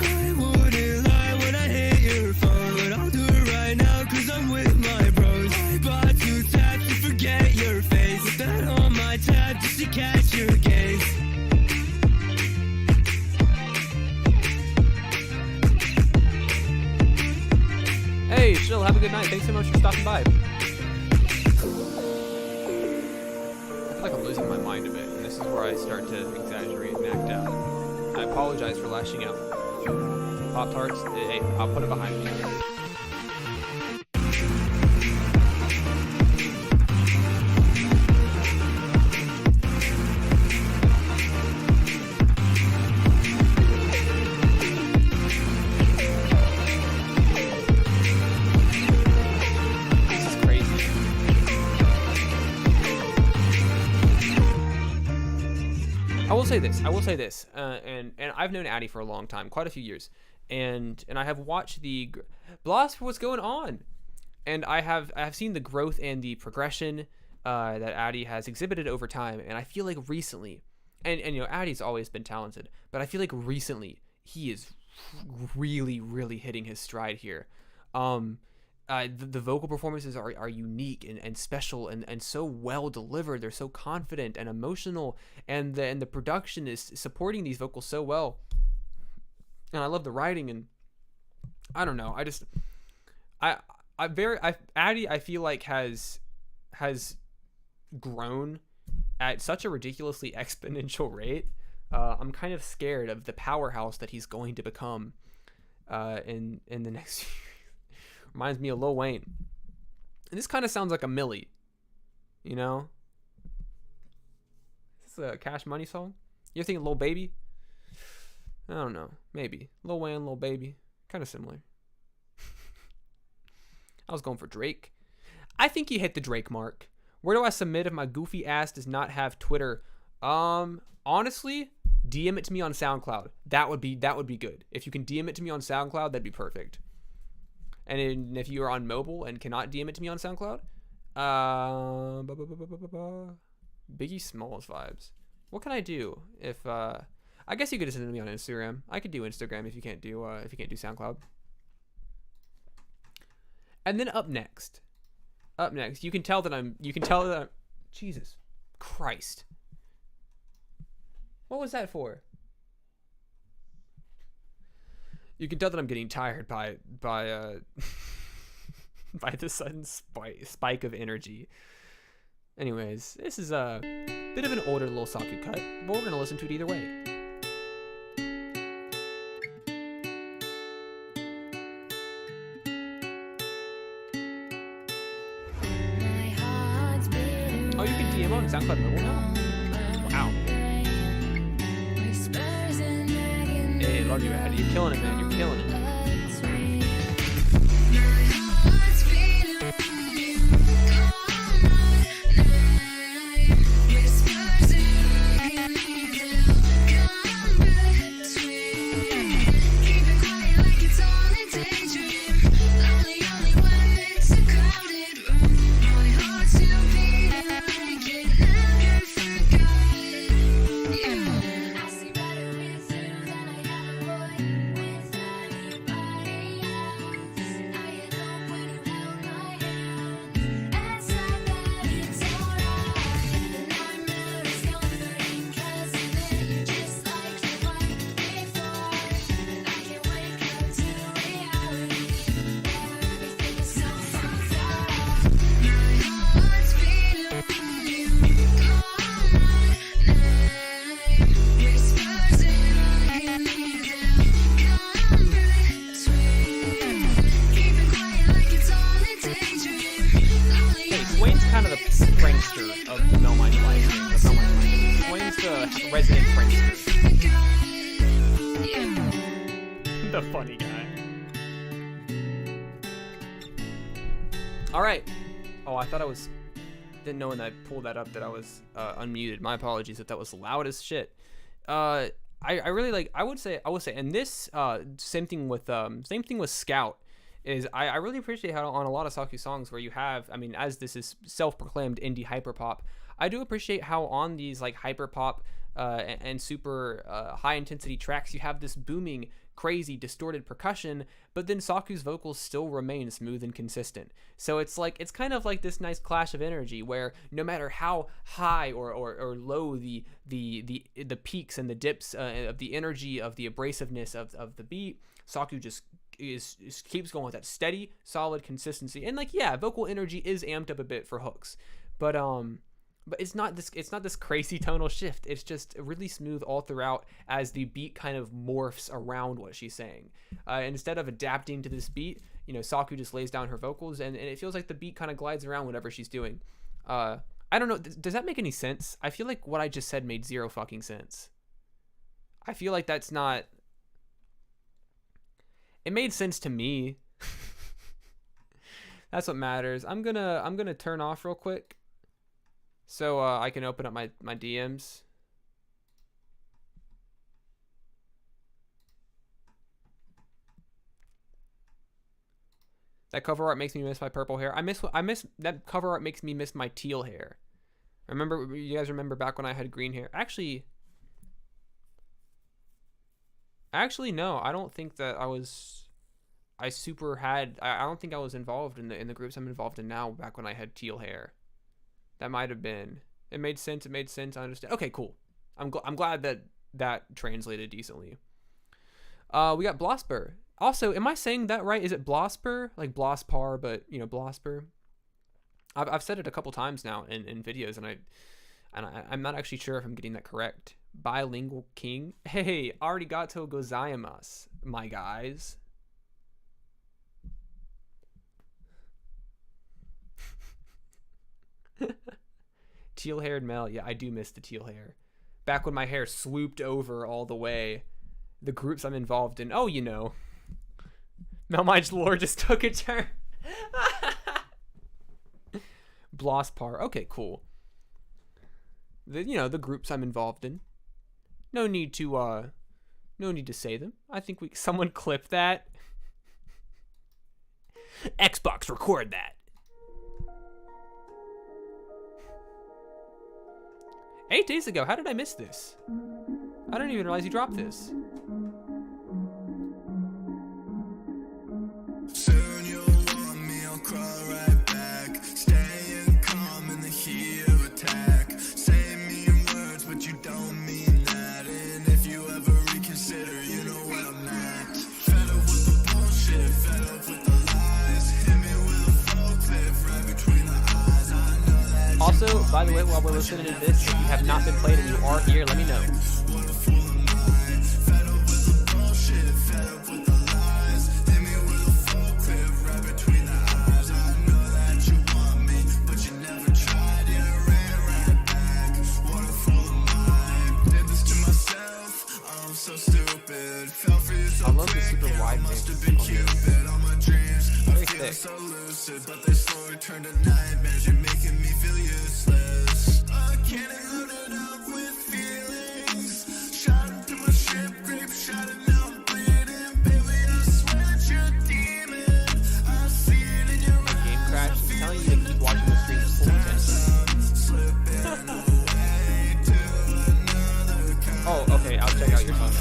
I wouldn't lie when I hit your phone, but I'll do it right now cause I'm with my bros. I bought 2 tabs to forget your face. Put that on my tab just to catch your gaze. Hey, Shill, have a good night. Thanks so much for stopping by. I feel like I'm losing my mind a bit, and this is where I start to exaggerate and act out. I apologize for lashing out. Pop-Tarts, hey, I'll put it behind me. I will say this, and I've known Addy for a long time, quite a few years, and I have watched the Blas for what's going on, and I have seen the growth and the progression that Addy has exhibited over time, and I feel like recently, and you know, Addy's always been talented, but I feel like recently he is really hitting his stride here. The vocal performances are unique and special and so well delivered. They're so confident and emotional, and the production is supporting these vocals so well. And I love the writing, and I don't know. Addy, I feel like has grown at such a ridiculously exponential rate. I'm kind of scared of the powerhouse that he's going to become in the next few years. Reminds me of Lil Wayne. And this kind of sounds like a Millie. You know? Is this a Cash Money song? You're thinking Lil Baby? I don't know. Maybe. Lil Wayne, Lil Baby. Kind of similar. I was going for Drake. I think he hit the Drake mark. Where do I submit if my goofy ass does not have Twitter? Honestly, DM it to me on SoundCloud. That would be good. If you can DM it to me on SoundCloud, that'd be perfect. And if you are on mobile and cannot DM it to me on SoundCloud, Biggie Smalls vibes. What can I do? If I guess you could just send it to me on Instagram. I could do Instagram if you can't do SoundCloud. And then up next, you can tell that I'm Jesus Christ. What was that for? You can tell that I'm getting tired by by the sudden spike of energy. Anyways, this is a bit of an older Lil Saku cut, but we're gonna listen to it either way. Oh, you can DM on SoundCloud Mobile now? Wow. Hey, love you, Addy. You're killing it, man. You're killing it. Resident prankster. The funny guy. Alright. Oh, I thought I was... Didn't know when I pulled that up that I was unmuted. My apologies if that was loud as shit. I really like... I would say... And this... same thing with Scout. Is I really appreciate how on a lot of Saku songs where you have... I mean, as this is self-proclaimed indie hyperpop, I do appreciate how on these like hyperpop and super high intensity tracks you have this booming, crazy, distorted percussion, but then Saku's vocals still remain smooth and consistent. So it's like it's kind of like this nice clash of energy where no matter how high or low the peaks and the dips of the energy of the abrasiveness of the beat, Saku just keeps going with that steady, solid consistency. And like yeah, vocal energy is amped up a bit for hooks, but it's not this crazy tonal shift. It's just really smooth all throughout as the beat kind of morphs around what she's saying. And instead of adapting to this beat, you know, Saku just lays down her vocals and it feels like the beat kind of glides around whatever she's doing. I don't know. Does that make any sense? I feel like what I just said made zero fucking sense. I feel like that's not... It made sense to me. That's what matters. I'm gonna turn off real quick. So I can open up my DMs. That cover art makes me miss my purple hair. I miss that cover art makes me miss my teal hair. Remember, you guys remember back when I had green hair? Actually no, I don't think that I don't think I was involved in the groups I'm involved in now back when I had teal hair. That might have been. It made sense. I understand. Okay, cool. I'm glad that translated decently. We got Blosper. Also, am I saying that right? Is it Blosper? Like Blospar, but you know, Blosper. I've said it a couple times now in videos, and I'm not actually sure if I'm getting that correct. Bilingual king. Hey, arigato gozaimasu, my guys. Teal-haired Mel. Yeah, I do miss the teal hair. Back when my hair swooped over all the way. The groups I'm involved in. Oh, you know. Melmige's lore just took a turn. Blospar. Okay, cool. The groups I'm involved in. No need to say them. I think someone clip that. Xbox, record that. 8 days ago, how did I miss this? I didn't even realize you dropped this. Soon you'll want me, I'll crawl right back. Staying calm in the heat of attack. Say mean words, but you don't mean that. And if you ever reconsider, you know where I'm at. Fed up with the bullshit, fed up with the lies. Hit me with a full clip right between the eyes. I know that. Also, by the way, while we're listening to this, if you have not been played and you are here, let me know. so lucid, but they slowly turn to nightmares. You're making me feel useless. A cannon loaded up with feelings. Shot into my ship, grape shot and now I'm bleeding. Baby, I swear that you're a demon. I see it in your eyes. Game crash. I'm telling you to keep watching the stream with full attention. Oh, okay. I'll check out your phone.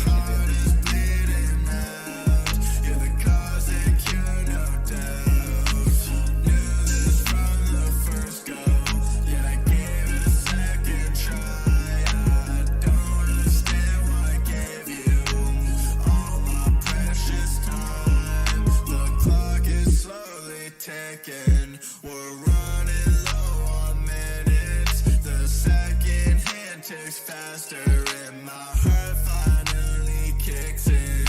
We're running low on minutes. The second hand ticks faster, and my heart finally kicks in.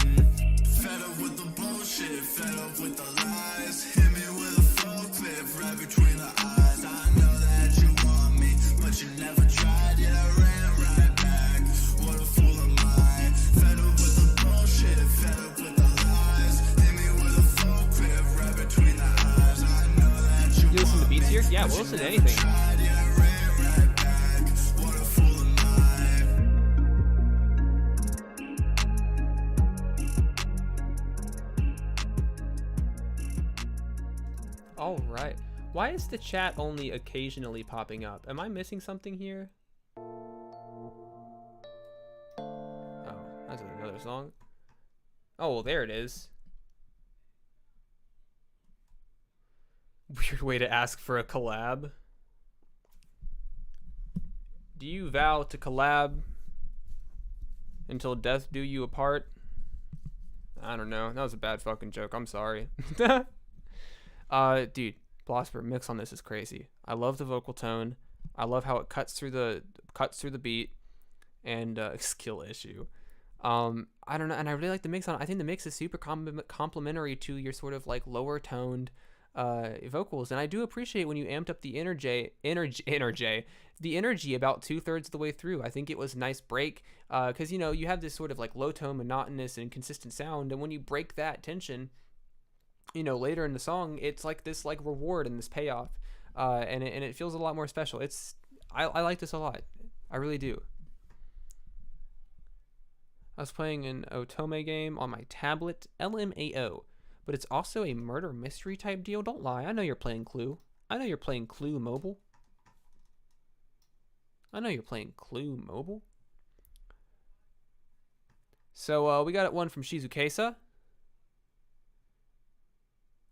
Fed up with the bullshit, fed up with the lies. Hit me with a full clip right between the eyes. I know that you want me, but you never tried. Yet I ran right back. What a fool am I? Fed up with the bullshit, fed up with the lies. Hit me with a full clip right between the eyes. You listen to beats here? Yeah, we'll listen to anything. All right. Why is the chat only occasionally popping up? Am I missing something here? Oh, that's another song. Oh, well, there it is. Weird way to ask for a collab. Do you vow to collab until death do you apart? I don't know. That was a bad fucking joke. I'm sorry. Dude, Blosper mix on this is crazy. I love the vocal tone. I love how it cuts through the beat, and skill issue. I don't know, and I really like the mix on it. I think the mix is super complementary to your sort of like lower toned vocals, and I do appreciate when you amped up the energy about 2/3 of the way through. I think it was a nice break, because you know you have this sort of like low tone, monotonous, and consistent sound, and when you break that tension, you know, later in the song, it's like this like reward and this payoff, and it feels a lot more special. I like this a lot. I really do. I was playing an Otome game on my tablet, LMAO. But it's also a murder mystery type deal. Don't lie. I know you're playing Clue. I know you're playing Clue Mobile. So we got one from Shizukesa.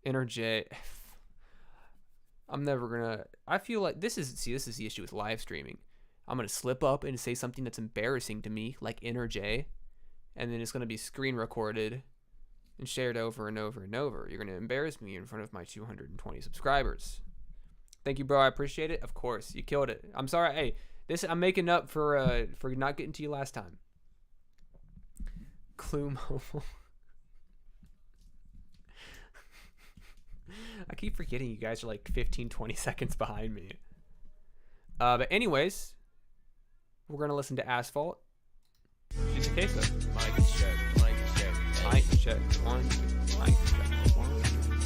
Energy. I'm never gonna. I feel like this is the issue with live streaming. I'm gonna slip up and say something that's embarrassing to me, like Energy, and then it's gonna be screen recorded and shared over and over and over. You're gonna embarrass me in front of my 220 subscribers. Thank you, bro. I appreciate it. Of course, you killed it. I'm sorry. Hey, I'm making up for not getting to you last time. Clue Mobile. I keep forgetting you guys are like 15-20 seconds behind me. But anyways, we're gonna listen to Asphalt. Just in case though. Mic check. Mic check. 1, 2, mic check. 1, 2,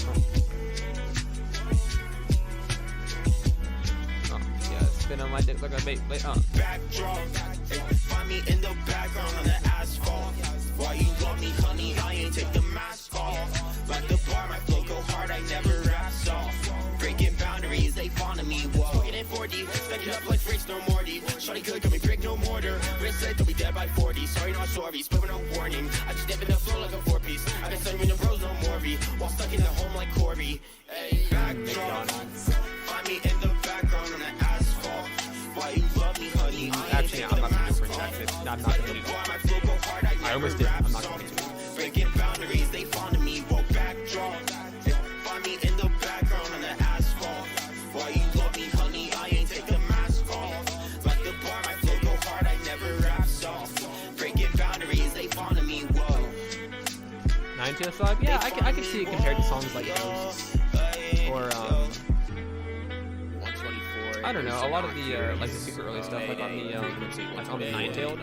oh, yeah, spin on my dick like a bait. Backdrop, find me in the background on the asphalt. Why you love me, honey? I ain't take the mask off. Like the bar, my flow go hard, I never rap soft. Breaking boundaries, they fond of me. Whoa, get in 4D, stack it up like freaks, no Morty. Shawty good, got me brick, no mortar. Wrist said they'll be dead by 40. Sorry, not sorry, split with no warning. I just dip in the flow like a 4-piece. I've been studying the bros, no Morby. While stuck in the home like Corby. Hey, backdrop, find me in the background on the asphalt. Why you love me, honey? Actually, I'm not gonna do it. I'm not gonna do it. I almost did. I'm not gonna do it. Breaking boundaries, they fond of me. Whoa, backdrop. Find me in the background on the asphalt. Why you love me, honey? I ain't take the mask off. Like the bar, my flow go hard, I never rap soft. Breaking boundaries, they fond of me. Whoa. 925? Yeah, I can see it compared to songs like Ghosts. Or, 124. I don't know, a lot of the, like the super early stuff, like on the Ninetailed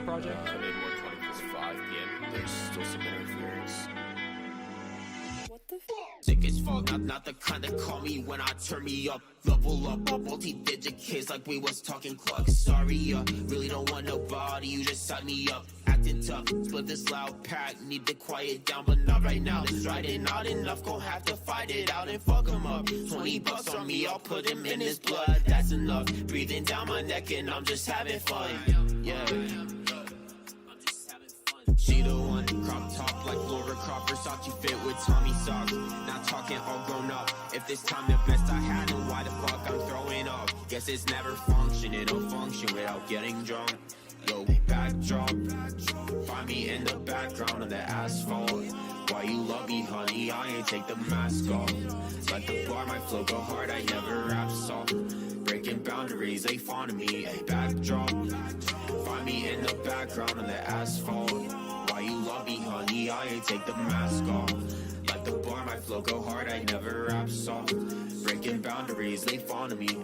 project. I made 120 5 p.m. There's still some interference. What the fuck? Sick as fuck. Not the kind that call me when I turn me up. Level up, multi-digit kids like we was talking clucks. Sorry, really don't want nobody, you just set me up. Acting tough, split this loud pack, need to quiet down, but not right now. This riding not enough, gon' have to fight it out and fuck him up. 20 bucks on me, I'll put him in his blood. That's enough, breathing down my neck and I'm just having fun. Yeah. She the one, crop top like Laura Croft, Versace fit with Tommy socks. Not talking all grown up. If this time the best I had, then why the fuck I'm throwing up? Guess it's never function, it'll function without getting drunk. Yo, backdrop, find me in the background of the asphalt. Why you love me, honey? I ain't take the mask off. Let the bar, my flow go hard, I never rap soft. Breaking boundaries, they fawn to me. A backdrop, find me in the background of the asphalt. Why you love me, honey? I ain't take the mask off. Like the bar, my flow go hard, I never rap soft. Breaking boundaries, they fawn to me.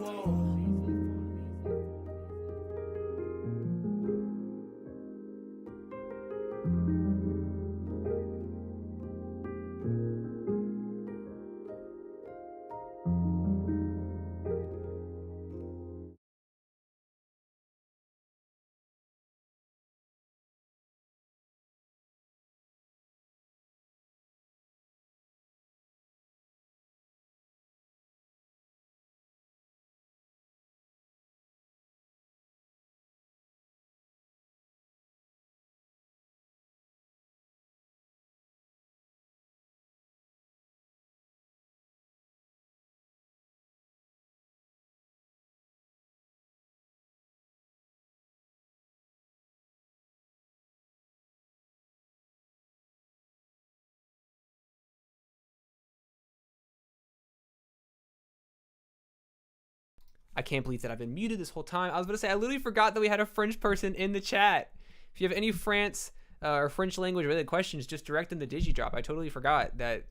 I can't believe that I've been muted this whole time. I was about to say, I literally forgot that we had a French person in the chat. If you have any France or French language related questions, just direct them to DigiDrop. I totally forgot that.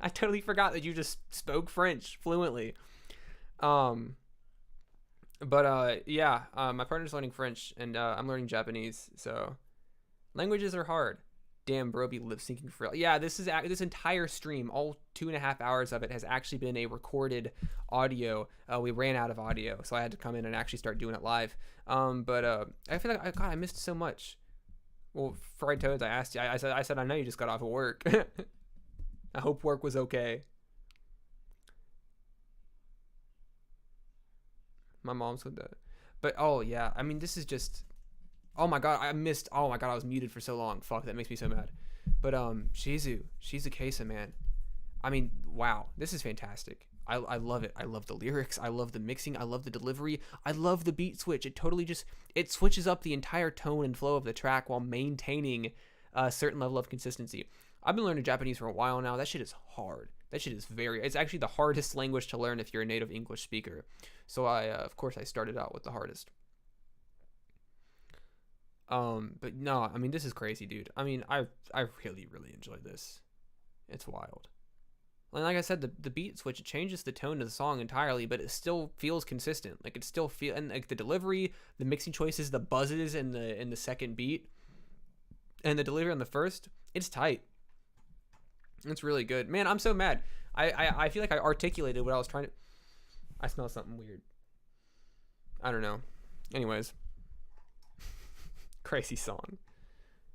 I totally forgot that you just spoke French fluently. Yeah, my partner's learning French and I'm learning Japanese. So languages are hard. Damn, bro, be lip syncing for real. Yeah, this entire stream, all 2.5 hours of it has actually been a recorded audio. We ran out of audio, so I had to come in and actually start doing it live. I feel like I missed so much. Well, Fried Toads, I asked you. I said I know you just got off of work. I hope work was okay. My mom said that. But oh yeah, I mean this is just. Oh my god, I was muted for so long. Fuck, that makes me so mad. But Shizu Kesa, man. I mean, wow, this is fantastic. I love it. I love the lyrics. I love the mixing. I love the delivery. I love the beat switch. It totally it switches up the entire tone and flow of the track while maintaining a certain level of consistency. I've been learning Japanese for a while now. That shit is hard. That shit is it's actually the hardest language to learn if you're a native English speaker. So of course I started out with the hardest. But no, I mean, this is crazy, dude. I mean, I really, really enjoyed this. It's wild. And like I said, the beat switch, it changes the tone of the song entirely, but it still feels consistent. Like it still and like the delivery, the mixing choices, the buzzes in the second beat, and the delivery on the first, it's tight. It's really good. Man, I'm so mad. I feel like I articulated what I was trying to. I smell something weird. I don't know. Anyways. Crazy song.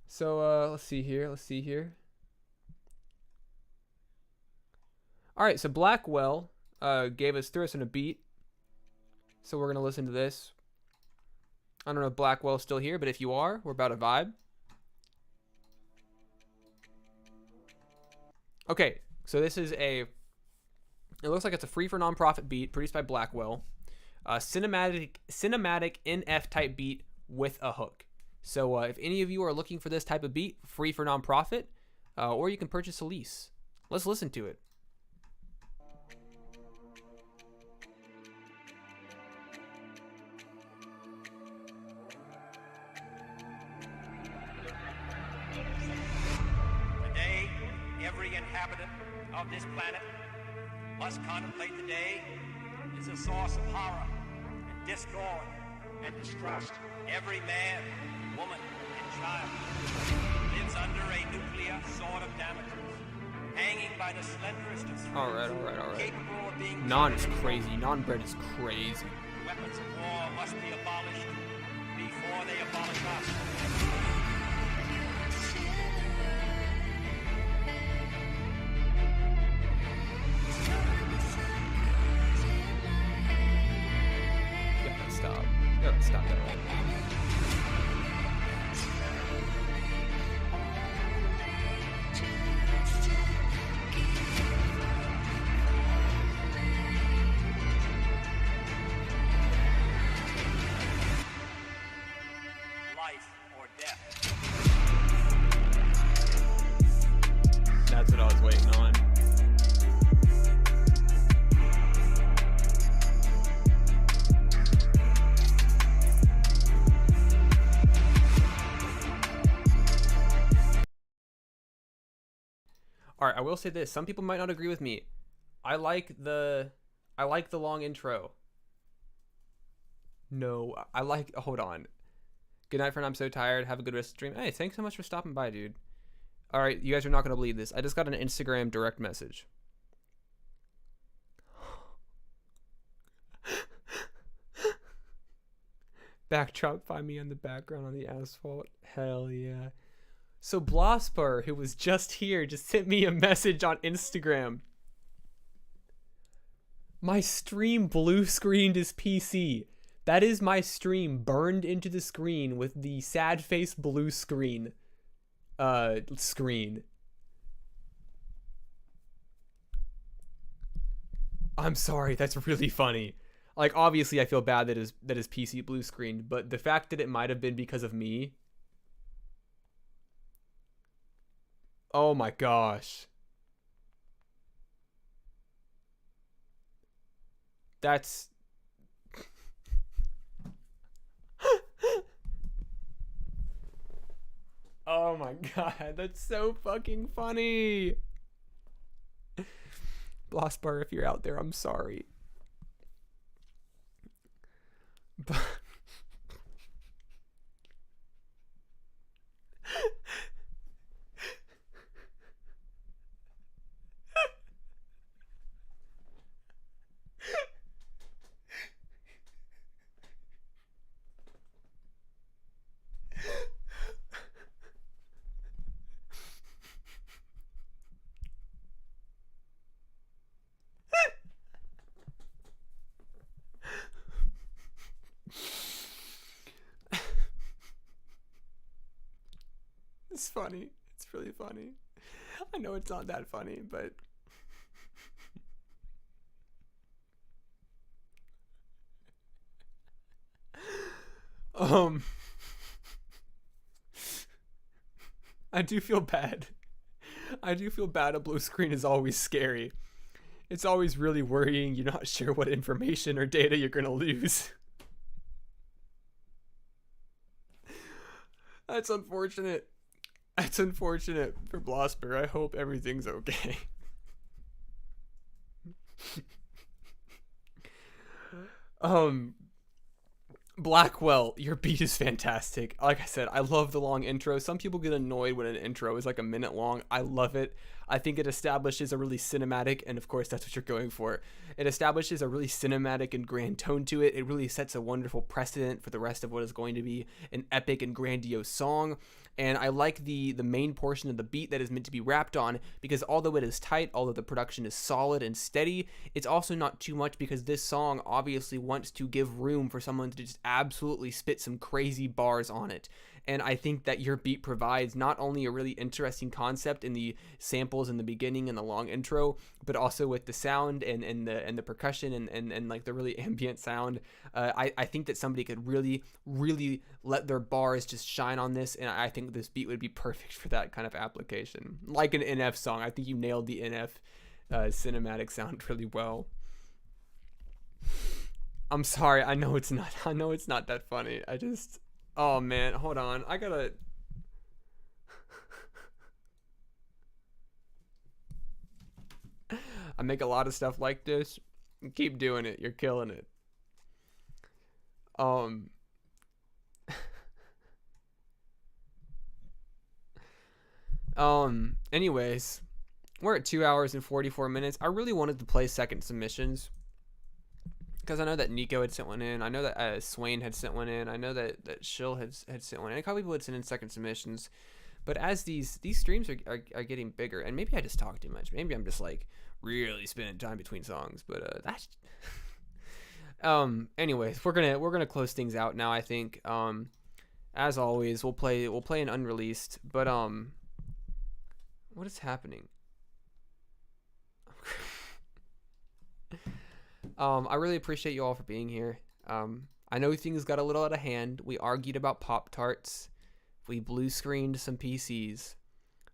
So let's see here. All right, so Blackwell threw us in a beat. So we're gonna listen to this. I don't know if Blackwell's still here, but if you are, we're about to vibe. Okay, so this is it looks like it's a free for nonprofit beat produced by Blackwell. Cinematic NF type beat with a hook. So if any of you are looking for this type of beat, free for nonprofit, or you can purchase a lease. Let's listen to it. Today, every inhabitant of this planet must contemplate the day as a source of horror and discord and distrust. Every man, woman, and child lives under a nuclear sword of Damocles, hanging by the slenderest of threads, Alright. capable of being Non is crazy. Non-bread is crazy. weapons of war must be abolished before they abolish us. You gotta stop. You gotta stop that right now. Life or death. That's what I was waiting on. Alright, I will say this. Some people might not agree with me. I like the long intro. No, I like, hold on. Good night, friend. I'm so tired. Have a good rest of the stream. Hey, thanks so much for stopping by, dude. All right, you guys are not going to believe this. I just got an Instagram direct message. Backdrop, find me on the background on the asphalt. Hell yeah. So Blosper, who was just here, just sent me a message on Instagram. My stream blue screened his PC. That is my stream burned into the screen with the sad face blue screen. I'm sorry, that's really funny. Like, obviously I feel bad that his PC blue screened, but the fact that it might have been because of me. Oh my gosh. That's oh my god, that's so fucking funny. Blosbar, if you're out there, I'm sorry. But it's funny. It's really funny. I know it's not that funny, but I do feel bad. I do feel bad. A blue screen is always scary. It's always really worrying. You're not sure what information or data you're gonna lose. That's unfortunate. That's unfortunate for Blosper. I hope everything's okay. Blackwell, your beat is fantastic. Like I said, I love the long intro. Some people get annoyed when an intro is like a minute long. I love it. I think it establishes a really cinematic, and of course that's what you're going for. It establishes a really cinematic and grand tone to it. It really sets a wonderful precedent for the rest of what is going to be an epic and grandiose song. And I like the main portion of the beat that is meant to be rapped on, because although it is tight, although the production is solid and steady, it's also not too much, because this song obviously wants to give room for someone to just absolutely spit some crazy bars on it. And I think that your beat provides not only a really interesting concept in the samples in the beginning and the long intro, but also with the sound and the percussion and like the really ambient sound. I think that somebody could really let their bars just shine on this, and I think this beat would be perfect for that kind of application. Like an NF song. I think you nailed the NF cinematic sound really well. I'm sorry. I know it's not that funny. Oh man, hold on. I gotta. I make a lot of stuff like this. Keep doing it. You're killing it. Anyways, we're at 2 hours and 44 minutes. I really wanted to play second submissions because I know that Nico had sent one in. I know that Swain had sent one in. I know that Shill had sent one in. A couple people had sent in second submissions. But as these streams are getting bigger, and maybe I just talk too much. Maybe I'm just like really spending time between songs. But that's anyways, we're gonna close things out now. I think as always we'll play an unreleased. But what is happening? I really appreciate you all for being here. I know things got a little out of hand. We argued about Pop-Tarts. We blue screened some PCs,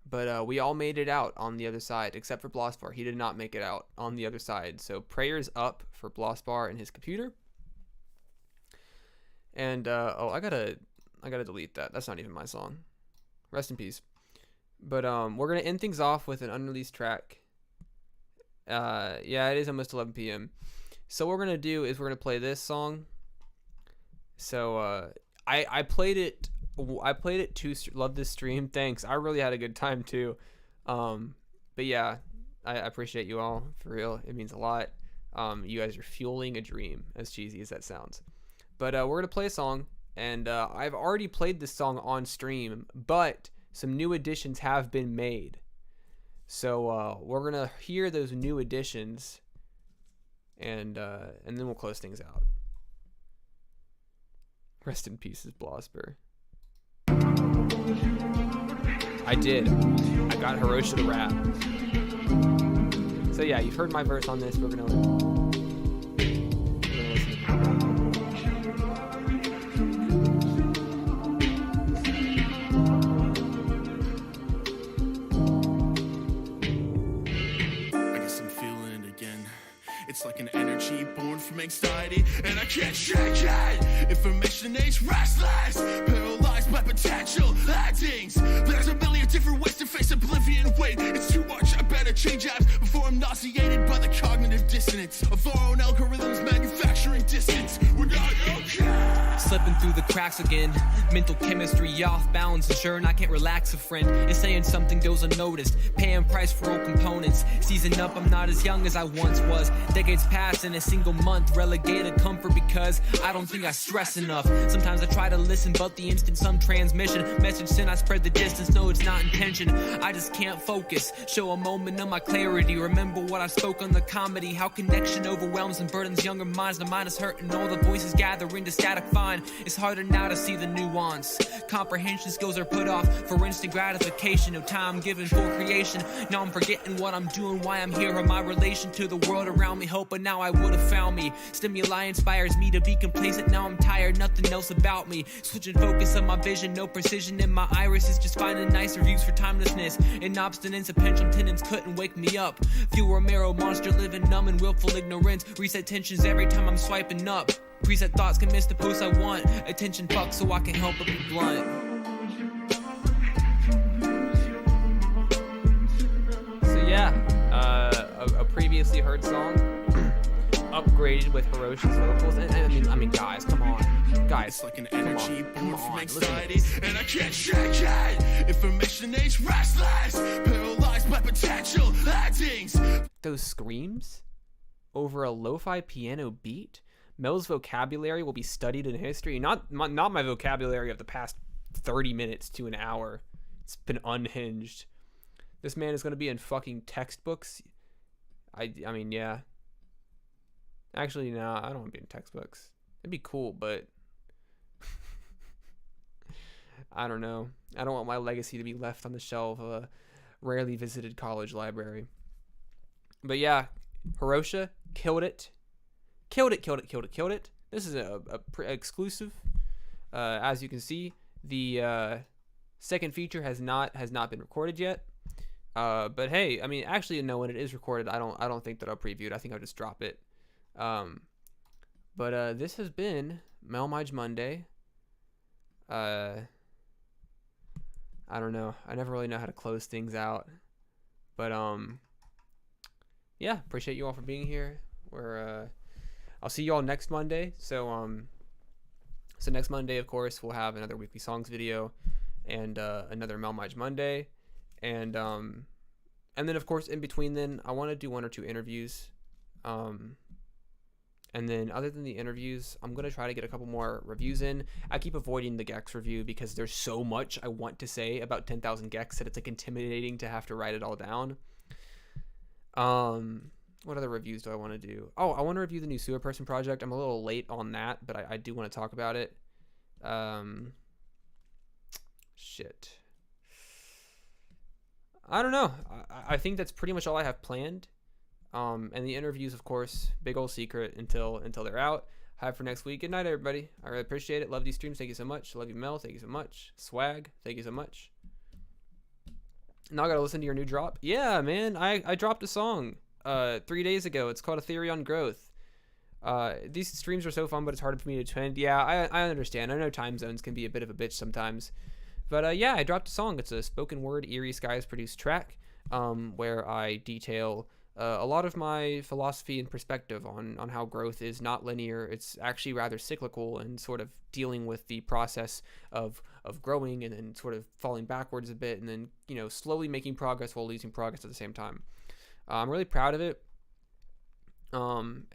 but we all made it out on the other side, except for Blossbar. He did not make it out on the other side. So prayers up for Blossbar and his computer. And oh, I gotta delete that. That's not even my song. Rest in peace. But we're gonna end things off with an unreleased track. Yeah, it is almost 11 p.m. So what we're gonna do is we're gonna play this song. So I played it. I played it to love this stream. Thanks. I really had a good time too. But yeah, I appreciate you all for real. It means a lot. You guys are fueling a dream, as cheesy as that sounds. But we're gonna play a song, and I've already played this song on stream, but some new additions have been made. So we're gonna hear those new additions, and then we'll close things out. Rest in pieces, Blosper. I did. I got Hiroshi to rap. So yeah, you've heard my verse on this. We're gonna listen I guess I'm feeling it again. It's like an energy born from anxiety, and I can't shake it. Information age restless, paralyzed by potential actings. There's a million different ways to face oblivion. Wait, it's too much. I better change apps before I'm nauseated by the cognitive dissonance of our own algorithms manufacturing distance. We're not okay. Slipping through the cracks again. Mental chemistry off balance. Ensuring I can't relax a friend. It's saying something goes unnoticed. Paying price for all components. Season up, I'm not as young as I once was. Decades pass in a single month. Relegated comfort because I don't think I stress enough. Sometimes I try to listen, but the instant some transmission message sent, I spread the distance. No, it's not intention. I just can't focus. Show a moment of my clarity. Remember what I spoke on the comedy. How connection overwhelms and burdens younger minds. The mind is hurting. All the voices gather into static fine. It's harder now to see the nuance. Comprehension skills are put off for instant gratification. No time given for creation. Now I'm forgetting what I'm doing, why I'm here, or my relation to the world around me. Hope, but now I would have found me. Stimuli inspires me to be complacent. Now I'm tired, nothing else about me. Switching focus of my vision, no precision in my iris. Is just finding nicer views for timelessness. In obstinance, a pendulum tendons couldn't wake me up. Few Romero monster living numb in willful ignorance. Reset tensions every time I'm swiping up. Preset thoughts can miss the post I want. Attention fuck so I can help but be blunt. So yeah, a previously heard song upgraded with Hiroshi's vocals. And I mean, guys, come on, guys. It's like an energy born from anxiety, and I can't shake it. Information age restless, paralyzed by potential actings. Those screams over a lo-fi piano beat. Mel's vocabulary will be studied in history. Not my vocabulary of the past 30 minutes to an hour. It's been unhinged. This man is going to be in fucking textbooks. I mean, yeah. Actually, no, I don't want to be in textbooks. It'd be cool, but I don't know. I don't want my legacy to be left on the shelf of a rarely visited college library. But yeah, Hiroshi killed it. Killed it. This is a exclusive. As you can see, the second feature has not been recorded yet. But hey, I mean, actually, no, when it is recorded, I don't think that I'll preview it. I think I'll just drop it. But this has been melmige Monday. I don't know. I never really know how to close things out. But yeah, appreciate you all for being here. I'll see you all next Monday. So next Monday, of course, we'll have another weekly songs video and another melmige Monday. And And then, of course, in between then, I want to do 1 or 2 interviews. And then other than the interviews, I'm going to try to get a couple more reviews in. I keep avoiding the Gex review because there's so much I want to say about 10,000 Gex that it's like intimidating to have to write it all down. What other reviews do I want to do? Oh, I want to review the new Sewer Person project. I'm a little late on that, but I do want to talk about it. Shit. I don't know. I think that's pretty much all I have planned. And the interviews, of course, big old secret until they're out. Have for next week. Good night, everybody. I really appreciate it. Love these streams. Thank you so much. Love you, Mel. Thank you so much. Swag. Thank you so much. Now I gotta listen to your new drop. Yeah, man. I dropped a song 3 days ago. It's called A Theory on Growth. These streams are so fun, but it's hard for me to attend. Yeah, I understand. I know time zones can be a bit of a bitch sometimes. But yeah, I dropped a song. It's a spoken word, Eerie Skies produced track where I detail a lot of my philosophy and perspective on how growth is not linear. It's actually rather cyclical and sort of dealing with the process of growing and then sort of falling backwards a bit and then, you know, slowly making progress while losing progress at the same time. I'm really proud of it. And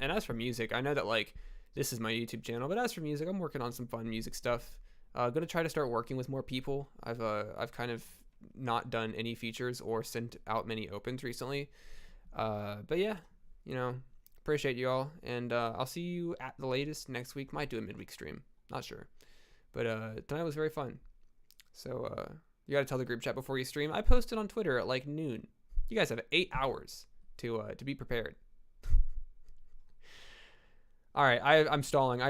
as for music, I know that like this is my YouTube channel, but as for music, I'm working on some fun music stuff. Gonna try to start working with more people. I've kind of not done any features or sent out many opens recently. But yeah, you know, appreciate you all, and I'll see you at the latest next week. Might do a midweek stream, not sure, but tonight was very fun. So you gotta tell the group chat before you stream. I posted on Twitter at like noon. You guys have 8 hours to be prepared. All right, I'm stalling.